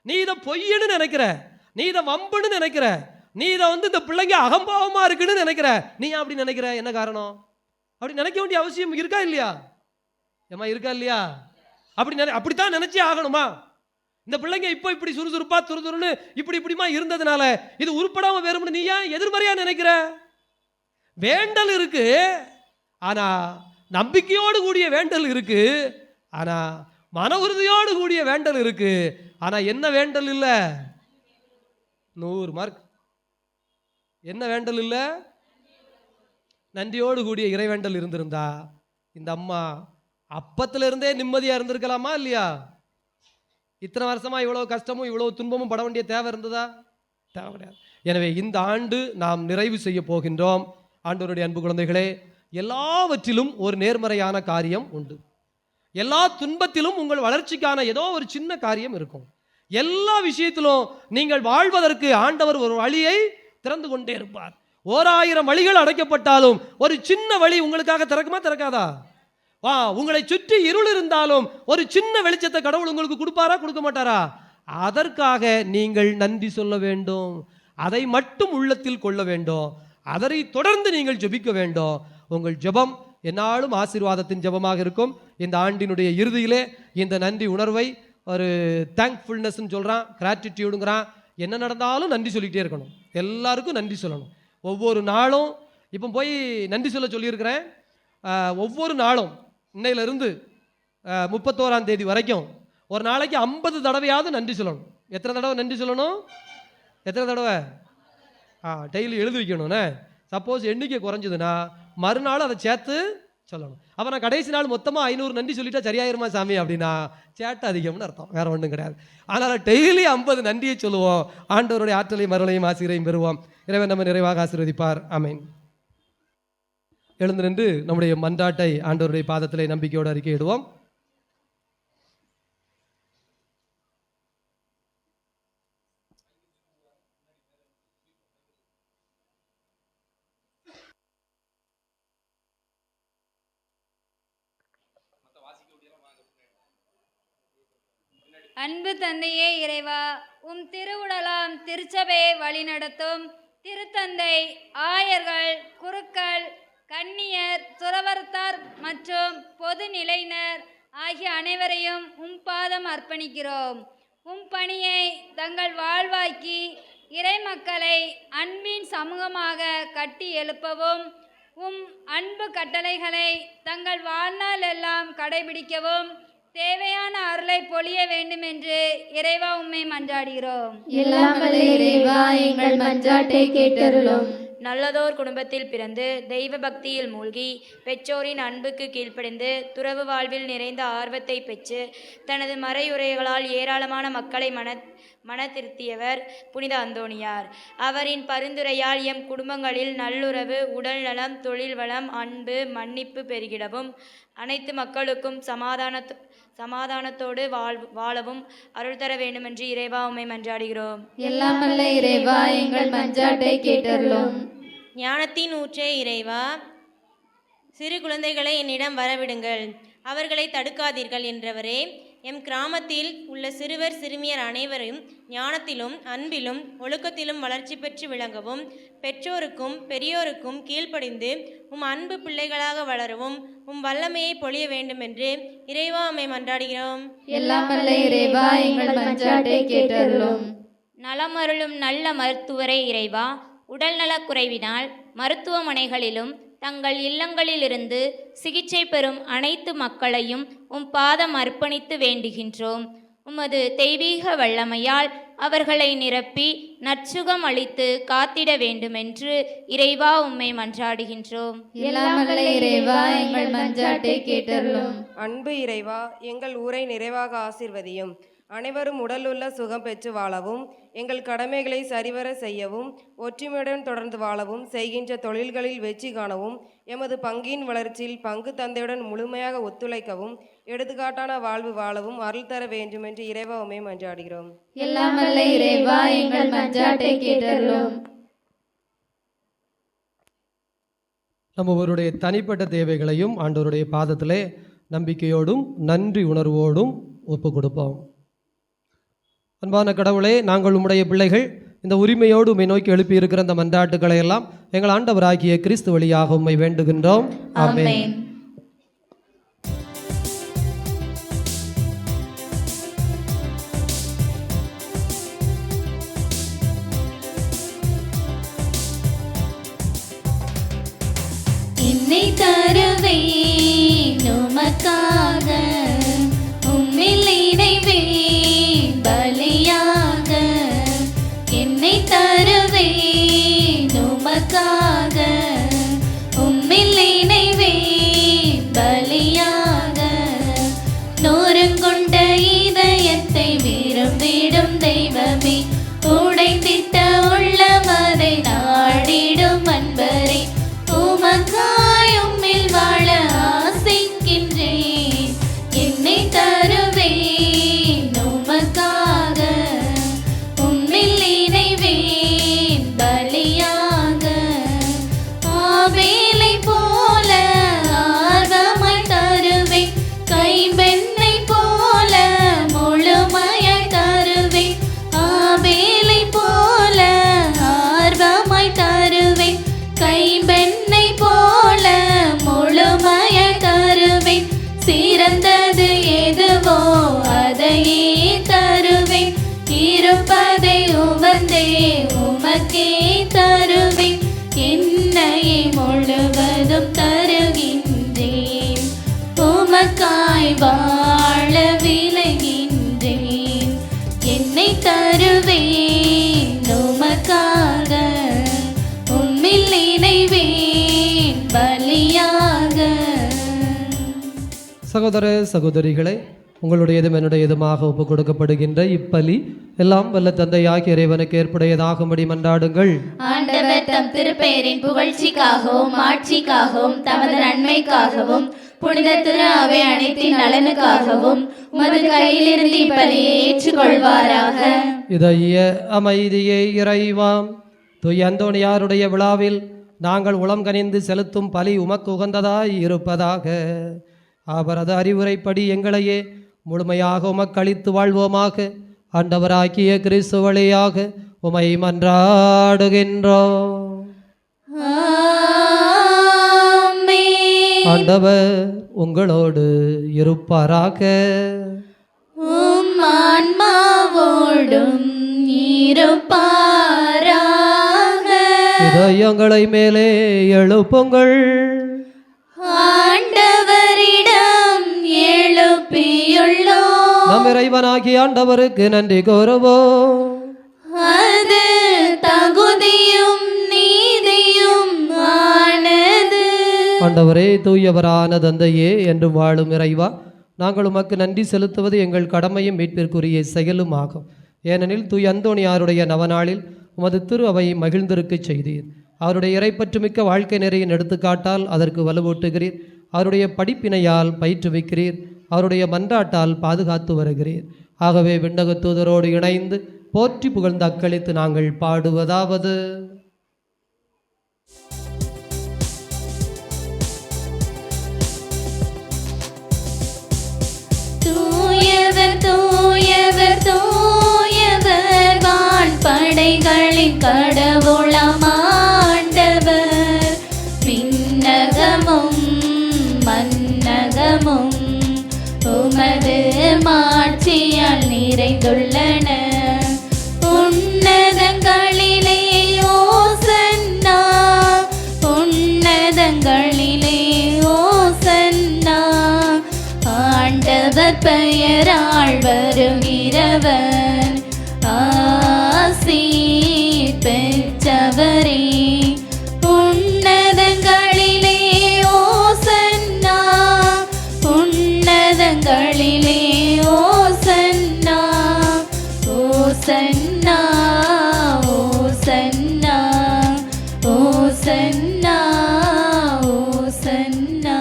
நீ இதை பொய்யன்னு நினைக்கிற, நீ இதை வம்புன்னு நினைக்கிற, நீ இதை இந்த பிள்ளைங்க அகம்பாவமா இருக்குன்னு நினைக்கிற. நீ ஏன் அப்படி நினைக்கிற? என்ன காரணம்? அப்படி நினைக்க வேண்டிய அவசியம் இருக்கா இல்லையா? ஏமா இருக்கா இல்லையா? அப்படித்தான் நினைச்சே ஆகணுமா? இந்த பிள்ளைங்க இப்போ இப்படி சுறுசுறுப்பா துருதுருன்னு இப்படிமா இருந்ததுனால இது உருப்படாம வேறும்னு நீ ஏன் எதிர்மறையா நினைக்கிற? வேண்டல் இருக்கு, ஆனா நம்பிக்கையோடு கூடிய வேண்டல் இருக்கு, ஆனா மன உறுதியோடு கூடிய வேண்டல் இருக்கு. ஆனா என்ன வேண்டல் இல்ல? 100 மார்க். என்ன வேண்டல் இல்ல? நன்றியோடு கூடிய இறைவேண்டல் இருந்திருந்தா இந்த அம்மா அப்பத்திலிருந்தே நிம்மதியா இருந்திருக்கலாமா இல்லையா? இத்தனை வருஷமா இவ்வளவு கஷ்டமும் இவ்வளவு துன்பமும் பட வேண்டிய தேவை இருந்ததா? தேவை கிடையாது. எனவே இந்த ஆண்டு நாம் நிறைவு செய்ய போகின்றோம். ஆண்டவருடைய அன்பு குழந்தைகளே, எல்லாவற்றிலும் ஒரு நேர்மறையான காரியம் உண்டு. எல்லா துன்பத்திலும் உங்கள் வளர்ச்சிக்கான ஏதோ ஒரு சின்ன காரியம் இருக்கும். எல்லா விஷயத்திலும் நீங்கள் வாழ்வதற்கு ஆண்டவர் ஒரு வழியை திறந்து கொண்டே இருப்பார். 1000 வழிகள் அடைக்கப்பட்டாலும் ஒரு சின்ன வழி உங்களுக்காக திறக்குமா திறக்காதா? உங்களை சுற்றி இருள் இருந்தாலும் ஒரு சின்ன வெளிச்சத்தை கடவுள் உங்களுக்கு கொடுப்பாரா கொடுக்க மாட்டாரா? அதற்காக நீங்கள் நன்றி சொல்ல வேண்டும். அதை மட்டும் உள்ளத்தில் கொள்ள வேண்டும். அதை தொடர்ந்து நீங்கள் ஜெபிக்க வேண்டும். உங்கள் ஜெபம் என்னாலும் ஆசீர்வாதத்தின் ஜெபமாக இருக்கும். இந்த ஆண்டினுடைய இறுதியிலே இந்த நன்றி உணர்வை ஒரு தேங்க்ஃபுல்னஸ்ன்னு சொல்கிறான், கிராட்டிடியூடுங்கிறான். என்ன நடந்தாலும் நன்றி சொல்லிக்கிட்டே இருக்கணும். எல்லாருக்கும் நன்றி சொல்லணும். ஒவ்வொரு நாளும் இப்போ போய் நன்றி சொல்ல சொல்லியிருக்கிறேன். ஒவ்வொரு நாளும் இன்னையிலிருந்து 31ஆம் தேதி வரைக்கும் ஒரு நாளைக்கு 50 தடவையாவது நன்றி சொல்லணும். எத்தனை தடவை நன்றி சொல்லணும்? எத்தனை தடவை? டெய்லி எழுதி வைக்கணும்ண்ணே. சப்போஸ் எண்ணிக்கை குறைஞ்சதுன்னா மறுநாள் அதை சேர்த்து சொல்லணும். அப்போ நான் கடைசி நாள் மொத்தமாக 500 நன்றி சொல்லிட்டா சரியாயிருமா சாமி அப்படின்னா சேட்டை அதிகம்னு அர்த்தம், வேற ஒன்றும் கிடையாது. அதனால் டெய்லி 50 நன்றியை சொல்லுவோம். ஆண்டவருடைய ஆற்றலையும் மருளையும் ஆசிரியரையும் பெறுவோம். இறைவன் நம்ம நிறைவாக ஆசீர்வதிப்பார். ஆமீன். எழுந்து நின்று நம்முடைய மன்றாட்டை ஆண்டவருடைய பாதத்திலே நம்பிக்கையோடு அறிக்கையிடுவோம். அன்பு தந்தையே இறைவா, உம் திருவுடலாம் திருச்சபையை வழிநடத்தும் திருத்தந்தை, ஆயர்கள், குருக்கள், கன்னியர், துறவரத்தார் மற்றும் பொது நிலையினர் ஆகிய அனைவரையும் உம் பாதம் அர்ப்பணிக்கிறோம். உம் பணியை தங்கள் வாழ்வாக்கி இறை மக்களை அன்பின் சமூகமாக கட்டி எழுப்பவும், உம் அன்பு கட்டளைகளை தங்கள் வாழ்நாள் எல்லாம் கடைபிடிக்கவும் தேவையான அருளை பொழிய வேண்டும் என்று இறைவா உம்மை மன்றாடுகிறோம். எல்லாம் வல்ல இறைவா, எங்கள் மன்றாட்டை கேட்டருளும். நல்லதோர் குடும்பத்தில் பிறந்து தெய்வ பக்தியில் மூழ்கி பெற்றோரின் அன்புக்கு கீழ்ப்படிந்து துறவு வாழ்வில் நிறைந்த ஆர்வத்தை பெற்று தனது மறையுரைகளால் ஏராளமான மக்களை மனதிருத்தியவர் புனித அந்தோணியார். அவரின் பரிந்துரையால் எம் குடும்பங்களில் நல்லுறவு, உடல் நலம், தொழில் வளம், அன்பு, மன்னிப்பு பெருகிடவும் அனைத்து மக்களுக்கும் சமாதானத்தோடு வாழவும் அருள் தர வேண்டுமென்று இறைவா உம்மை மன்றாடுகிறோம். எல்லாம் வல்ல இறைவா, எங்கள் மன்றாட்டை கேட்டருளும். ஞானத்தின் ஊற்றே இறைவா, சிறு குழந்தைகளை என்னிடம் வரவிடுங்கள், அவர்களை தடுக்காதீர்கள் என்றவரே, எம் கிராமத்தில் உள்ள சிறுவர் சிறுமியர் அனைவரும் ஞானத்திலும் அன்பிலும் ஒழுக்கத்திலும் வளர்ச்சி பெற்று விளங்கவும் பெற்றோருக்கும் பெரியோருக்கும் கீழ்ப்படிந்து உம் அன்பு பிள்ளைகளாக வளரவும் உம் வல்லமையை பொழிய வேண்டுமென்று இறைவா உம்மை மன்றாடுகிறோம். எல்லாம் வல்ல இறைவா, எங்கள் மன்றாட்டை கேட்டருளும். நலமருளும் நல்ல மருத்துவரை இறைவா, உடல் நலக்குறைவினால் மருத்துவமனைகளிலும் தங்கள் இல்லங்களிலிருந்து சிகிச்சை பெறும் அனைத்து மக்களையும் உம் பாதம் அர்ப்பணித்து வேண்டுகின்றோம். உமது தெய்வீக வல்லமையால் அவர்களை நிரப்பி நற்சுகம் அளித்து காத்திட வேண்டுமென்று இறைவா உம்மை மன்றாடுகின்றோம். எல்லாம் வல்ல இறைவா, எங்கள் மன்றாட்டை கேட்டருளும். அன்பு இறைவா, எங்கள் ஊரை நிறைவாக ஆசீர்வதியும். அனைவரும் உடலுள்ள சுகம் பெற்று வாழவும், எங்கள் கடமைகளை சரிவர செய்யவும், ஒற்றுமையுடன் தொடர்ந்து வாழவும், செய்கின்ற தொழில்களில் வெற்றி காணவும், எமது பங்கின் வளர்ச்சியில் பங்கு தந்தையுடன் முழுமையாக ஒத்துழைக்கவும், எடுத்துக்காட்டான வாழ்வு வாழவும் அருள் தர வேண்டும் என்று இறைவா உம்மை மன்றாடுகிறோம். எல்லாம் வல்ல இறைவா, எங்கள் மன்றாட்டை கேட்டருளும். நம்ம ஒருவருடைய தனிப்பட்ட தேவைகளையும் ஆண்டவருடைய பாதத்திலே நம்பிக்கையோடும் நன்றி உணர்வோடும் ஒப்பு கொடுப்போம். அன்பான கடவுளே, நாங்கள் உம்முடைய பிள்ளைகள் இந்த உரிமையோடு உம்மை நோக்கி எழுப்பி இருக்கிற இந்த மன்றாட்டுக்களை எல்லாம் எங்கள் ஆண்டவராகிய கிறிஸ்து வழியாக உம்மை வேண்டுகின்றோம். ஆமென். என்னை தருவேன் உமக்காக, உம்மில் இணைவேன் பலியாக. என்னை தருவேன் உமக்காக, உம்மில் இணைவேன் பலியாக. நூறுங்கொண்ட இதயத்தை விரும்பிடும் தெய்வமே, உடைத்திட்ட உள்ளமதை நாடிடும் அன்பரே, உமக்காய் உம்மில் வாழ ஆசைக்கின்றேன். என்னை தருவேன் உமக்காக, உம்மில் இணைவேன் பலியாக. ஆபேலை போல ஆர்வமாய் தருவேன், கைம்பெண்ணை போல முழுமையாய் தருவேன். ஆபேலை போல ஆர்வமாய் தருவேன், கைம்பெண்ணை போல முழுமையாய் தருவேன். சிறந்தது எதுவோ அதையே தருவேன், இருப்பதை உவந்தே உமக்கே தருவேன். என்னையே முழுவதும் தருகின்றேன், உமக்காய் வாழ விளைகின்றேன். என்னை தருவேன் உமக்காக, உம்மில் இணைவேன் பலியாக. சகோதர சகோதரிகளே, உங்களுடையதும் என்னுடையதுமாக ஒப்பு கொடுக்கப்படுகின்ற இப்பலி எல்லாம் வல்ல தந்தையாகிய இறைவனுக்கு ஏற்புடையதாகும்படி மன்றாடுங்கள். ஆண்டவர் தம் திருப்பெயரின் புகழ்ச்சிக்காகவும் ஆட்சிக்காகவும் தமது நன்மைக்காகவும் புனித திரு அவை அனைத்தின் நலனுக்காகவும் உமது கையிலிருந்து இப்பலியை ஏற்றுக்கொள்வாராக. இதய அமைதியை இறைவாம். தூய் அந்தோணியாருடைய விழாவில் நாங்கள் உளம் கனிந்து செலுத்தும் பலி உமக்கு உகந்ததாய் இருப்பதாக. அவரது அறிவுரைப்படி எங்களையே முழுமையாக உமக்களித்து வாழ்வோமாக. ஆண்டவராகிய கிறிஸ்து வழியாக உமை மன்றாடுகின்றோம். ஆமென். ஆண்டவர் உங்களோடு இருப்பாராக. உம் ஆன்மாவோடும் இருப்பாராக. இதயங்களை மேலே எழுப்புங்கள். ஆண்டவரிடம் எழுப்பியுள்ளோம். நம் இறைவனாகிய ஆண்டவருக்கு நன்றி கூறுவோம். அது தகுதியும் நீதியும் ஆனது. ஆண்டவரே, தூயவரான தந்தையே, என்று வாழும் இறைவா, நாங்கள் உமக்கு நன்றி செலுத்துவது எங்கள் கடமையும் மீட்பிற்குரிய செயலும் ஆகும். ஏனெனில் தூய் அந்தோணியாருடைய நவநாளில் உமது திரு அவை மகிழ்ந்திருக்கச் செய்தீர். அவருடைய இறைப்பற்றுமிக்க வாழ்க்கை நெறியின் எடுத்துக்காட்டால் அதற்கு வலுவூட்டுகிறீர். அவருடைய படிப்பினையால் பயிற்றுவிக்கிறீர். அவருடைய மன்றாட்டால் பாதுகாத்து வருகிறீர். ஆகவே விண்ணக தூதரோடு இணைந்து போற்றி புகழ்ந்து அக்களித்து நாங்கள் பாடுவதாவது: தூயவர் தூயவர் தூயவர், வான் படைகளின் கடவுளாம் ஆண்டவர். விண்ணகமும் மன்னகமும் உமது மாட்சியால் நிறைந்துள்ளன. உன்னதங்களிலே ஓசன்னா, உன்னதங்களிலே ஓசன்னா. ஆண்டவர் பெயரால் வருகிறவர் பெற்றவர் ஆசி பெற்றவரே உன்னதங்களிலே ஓசன்னா உன்னதங்களிலே ஓசன்னா ஓசன்னா ஓசன்னா ஓசன்னா ஓசன்னா.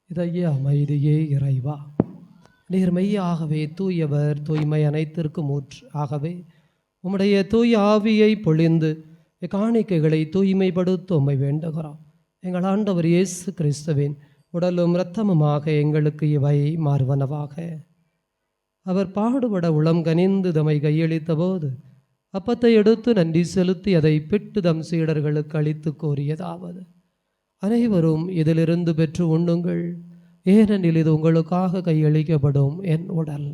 இதையே அமைதியே இறைவா, நீர் மெய்யாகவே தூயவர், தூய்மை அனைத்திற்கும் ஊற்று. ஆகவே உம்முடைய தூய ஆவியை பொழிந்து காணிக்கைகளை தூய்மைப்படுத்த உம்மை வேண்டுகிறோம். எங்கள் ஆண்டவர் இயேசு கிறிஸ்துவின் உடலும் இரத்தமுமாக எங்களுக்கு இவை மாறுவனவாக. அவர் பாடுபட உளம் கனிந்து தம்மை கையளித்த போது அப்பத்தை எடுத்து நன்றி செலுத்தி அதை பிட்டு தம் சீடர்களுக்கு அளித்து கூறியதாவது: அனைவரும் இதிலிருந்து பெற்று உண்ணுங்கள், ஏனெனில் இது உங்களுக்காக கையளிக்கப்படும் என் உடல்.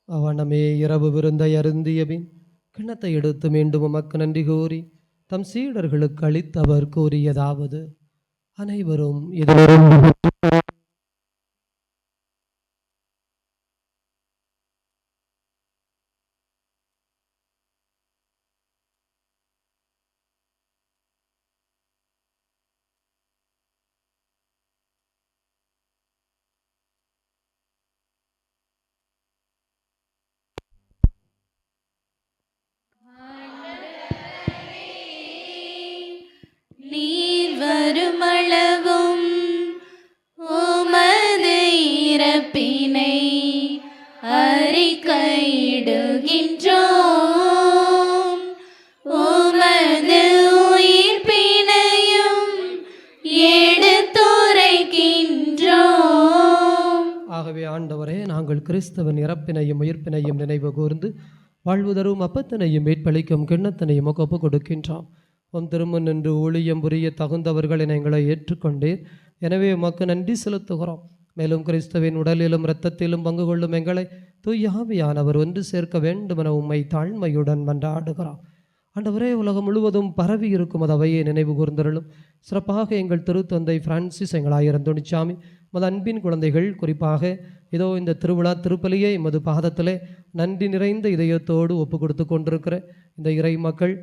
அவனமே இரவு விருந்தை அருந்தியபின் கிண்ணத்தை எடுத்து மீண்டும் உமக்கு நன்றி கூறி தம் சீடர்களுக்கு அளித்தவர் கூறியதாவது: அனைவரும் இதிலிருந்து நீர் வருமளவும் உமது இறப்பினை அறிக்கையிடுகின்றோம், உமது உயிர்ப்பினையும் எடுத்துரைக்கின்றோம். ஆகவே ஆண்டவரே, நாங்கள் கிறிஸ்தவன் இறப்பினையும் உயிர்ப்பினையும் நினைவு கூர்ந்து வாழ்வு தரும் அப்பத்தினையும் மீட்பளிக்கும் கிண்ணத்தினையும் ஒப்பு கொடுக்கின்றோம். உம் திருமண் என்று ஊழியம் புரிய தகுந்தவர்கள் என எங்களை ஏற்றுக்கொண்டீர். எனவே உமக்கு நன்றி செலுத்துகிறோம். மேலும் கிறிஸ்துவின் உடலிலும் இரத்தத்திலும் பங்கு கொள்ளும் எங்களை தூய ஆவியானவர் ஒன்று சேர்க்க வேண்டுமென உம்மை தாழ்மையுடன் மன்றாடுகிறோம். ஆண்டவரே, உலகம் முழுவதும் பரவி இருக்கும் அது அவையை நினைவு கூர்ந்தருளும். சிறப்பாக எங்கள் திருத்தந்தை பிரான்சிஸ், எங்கள் ஆயர் தொணிச்சாமி, மது அன்பின் குழந்தைகள், குறிப்பாக இதோ இந்த திருவிழா திருப்பலியை எமது பாதத்திலே நன்றி நிறைந்த இதயத்தோடு ஒப்பு கொடுத்து கொண்டிருக்கிற இந்த இறைமக்கள்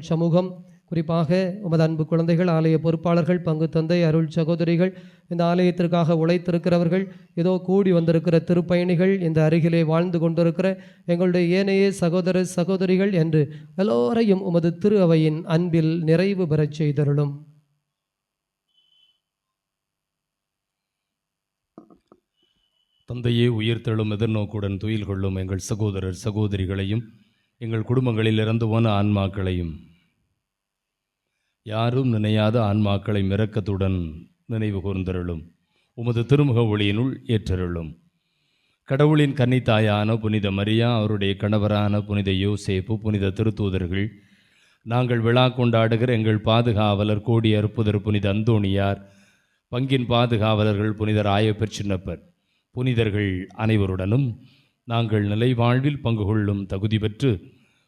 சமூகம், குறிப்பாக உமது அன்பு குழந்தைகள், ஆலய பொறுப்பாளர்கள், பங்கு தந்தை, அருள் சகோதரிகள், இந்த ஆலயத்திற்காக உழைத்திருக்கிறவர்கள், இதோ கூடி வந்திருக்கிற திருப்பயணிகள், இந்த அருகிலே வாழ்ந்து கொண்டிருக்கிற எங்களுடைய ஏனைய சகோதர சகோதரிகள் என்று எல்லோரையும் உமது திரு அவையின் அன்பில் நிறைவு பெறச் செய்தருளும். தந்தையே, உயிர்த்தெழும் எதிர்நோக்குடன் துயில் கொள்ளும் எங்கள் சகோதரர் சகோதரிகளையும் எங்கள் குடும்பங்களில் இறந்து போன ஆன்மாக்களையும், யாரும் நினையாத ஆன்மாக்களை இரக்கத்துடன் நினைவு கூர்ந்தருளும். உமது திருமுக ஒளியினுள் ஏற்றருளும். கடவுளின் கன்னித்தாயான புனித மரியா, அவருடைய கணவரான புனித யோசேப்பு, புனித திருத்தூதர்கள், நாங்கள் விழா கொண்டாடுகிற எங்கள் பாதுகாவலர் கோடி அற்புதர் புனித அந்தோணியார், பங்கின் பாதுகாவலர்கள் புனித ராயப்பர் சின்னப்பர், புனிதர்கள் அனைவருடனும் நாங்கள் நிலைவாழ்வில் பங்கு கொள்ளும் தகுதி பெற்று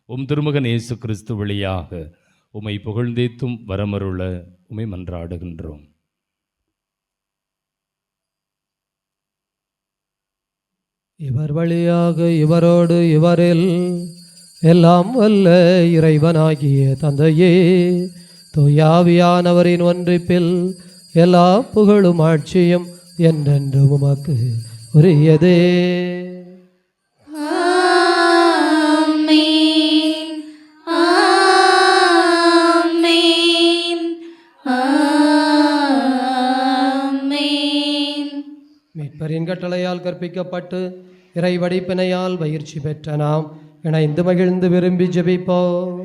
உம் திருமகன் இயேசு கிறிஸ்து வழியாக உம்மை புகழ்ந்தேத்தும் வரமருள உம்மை மன்றாடுகின்றோம். இவர் வழியாக இவரோடு இவரில் எல்லாம் வல்ல இறைவனாகிய தந்தையே, தூயாவியானவரின் ஒன்றிப்பில் எல்லா புகழும் ஆட்சியும் என்றென்றும் உமக்கு உரியதே. ஆமென், ஆமென், ஆமென். மீட்பரின் கட்டளையால் கற்பிக்கப்பட்டு இறை வடிப்பினையால் பயிற்சி பெற்ற நாம் இணைந்து மகிழ்ந்து விரும்பி ஜெபிப்போம்.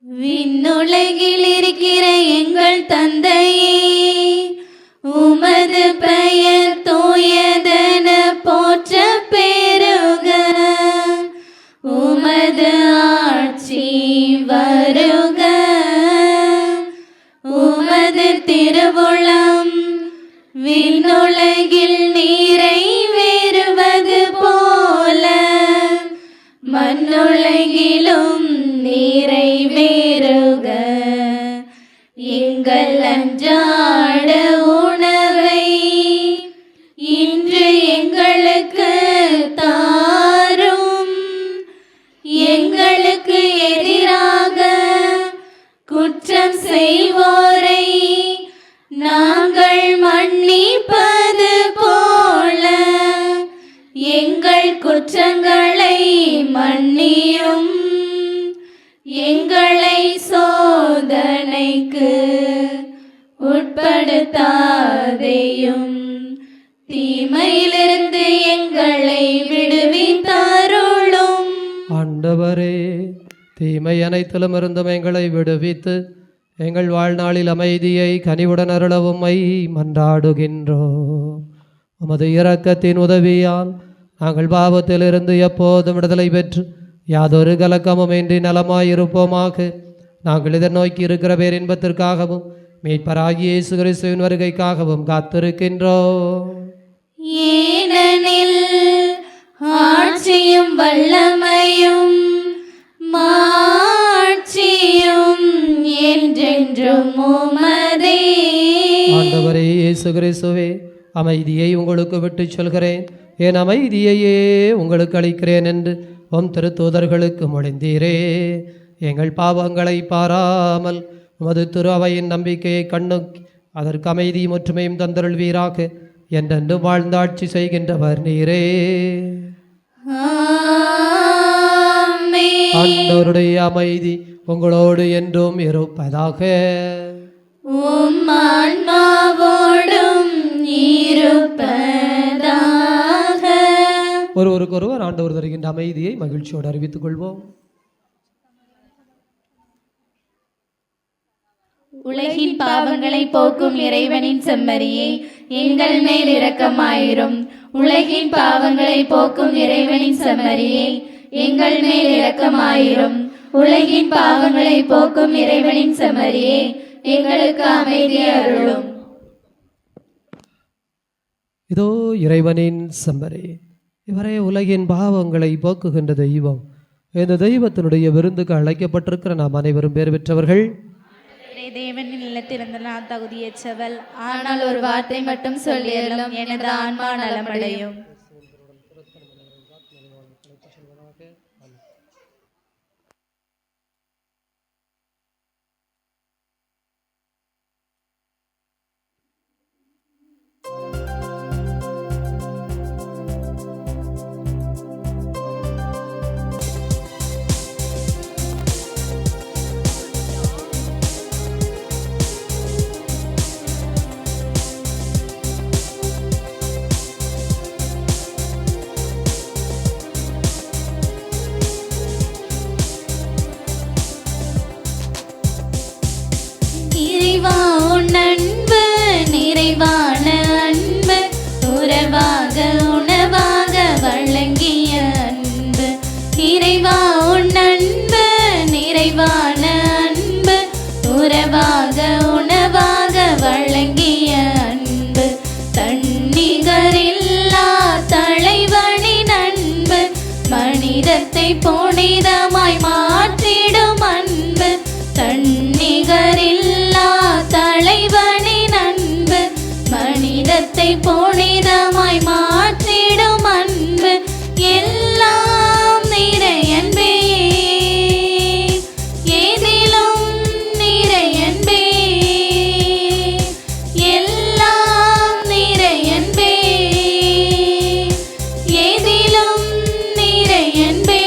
விண்ணுலகில் இருக்கிற எங்கள் தந்தையே, உமது பெயர் தூயதென போற்ற பெருக, உமது ஆட்சி வருக, உமது திருவுளம் விண்ணுலகில் நிறைவேறுவது போல மண்ணுலகிலும் நிறைவேறுக. எங்கள் அன்றாட உணவை இன்று எங்களுக்கு தாரும். எங்களுக்கு எதிராக குற்றம் செய்வோரை நாங்கள் மன்னிப்பது போல எங்கள் குற்றங்களை மன்னியும். எங்களை சோதனைக்கு உட்படுத்தாதேயும், தீமையிலிருந்து எங்களை விடுவித்தருளும். ஆண்டவரே, தீமை அனைத்திலும் இருந்தும் எங்களை விடுவித்து எங்கள் வாழ்நாளில் அமைதியை கனிவுடன் அருளவும் மன்றாடுகின்றோம். உமது இரக்கத்தின் உதவியால் நாங்கள் பாவத்திலிருந்து எப்போதும் விடுதலை பெற்று யாதொரு கலக்கமும் இன்றி நலமாயிருப்போமாக. நாங்கள் எதிர்நோக்கி இருக்கிற பேரின்பத்திற்காகவும் மீட்பராகிய இயேசு கிறிஸ்துவின் வருகைக்காகவும் காத்திருக்கின்றோம். ஏனெனில் ஆட்சியும் வல்லமையும் மாட்சியும் என்றென்றும் உமதே. ஆண்டவரே இயேசு கிறிஸ்துவே, அமைதியை உங்களுக்கு விட்டுச் சொல்கிறேன், என் அமைதியையே உங்களுக்கு அளிக்கிறேன் என்று உம் திருத்தூதர்களுக்கு மொழிந்தீரே. எங்கள் பாவங்களை பாராமல் உமது திரு அவையின் நம்பிக்கையை கண்ணோக்கி அதற்கு அமைதியும் ஒற்றுமையும் தந்தருள்வீராக. என்றென்று வாழ்ந்தாட்சி செய்கின்றவர் நீரே. ஆண்டவருடைய அமைதி உங்களோடு என்றும் இருப்பதாக. உம் ஆன்மாவோடும் இருப்பதாக. ஒருவருக்கொருவர் ஆண்டவர் தருகின்ற அமைதியை மகிழ்ச்சியோடு அறிவித்துக் கொள்வோம். உலகின் பாவங்களை போக்கும் இறைவனின் செம்மறியே, எங்கள் மேல் இரக்கமாயிரும். உலகின் பாவங்களை போக்கும் இறைவனின் செம்மறியே, எங்கள் மேல் இரக்கமாயிரும். உலகின் பாவங்களை போக்கும் இறைவனின் செம்மறியே, எங்களுக்கு அமைதி அருளும். இதோ இறைவனின் செம்மறி, இவரே உலகின் பாவங்களை போக்குகின்ற தெய்வம். இந்த தெய்வத்தினுடைய விருந்துக்கு அழைக்கப்பட்டிருக்கிற நாம் அனைவரும் பேர் பெற்றவர்கள். தேவனின் இல்லத்திலிருந்து நான் தகுதியற்றவள், ஆனால் ஒரு வார்த்தை மட்டும் சொல்லியலும் எனது ஆன்மா நலமடையும். நிறைவான அன்பு, உறவாக உணவாக வழங்கிய அன்பு. இறைவா உன் அன்பு, நிறைவான அன்பு, உறவாக உணவாக வழங்கிய அன்பு. தன்னிகரில்லா தலைவனின் அன்பு, மனிதத்தை புனிதமாய் மாற்றிடும் அன்பு. தன்னிகரில்லா தலைவனின் அன்பு, மனிதத்தை புனிதமாய் மாற்றிடும் அன்பு. எல்லாம் நிறை அன்பே, ஏதிலும் நிறை அன்பே. எல்லாம் நிறை அன்பே, ஏதிலும் நிறை அன்பே.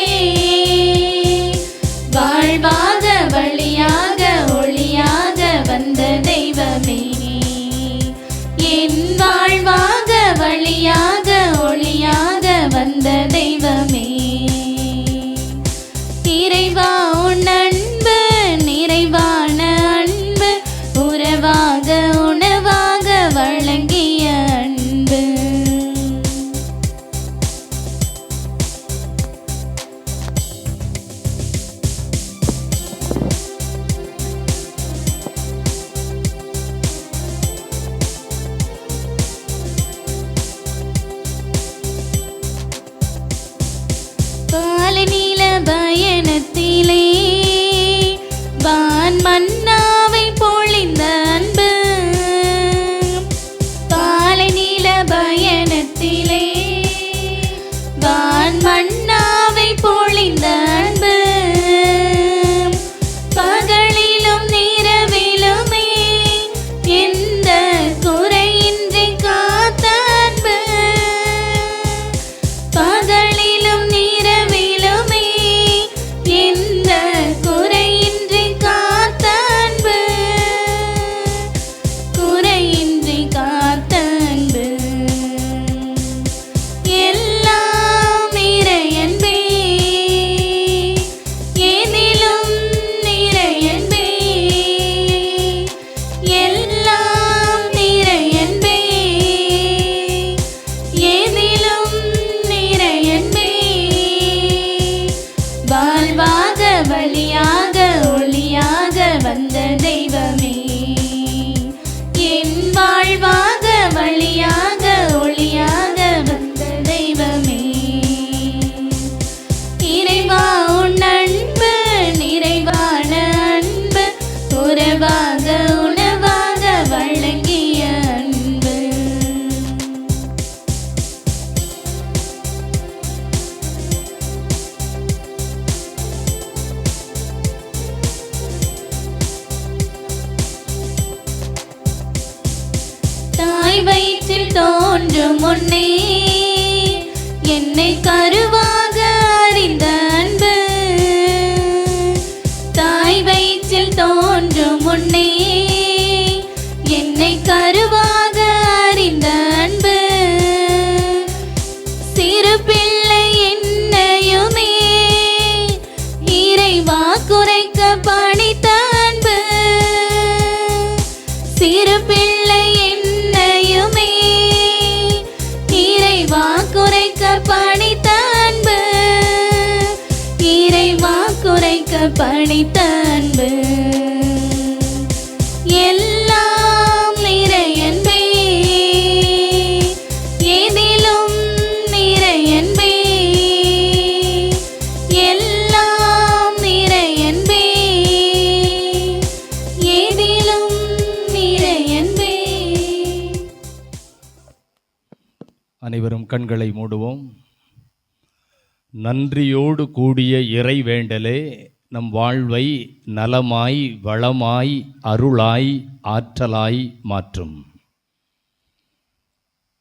தாய் வயிற்றில் தோன்றும் முன்னே என்னை கருவாக அறிந்த அன்பு, தாய் வயிற்றில் தோன்றும் முன்னே என்னை கருவாக அறிந்த அன்பு, சிறு பிள்ளை என்னையுமே இறைவா குறைக்க பணித்த அன்பு, சிறு பிள்ளை என்னையுமே இறைவா குறைக்க பணித்த அன்பு, இறைவா குறைக்க பணித்த அன்பு, எல்லாம் நிறை அன்பே, எதிலும் நிறை அன்பே, எல்லாம் நிறை அன்பே, எதிலும் நிறை அன்பே. அனைவரும் கண்களை மூடுவோம். நன்றியோடு கூடிய இறை வேண்டலே நம் வாழ்வை நலமாய் வளமாய் அருளாய் ஆற்றலாய் மாற்றும்.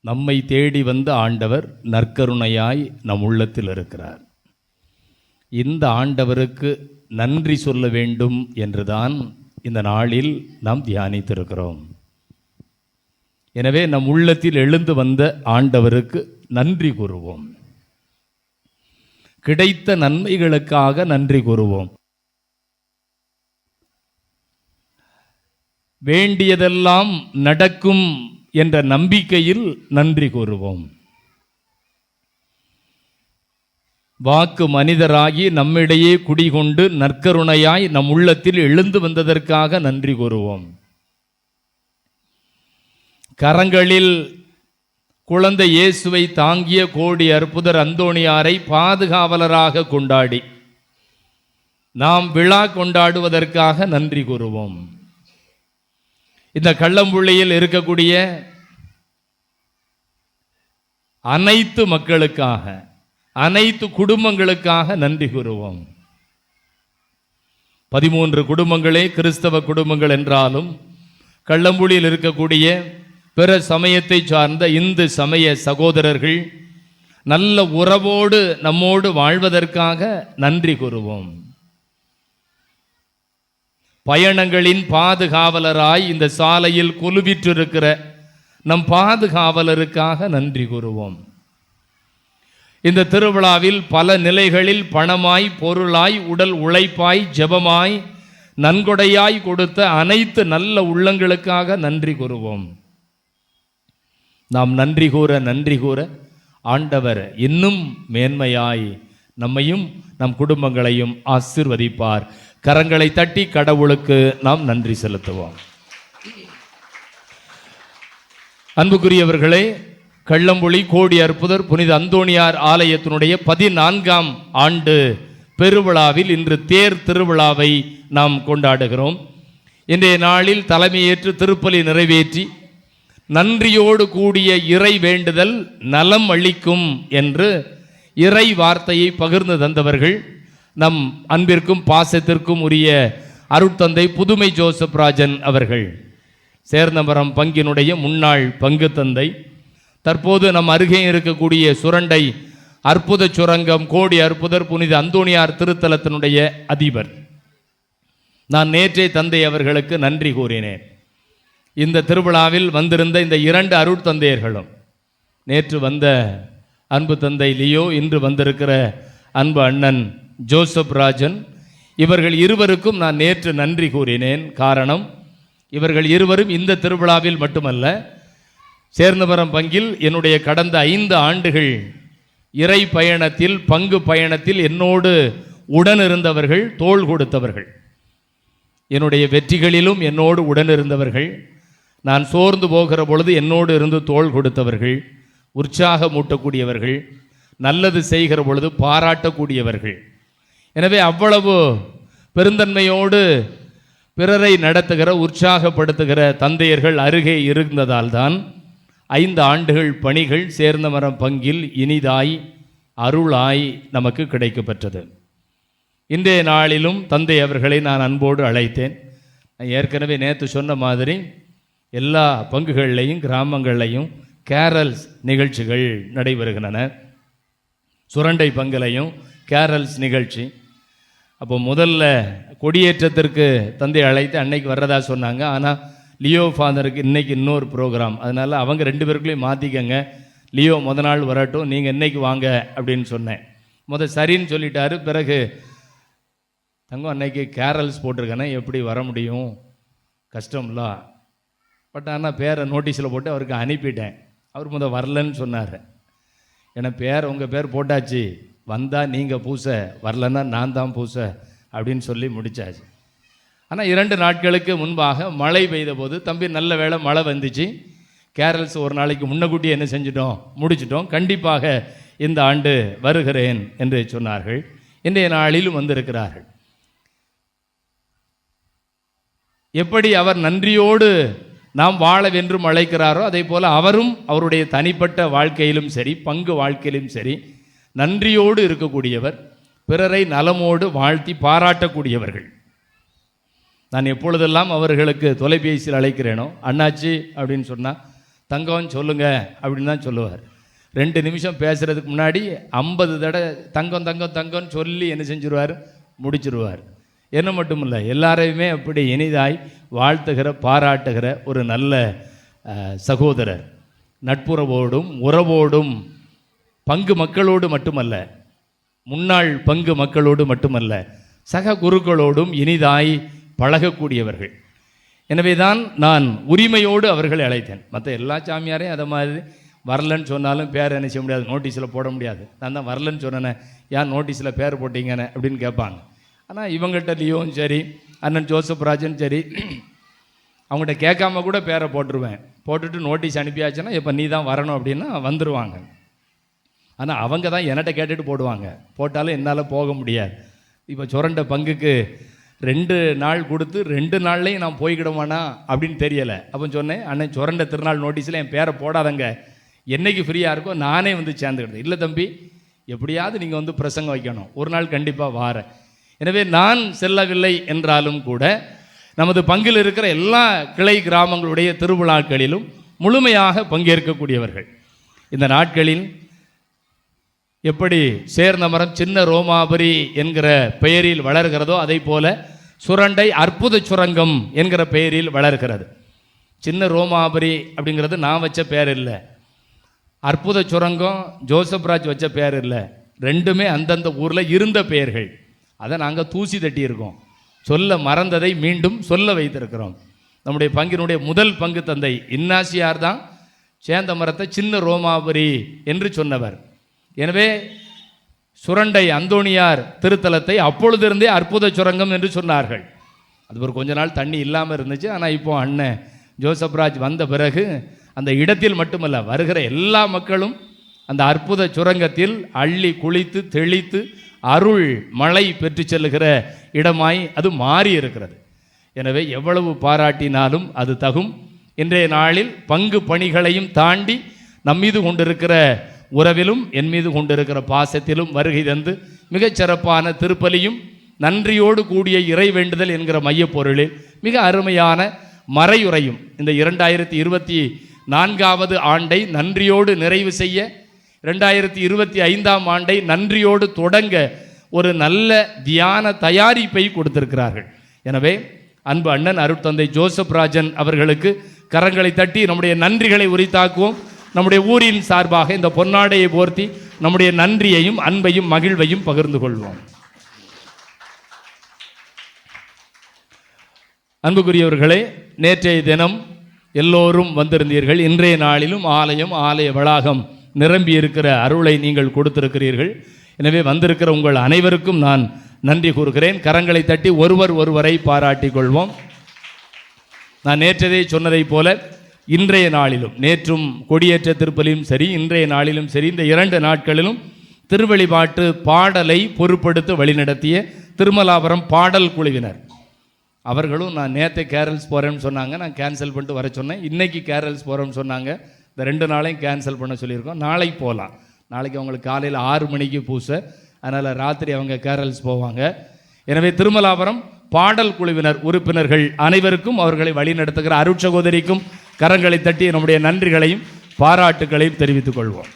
நம்மை தேடி வந்த ஆண்டவர் நற்கருணையாய் நம் உள்ளத்தில் இருக்கிறார். இந்த ஆண்டவருக்கு நன்றி சொல்ல வேண்டும் என்றுதான் இந்த நாளில் நாம் தியானித்திருக்கிறோம். எனவே நம் உள்ளத்தில் எழுந்து வந்த ஆண்டவருக்கு நன்றி கூறுவோம். கிடைத்த நன்மைகளுக்காக நன்றி கூறுவோம். வேண்டியதெல்லாம் நடக்கும் என்ற நம்பிக்கையில் நன்றி கூறுவோம். வாக்கு மனிதராகி நம்மிடையே குடிகொண்டு நற்கருணையாய் நம் உள்ளத்தில் எழுந்து வந்ததற்காக நன்றி கூறுவோம். கரங்களில் குழந்தை இயேசுவை தாங்கிய கோடி அற்புதர் அந்தோணியாரை பாதுகாவலராக கொண்டாடி நாம் விழா கொண்டாடுவதற்காக நன்றி கூறுவோம். இந்த கள்ளம்புள்ளியில் இருக்கக்கூடிய அனைத்து மக்களுக்காக, அனைத்து குடும்பங்களுக்காக நன்றி கூறுவோம். 13 குடும்பங்களே கிறிஸ்தவ குடும்பங்கள் என்றாலும் கள்ளம்புள்ளியில் இருக்கக்கூடிய பிற சமயத்தை சார்ந்த இந்து சமய சகோதரர்கள் நல்ல உறவோடு நம்மோடு வாழ்வதற்காக நன்றி கூறுவோம். பயணங்களின் பாதுகாவலராய் இந்த சாலையில் குலுவிற்றிருக்கிற நம் பாதுகாவலருக்காக நன்றி கூறுவோம். இந்த திருவிழாவில் பல நிலைகளில் பணமாய், பொருளாய், உடல் உழைப்பாய், ஜெபமாய், நன்கொடையாய் கொடுத்த அனைத்து நல்ல உள்ளங்களுக்காக நன்றி கூறுவோம். நாம் நன்றி கூற ஆண்டவர் இன்னும் மேன்மையாய் நம்மையும் நம் குடும்பங்களையும் ஆசீர்வதிப்பார். கரங்களை தட்டி கடவுளுக்கு நாம் நன்றி செலுத்துவோம். அன்புக்குரியவர்களே, கள்ளம்புளி கோடி அற்புதர் புனித அந்தோணியார் ஆலயத்தினுடைய 14ஆம் ஆண்டு பெருவிழாவில் இன்று தேர் திருவிழாவை நாம் கொண்டாடுகிறோம். இன்றைய நாளில் தலைமையேற்று திருப்பலி நிறைவேற்றி நன்றியோடு கூடிய இறை வேண்டுதல் நலம் அளிக்கும் என்று இறை வார்த்தையை பகிர்ந்து தந்தவர்கள் நம் அன்பிற்கும் பாசத்திற்கும் உரிய அருட்தந்தை புதுமை ஜோசப் ராஜன் அவர்கள், சேர்ந்தமரம் பங்கினுடைய முன்னாள் பங்கு தந்தை, தற்போது நம் அருகே இருக்கக்கூடிய சுரண்டை அற்புத சுரங்கம் கோடி அற்புதர் புனித அந்தோணியார் திருத்தலத்தினுடைய அதிபர். நான் நேற்றே தந்தை அவர்களுக்கு நன்றி கூறினேன். இந்த திருவிழாவில் வந்திருந்த இந்த 2 அருட்தந்தையர்களும், நேற்று வந்த அன்பு தந்தை லியோ, இன்று வந்திருக்கிற அன்பு அண்ணன் ஜோசப் ராஜன், இவர்கள் இருவருக்கும் நான் நேற்று நன்றி கூறினேன். காரணம், இவர்கள் இருவரும் இந்த திருவிழாவில் மட்டுமல்ல, சேர்ந்தமரம் பங்கில் என்னுடைய கடந்த 5 ஆண்டுகள் இறை பயணத்தில், பங்கு பயணத்தில் என்னோடு உடனிருந்தவர்கள், தோள் கொடுத்தவர்கள். என்னுடைய வெற்றிகளிலும் என்னோடு உடனிருந்தவர்கள், நான் சோர்ந்து போகிற பொழுது என்னோடு இருந்து தோள் கொடுத்தவர்கள், உற்சாகமூட்டக்கூடியவர்கள், நல்லது செய்கிற பொழுது பாராட்டக்கூடியவர்கள். எனவே அவ்வளவு பெருந்தன்மையோடு பிறரை நடத்துகிற, உற்சாகப்படுத்துகிற தந்தையர்கள் அருகே இருந்ததால் தான் 5 ஆண்டுகள் பணிகள் சேர்ந்தமரம் பங்கில் இனிதாய் அருளாய் நமக்கு கிடைக்கப்பெற்றது. இன்றைய நாளிலும் தந்தை அவர்களை நான் அன்போடு அழைத்தேன். ஏற்கனவே நேற்று சொன்ன மாதிரி எல்லா பங்குகள்லையும் கிராமங்கள்லையும் கேரல்ஸ் நிகழ்ச்சிகள் நடைபெறுகின்றன. சுரண்டை பங்குலையும் கேரல்ஸ் நிகழ்ச்சி. அப்போ முதல்ல கொடியேற்றத்திற்கு தந்தை அழைத்து அன்னைக்கு வர்றதா சொன்னாங்க. ஆனால் லியோ ஃபாதருக்கு இன்னைக்கு இன்னொரு ப்ரோக்ராம், அதனால் அவங்க 2 பேருக்குள்ளேயும் மாற்றிக்கங்க, லியோ முத நாள் வரட்டும், நீங்கள் இன்னைக்கு வாங்க அப்படின்னு சொன்னேன். சரின்னு சொல்லிட்டாரு. பிறகு தங்கம் அன்னைக்கு கேரல்ஸ் போட்டிருக்கேன்னா எப்படி வர முடியும், கஷ்டம்ல. பட் ஆனால் பேரை நோட்டீஸில் போட்டு அவருக்கு அனுப்பிட்டேன். அவர் வரலன்னு சொன்னார். ஏன்னா உங்கள் பேர் போட்டாச்சு, வந்தால் நீங்கள் பூச, வரலன்னா நான் தான் பூச அப்படின்னு சொல்லி முடித்தாச்சு. ஆனால் 2 நாட்களுக்கு முன்பாக மழை பெய்த போது தம்பி நல்ல வேளை மழை வந்துச்சு, கேரல்ஸ் ஒரு நாளைக்கு முன்னக்கூட்டி என்ன செஞ்சிட்டோம், முடிச்சிட்டோம், கண்டிப்பாக இந்த ஆண்டு வருகிறேன் என்று சொன்னார்கள். இன்றைய நாளிலும் வந்திருக்கிறார்கள். எப்படி அவர் நன்றியோடு நாம் வாழவென்றும் அழைக்கிறாரோ அதே போல் அவரும் அவருடைய தனிப்பட்ட வாழ்க்கையிலும் சரி பங்கு வாழ்க்கையிலும் சரி நன்றியோடு இருக்கக்கூடியவர், பிறரை நலமோடு வாழ்த்தி பாராட்டக்கூடியவர்கள். நான் எப்பொழுதெல்லாம் அவர்களுக்கு தொலைபேசியில் அழைக்கிறேனோ அண்ணாச்சி அப்படின்னு சொன்னால் தங்கம் சொல்லுங்க அப்படின்னு தான் சொல்லுவார். 2 நிமிஷம் பேசுகிறதுக்கு முன்னாடி 50 தடவை தங்கம் தங்கம் தங்கம்னு சொல்லி என்ன செஞ்சுருவார், முடிச்சிருவார். என்ன மட்டும் இல்லை, எல்லாரையுமே அப்படி இனிதாய் வாழ்த்துகிற பாராட்டுகிற ஒரு நல்ல சகோதரர். நட்புறவோடும் உறவோடும் பங்கு மக்களோடு மட்டுமல்ல, முன்னாள் பங்கு மக்களோடு மட்டுமல்ல, சக குருக்களோடும் இனிதாய் பழகக்கூடியவர்கள். எனவே தான் நான் உரிமையோடு அவர்களை அழைத்தேன். மற்ற எல்லா சாமியாரையும் அதை மாதிரி வரலன்னு சொன்னாலும் பேர் என்ன செய்ய முடியாது, நோட்டீஸில் போட முடியாது. நான் தான் வரலன்னு சொன்னேன், ஏன் நோட்டீஸில் பேர் போட்டிங்கன்னு அப்படின்னு கேட்பாங்க. ஆனால் இவங்கள்ட்ட லியோவும் சரி அண்ணன் ஜோசப் ராஜன் சரி அவங்கள்ட்ட கேட்காம கூட பேரை போட்டுருவேன். போட்டுட்டு நோட்டீஸ் அனுப்பியாச்சுன்னா இப்போ நீ தான் வரணும் அப்படின்னா வந்துடுவாங்க. ஆனால் அவங்க தான் என்கிட்ட கேட்டுட்டு போடுவாங்க, போட்டாலும் என்னால் போக முடியாது. இப்போ சுரண்ட பங்குக்கு 2 நாள் கொடுத்து 2 நாள்லையும் நான் போய்க்கிடுவானா அப்படின்னு தெரியலை. அப்போ சொன்னேன், அண்ணன் சுரண்ட திருநாள் நோட்டீஸில் என் பேரை போடாதங்க, என்னைக்கு ஃப்ரீயாக இருக்கோ நானே வந்து சேர்ந்துக்கிட்டேன். இல்லை தம்பி, எப்படியாவது நீங்கள் வந்து பிரசங்கம் வைக்கணும், ஒரு நாள் கண்டிப்பாக வாரேன். எனவே நான் செல்லவில்லை என்றாலும் கூட நமது பங்கில் இருக்கிற எல்லா கிளை கிராமங்களுடைய திருவிழாக்களிலும் முழுமையாக பங்கேற்கக்கூடியவர்கள். இந்த நாட்களில் எப்படி சேர்ந்த மரம் சின்ன ரோமாபுரி என்கிற பெயரில் வளர்கிறதோ அதை போல சுரண்டை அற்புத சுரங்கம் என்கிற பெயரில் வளர்கிறது. சின்ன ரோமாபுரி அப்படிங்கிறது நான் வச்ச பேர் இல்லை, அற்புத சுரங்கம் ஜோசப் ராஜ் வச்ச பேர் இல்லை, 2மே அந்தந்த ஊரில் இருந்த பெயர்கள். அதை நாங்கள் தூசி தட்டியிருக்கோம், சொல்ல மறந்ததை மீண்டும் சொல்ல வைத்திருக்கிறோம். நம்முடைய பங்கினுடைய முதல் பங்கு தந்தை இன்னாசியார் தான் சேந்த மரத்தை சின்ன ரோமாபுரி என்று சொன்னவர். எனவே சுரண்டை அந்தோணியார் திருத்தலத்தை அப்பொழுதிருந்தே அற்புத சுரங்கம் என்று சொன்னார்கள். அது ஒரு கொஞ்ச நாள் தண்ணி இல்லாமல் இருந்துச்சு. ஆனால் இப்போ அண்ணன் ஜோசப் ராஜ் வந்த பிறகு அந்த இடத்தில் மட்டுமல்ல, வருகிற எல்லா மக்களும் அந்த அற்புத சுரங்கத்தில் அள்ளி குளித்து தெளித்து அருள் மழை பெற்று செல்லுகிற இடமாய் அது மாறி இருக்கிறது. எனவே எவ்வளவு பாராட்டினாலும் அது தகும். இன்றைய நாளில் பங்கு பணிகளையும் தாண்டி நம்மீது கொண்டிருக்கிற உறவிலும் என் மீது கொண்டிருக்கிற பாசத்திலும் வருகை தந்து மிகச்சிறப்பான திருப்பலியும் நன்றியோடு கூடிய இறை வேண்டுதல் என்கிற மையப்பொருளில் மிக அருமையான மறையுறையும் இந்த 2024வது ஆண்டை நன்றியோடு நிறைவு செய்ய, 2025ஆம் ஆண்டை நன்றியோடு தொடங்க ஒரு நல்ல தியான தயாரிப்பை கொடுத்திருக்கிறார்கள். எனவே அன்பு அண்ணன் அருட்தந்தை ஜோசப் ராஜன் அவர்களுக்கு கரங்களை தட்டி நம்முடைய நன்றிகளை உரித்தாக்குவோம். நம்முடைய ஊரின் சார்பாக இந்த பொன்னாடையை போர்த்தி நம்முடைய நன்றியையும் அன்பையும் மகிழ்வையும் பகிர்ந்து கொள்வோம். அன்புக்குரியவர்களே, நேற்றைய தினம் எல்லோரும் வந்திருந்தீர்கள். இன்றைய நாளிலும் ஆலய வளாகம் நிரம்பி இருக்கிற அருளை நீங்கள் கொடுத்திருக்கிறீர்கள். எனவே வந்திருக்கிற உங்கள் அனைவருக்கும் நான் நன்றி கூறுகிறேன். கரங்களை தட்டி ஒருவரை பாராட்டிக் கொள்வோம். நான் நேற்றதே சொன்னதை போல இன்றைய நாளிலும், நேற்றும் கொடியேற்ற திருப்பலியும் சரி, இன்றைய நாளிலும் சரி, இந்த 2 நாட்களிலும் திருவழிபாட்டு பாடலை பொறுப்படுத்த வழிநடத்திய திருமலாபுரம் பாடல் குழுவினர் அவர்களும் நான் நேற்று கேரல்ஸ் போகிறேன்னு சொன்னாங்க, நான் கேன்சல் பண்ணிட்டு வர சொன்னேன். இன்றைக்கி கேரல்ஸ் போகிறோன்னு சொன்னாங்க, இந்த 2 நாளையும் கேன்சல் பண்ண சொல்லியிருக்கோம். நாளைக்கு போகலாம். நாளைக்கு அவங்களுக்கு காலையில் 6 மணிக்கு பூசை, அதனால் ராத்திரி அவங்க கேரல்ஸ் போவாங்க. எனவே திருமலாபுரம் பாடல் குழுவினர் உறுப்பினர்கள் அனைவருக்கும் அவர்களை வழிநடத்துகிற அருட்சகோதரிக்கும் கரங்களை தட்டி நம்முடைய நன்றிகளையும் பாராட்டுகளையும் தெரிவித்துக் கொள்வோம்.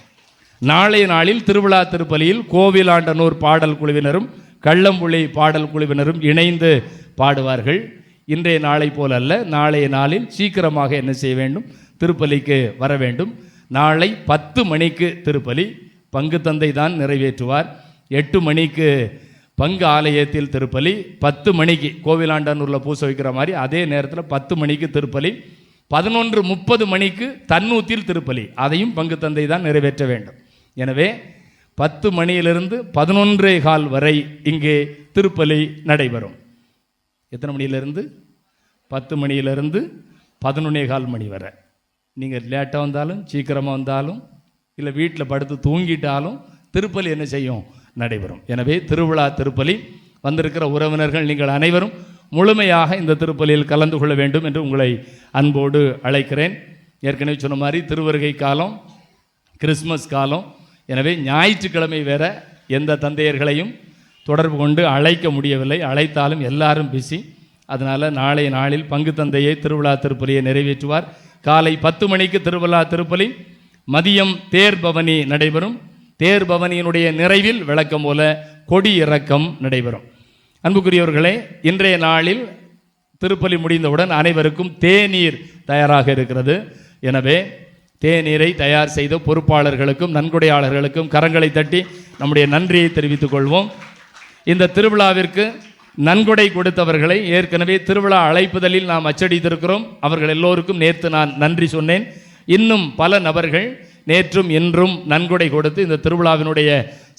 நாளைய நாளில் திருவிழா திருப்பலியில் கோவிலாண்டனூர் பாடல் குழுவினரும் கள்ளம்புள்ளி பாடல் குழுவினரும் இணைந்து பாடுவார்கள். இன்றைய நாளை போல அல்ல, நாளைய நாளில் சீக்கிரமாக என்ன செய்ய வேண்டும், திருப்பலிக்கு வர வேண்டும். நாளை 10 மணிக்கு திருப்பலி, பங்கு தந்தை தான் நிறைவேற்றுவார். 8 மணிக்கு பங்கு ஆலயத்தில் திருப்பலி, 10 மணிக்கு கோவிலாண்டனூரில் பூசை வைக்கிற மாதிரி அதே நேரத்தில் 10 மணிக்கு திருப்பலி, 11:30 மணிக்கு தன்னூத்தில் திருப்பலி, அதையும் பங்கு தந்தை தான் நிறைவேற்ற வேண்டும். எனவே 10 மணியிலிருந்து 11:15 வரை இங்கே திருப்பலி நடைபெறும். எத்தனை மணியிலிருந்து? 10 மணியிலிருந்து 11:15 மணி வரை. நீங்கள் லேட்டாக வந்தாலும் சீக்கிரமாக வந்தாலும் இல்லை வீட்டில் படுத்து தூங்கிட்டாலும் திருப்பலி என்ன செய்யும், நடைபெறும். எனவே திருவிழா திருப்பலி வந்திருக்கிற உறவினர்கள் நீங்கள் அனைவரும் முழுமையாக இந்த திருப்பலியில் கலந்து கொள்ள வேண்டும் என்று உங்களை அன்போடு அழைக்கிறேன். ஏற்கனவே சொன்ன மாதிரி திருவருகை காலம், கிறிஸ்மஸ் காலம். எனவே ஞாயிற்றுக்கிழமை வேற எந்த தந்தையர்களையும் தொடர்பு கொண்டு அழைக்க முடியவில்லை. அழைத்தாலும் எல்லாரும் பிஸி. அதனால் நாளைய நாளில் பங்கு தந்தையை திருவிழா திருப்பலியை நிறைவேற்றுவார். காலை 10 மணிக்கு திருவிழா திருப்பலி, மதியம் தேர் பவனி நடைபெறும். தேர் பவனியினுடைய நிறைவில் விளக்கம் போல கொடி இறக்கம் நடைபெறும். அன்புக்குரியவர்களே, இன்றைய நாளில் திருப்பலி முடிந்தவுடன் அனைவருக்கும் தேநீர் தயாராக இருக்கிறது. எனவே தேநீரை தயார் செய்த பொறுப்பாளர்களுக்கும் நன்கொடையாளர்களுக்கும் கரங்களை தட்டி நம்முடைய நன்றியை தெரிவித்துக் கொள்வோம். இந்த திருவிழாவிற்கு நன்கொடை கொடுத்தவர்களை ஏற்கனவே திருவிழா அழைப்புதலில் நாம் அச்சடித்திருக்கிறோம். அவர்கள் எல்லோருக்கும் நேற்று நான் நன்றி சொன்னேன். இன்னும் பல நபர்கள் நேற்றும் இன்றும் நன்கொடை கொடுத்து இந்த திருவிழாவினுடைய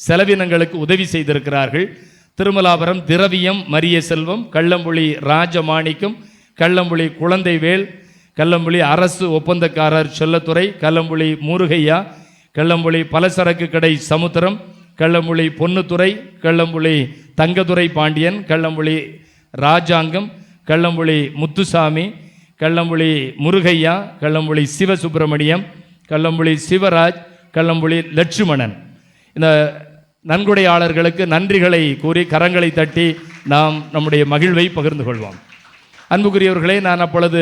செலவினங்களுக்கு உதவி செய்திருக்கிறார்கள். திருமலாபுரம் திரவியம் மரிய செல்வம், கள்ளம்புலி ராஜமாணிக்கம், கள்ளம்புலி குழந்தைவேல், கள்ளம்புலி அரசு ஒப்பந்தக்காரர் செல்லத்துறை, கள்ளம்புலி முருகையா, கள்ளம்புலி பலசரக்கு கடை சமுத்திரம், கள்ளம்புலி பொன்னுத்துறை, கள்ளம்புலி தங்கதுரை பாண்டியன், கள்ளம்புலி ராஜாங்கம், கள்ளம்புலி முத்துசாமி, கள்ளம்புலி முருகையா, கள்ளம்புலி சிவசுப்பிரமணியம், கள்ளம்புலி சிவராஜ், கள்ளம்புலி லட்சுமணன். இந்த நன்கொடையாளர்களுக்கு நன்றிகளை கூறி கரங்களை தட்டி நாம் நம்முடைய மகிழ்வை பகிர்ந்து கொள்வோம். அன்புக்குரியவர்களே, நான் அப்பொழுது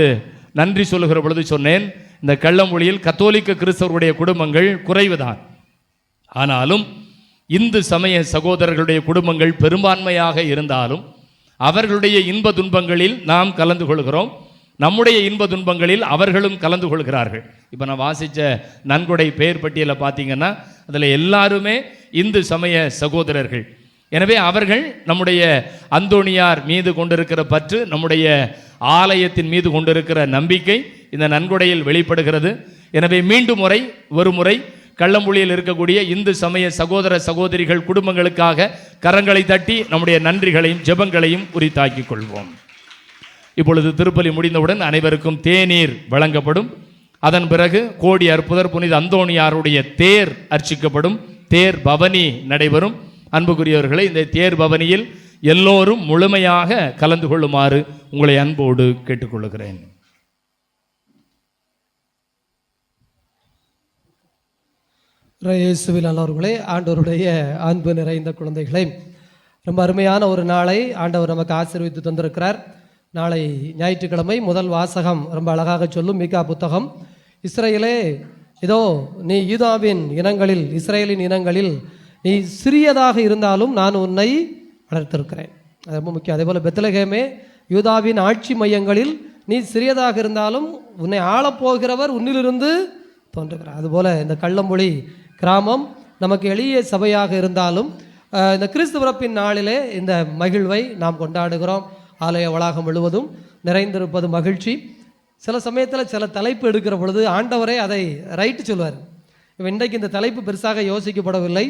நன்றி சொல்லுகிற பொழுது சொன்னேன், இந்த கள்ளம்புலியில் கத்தோலிக்க கிறிஸ்தவருடைய குடும்பங்கள் குறைவுதான். ஆனாலும் இந்து சமய சகோதரர்களுடைய குடும்பங்கள் பெரும்பான்மையாக இருந்தாலும் அவர்களுடைய இன்ப துன்பங்களில் நாம் கலந்து கொள்கிறோம். நம்முடைய இன்ப துன்பங்களில் அவர்களும் கலந்து கொள்கிறார்கள். இப்போ நான் வாசித்த நன்கொடை பெயர் பட்டியலை பார்த்தீங்கன்னா அதில் எல்லாருமே இந்து சமய சகோதரர்கள். எனவே அவர்கள் நம்முடைய அந்தோணியார் மீது கொண்டிருக்கிற பற்று, நம்முடைய ஆலயத்தின் மீது கொண்டிருக்கிற நம்பிக்கை இந்த நன்கொடையில் வெளிப்படுகிறது. எனவே மீண்டும் ஒரு முறை கள்ளம்புலியில் இருக்கக்கூடிய இந்து சமய சகோதர சகோதரிகள் குடும்பங்களுக்காக கரங்களை தட்டி நம்முடைய நன்றிகளையும் ஜெபங்களையும் உரித்தாக்கிக் கொள்வோம். இப்பொழுது திருப்பலி முடிந்தவுடன் அனைவருக்கும் தேநீர் வழங்கப்படும். அதன் பிறகு கோடி அற்புதர் புனித அந்தோணியாருடைய தேர் அர்ச்சிக்கப்படும். தேர் பவனி நடைபெறும். அன்புக்குரியவர்களை, இந்த தேர் பவனியில் எல்லோரும் முழுமையாக கலந்து கொள்ளுமாறு உங்களை அன்போடு கேட்டுக்கொள்கிறேன். இயேசுவில் நல்லவர்களே, ஆண்டவருடைய அன்பு நிறைந்த குழந்தைகளே, ரொம்ப அருமையான ஒரு நாளை ஆண்டவர் நமக்கு ஆசீர்வதித்து தந்திருக்கிறார். நாளை ஞாயிற்றுக்கிழமை முதல் வாசகம் ரொம்ப அழகாக சொல்லும் மீகா புத்தகம். இஸ்ரேலே, இதோ நீ யூதாவின் இனங்களில், இஸ்ரேலின் இனங்களில் நீ சிறியதாக இருந்தாலும் நான் உன்னை வளர்த்திருக்கிறேன். அது ரொம்ப முக்கியம். அதே போல் பெத்லகேமே, யூதாவின் ஆட்சி மையங்களில் நீ சிறியதாக இருந்தாலும் உன்னை ஆளப்போகிறவர் உன்னிலிருந்து தோன்றுகிறார். அதுபோல் இந்த கள்ளம்புலி கிராமம் நமக்கு எளிய சபையாக இருந்தாலும் இந்த கிறிஸ்து பிறப்பின் நாளிலே இந்த மகிழ்வை நாம் கொண்டாடுகிறோம். ஆலய வளாகம் முழுவதும் நிறைந்திருப்பது மகிழ்ச்சி. சில சமயத்தில் சில தலைப்பு எடுக்கிற பொழுது ஆண்டவரே அதை ரைட்டு சொல்வார். இன்றைக்கு இந்த தலைப்பு பெருசாக யோசிக்கப்படவில்லை,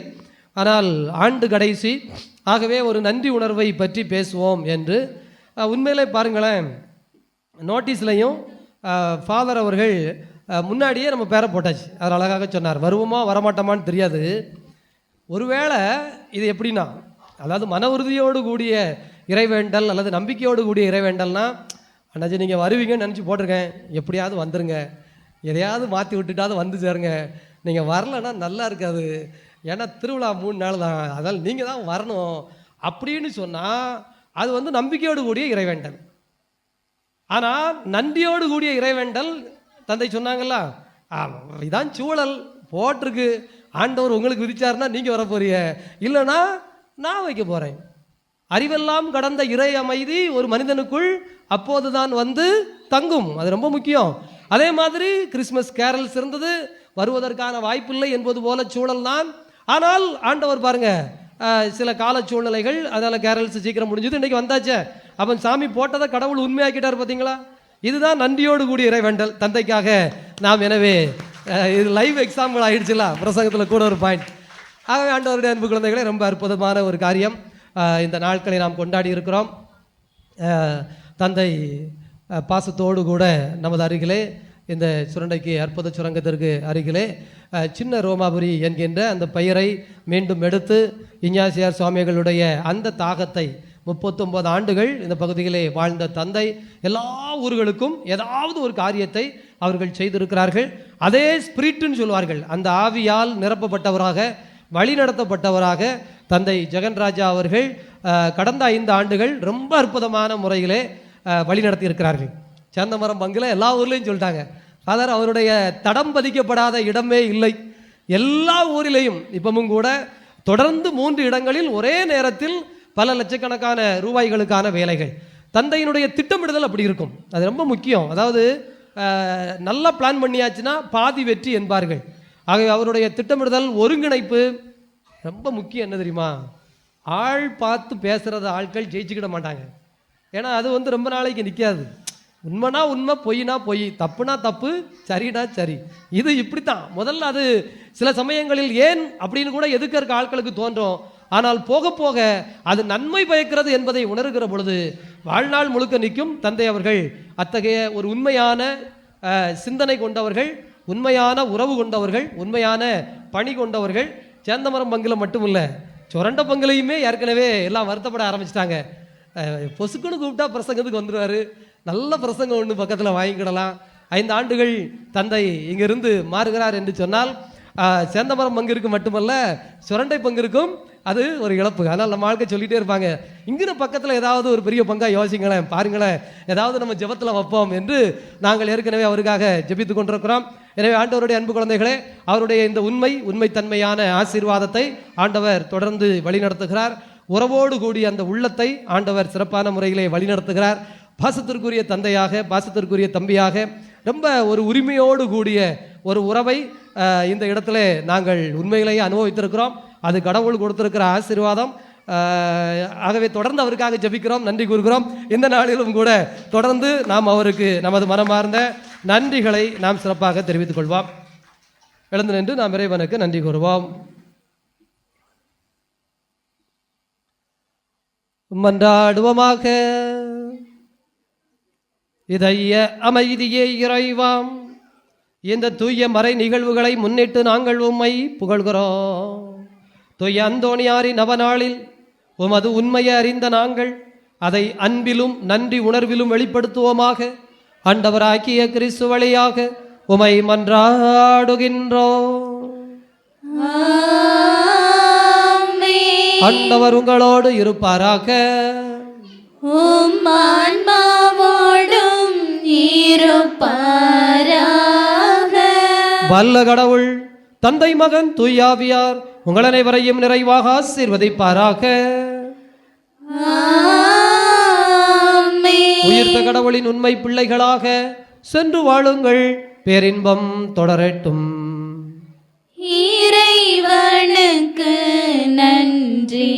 ஆனால் ஆண்டு கடைசி, ஆகவே ஒரு நன்றி உணர்வை பற்றி பேசுவோம் என்று. உண்மையிலே பாருங்களேன், நோட்டீஸ்லையும் ஃபாதர் அவர்கள் முன்னாடியே நம்ம பேரை போட்டாச்சு. அவர் அழகாக சொன்னார், வருவோமா வரமாட்டோமான்னு தெரியாது. ஒருவேளை இது எப்படின்னா, அதாவது மன உறுதியோடு கூடிய இறைவேண்டல் அல்லது நம்பிக்கையோடு கூடிய இறைவேண்டல்னா, அண்ணாச்சி நீங்கள் வருவீங்கன்னு நினச்சி போட்டிருக்கேன், எப்படியாவது வந்துருங்க, எதையாவது மாற்றி விட்டுட்டாவது வந்து சேருங்க, நீங்கள் வரலைன்னா நல்லா இருக்காது, ஏன்னா திருவிழா 3 நாள் தான், அதனால் நீங்கள் தான் வரணும் அப்படின்னு சொன்னால் அது வந்து நம்பிக்கையோடு கூடிய இறைவேண்டல். ஆனால் நன்றியோடு கூடிய இறைவேண்டல் தந்தை சொன்னாங்கல்ல, இதான் சூழல் போட்டிருக்கு, ஆண்டவர் உங்களுக்கு விதிச்சாருன்னா நீங்கள் வர போறீங்க, இல்லைன்னா நான் வைக்க போகிறேன். அறிவெல்லாம் கடந்த இறை அமைதி ஒரு மனிதனுக்குள் அப்போதுதான் வந்து தங்கும். அது ரொம்ப முக்கியம். அதே மாதிரி கிறிஸ்மஸ் கேரல்ஸ் இருந்தது, வருவதற்கான வாய்ப்பில்லை என்பது போல சூழல் தான். ஆனால் ஆண்டவர் பாருங்க, சில கால சூழ்நிலைகள், அதனால் கேரல்ஸ் சீக்கிரம் முடிஞ்சது, இன்றைக்கி வந்தாச்சே. அவன் சாமி போட்டதை கடவுள் உண்மையாக்கிட்டார் பார்த்தீங்களா? இதுதான் நன்றியோடு கூடிய இறைவேண்டல் தந்தைக்காக நாம். எனவே இது லைவ் எக்ஸாம்பிள் ஆகிடுச்சுல பிரசங்கத்தில் கூட ஒரு பாயிண்ட். ஆகவே ஆண்டவருடைய அன்பு குழந்தைகளே, ரொம்ப அற்புதமான ஒரு காரியம் இந்த நாட்களை நாம் கொண்டாடி இருக்கிறோம். தந்தை பாசத்தோடு கூட நமது அருகிலே இந்த சுரண்டைக்கு அற்புத சுரங்கத்திற்கு அருகிலே சின்ன ரோமாபுரி என்கின்ற அந்த பெயரை மீண்டும் எடுத்து இஞ்ஞாசியார் சுவாமிகளுடைய அந்த தாகத்தை 39 ஆண்டுகள் இந்த பகுதியிலே வாழ்ந்த தந்தை எல்லா ஊர்களுக்கும் ஏதாவது ஒரு காரியத்தை அவர்கள் செய்திருக்கிறார்கள். அதே ஸ்பிரிட்னு சொல்வார்கள், அந்த ஆவியால் நிரப்பப்பட்டவராக வழிநடத்தப்பட்டவராக தந்தை ஜெகன்ராஜா அவர்கள் கடந்த 5 ஆண்டுகள் ரொம்ப அற்புதமான முறையிலே வழிநடத்தி இருக்கிறார்கள். சேந்தமரம் பங்கில் எல்லா ஊர்லேயும் சொல்லிட்டாங்க, ஃபாதர் அவருடைய தடம் பதிக்கப்படாத இடமே இல்லை. எல்லா ஊரிலையும் இப்பவும் கூட தொடர்ந்து 3 இடங்களில் ஒரே நேரத்தில் பல லட்சக்கணக்கான ரூபாய்களுக்கான வேலைகள். தந்தையினுடைய திட்டமிடுதல் அப்படி இருக்கும், அது ரொம்ப முக்கியம். அதாவது நல்லா பிளான் பண்ணியாச்சுன்னா பாதி வெற்றி என்பார்கள். ஆகவே அவருடைய திட்டமிடுதல், ஒருங்கிணைப்பு ரொம்ப முக்கியம். என்ன தெரியுமா, ஆள் பார்த்து பேசுகிறத ஆட்கள் ஜெயிச்சுக்கிட மாட்டாங்க. ஏன்னா அது வந்து ரொம்ப நாளைக்கு நிற்காது. உண்மைனா உண்மை, பொய்னா பொய், தப்புனா தப்பு, சரினா சரி. இது இப்படித்தான். முதல்ல அது சில சமயங்களில் ஏன் அப்படின்னு கூட எதுக்க ஆட்களுக்கு தோன்றும். ஆனால் போக போக அது நன்மை பயக்கிறது என்பதை உணர்கிற பொழுது வாழ்நாள் முழுக்க நிற்கும். தந்தை அவர்கள் அத்தகைய ஒரு உண்மையான சிந்தனை கொண்டவர்கள், உண்மையான உறவு கொண்டவர்கள், உண்மையான பணி கொண்டவர்கள். சேந்தமரம் பங்கில் மட்டும் இல்லை, சுரண்ட பங்கிலையுமே ஏற்கனவே எல்லாம் வருத்தப்பட ஆரம்பிச்சிட்டாங்க. பொசுக்குன்னு கூப்பிட்டா பிரசங்கத்துக்கு வந்துடுவார், நல்ல பிரசங்கம் ஒன்று பக்கத்தில் வாங்கிக்கிடலாம். 5 ஆண்டுகள் தந்தை இங்கிருந்து மாறுகிறார் என்று சொன்னால் சேந்தமரம் பங்கிற்கு மட்டுமல்ல, சுரண்டை பங்கிற்கும் அது ஒரு இழப்பு. அதனால் நம்ம ஆட்கள் சொல்லிகிட்டே இருப்பாங்க, இங்கிற பக்கத்தில் ஏதாவது ஒரு பெரிய பங்காக யோசிங்களேன், பாருங்களேன், ஏதாவது நம்ம ஜெபத்தில் வைப்போம் என்று நாங்கள் ஏற்கனவே அவருக்காக ஜெபித்து கொண்டிருக்கிறோம். எனவே ஆண்டவருடைய அன்பு குழந்தைகளே, அவருடைய இந்த உண்மைத்தன்மையான ஆசீர்வாதத்தை ஆண்டவர் தொடர்ந்து வழிநடத்துகிறார். உறவோடு கூடிய அந்த உள்ளத்தை ஆண்டவர் சிறப்பான முறையிலே வழிநடத்துகிறார். பாசத்திற்குரிய தந்தையாக, பாசத்திற்குரிய தம்பியாக, ரொம்ப ஒரு உரிமையோடு கூடிய ஒரு உறவை இந்த இடத்துல நாங்கள் உண்மையிலேயே அனுபவித்திருக்கிறோம். அது கடவுள் கொடுத்திருக்கிற ஆசீர்வாதம். ஆகவே தொடர்ந்து அவருக்காக ஜெபிக்கிறோம், நன்றி கூறுகிறோம். இந்த நாளிலும் கூட தொடர்ந்து நாம் அவருக்கு நமது மனமார்ந்த நன்றிகளை நாம் சிறப்பாக தெரிவித்துக் கொள்வோம். எழுந்து நின்று நாம் இறைவனுக்கு நன்றி கூறுவோம். மன்றாடுவோமாக. இதய அமைதியே இறைவாம், இந்த தூய மறை நிகழ்வுகளை முன்னிட்டு நாங்கள் உம்மை புகழ்கிறோம். தூய அந்தோணியாரின் நவநாளில் உமது உண்மையை அறிந்த நாங்கள் அதை அன்பிலும் நன்றி உணர்விலும் வெளிப்படுத்துவோமாக. ஆண்டவராகிய கிறிஸ்து வழியாக உம்மை மன்றாடுகின்றோம். ஆண்டவர் உங்களோடு இருப்பாராக. ஆன்மாவோடும் இருப்பாராக. வல்ல கடவுள் தந்தை, மகன், தூயாவியார் உங்கள் அனைவரையும் நிறைவாக ஆசீர்வதிப்பாராக. உயிர்த்த கடவுளின் உண்மை பிள்ளைகளாக சென்று வாழுங்கள். பேரின்பம் தொடரட்டும். இறைவனுக்கு நன்றி.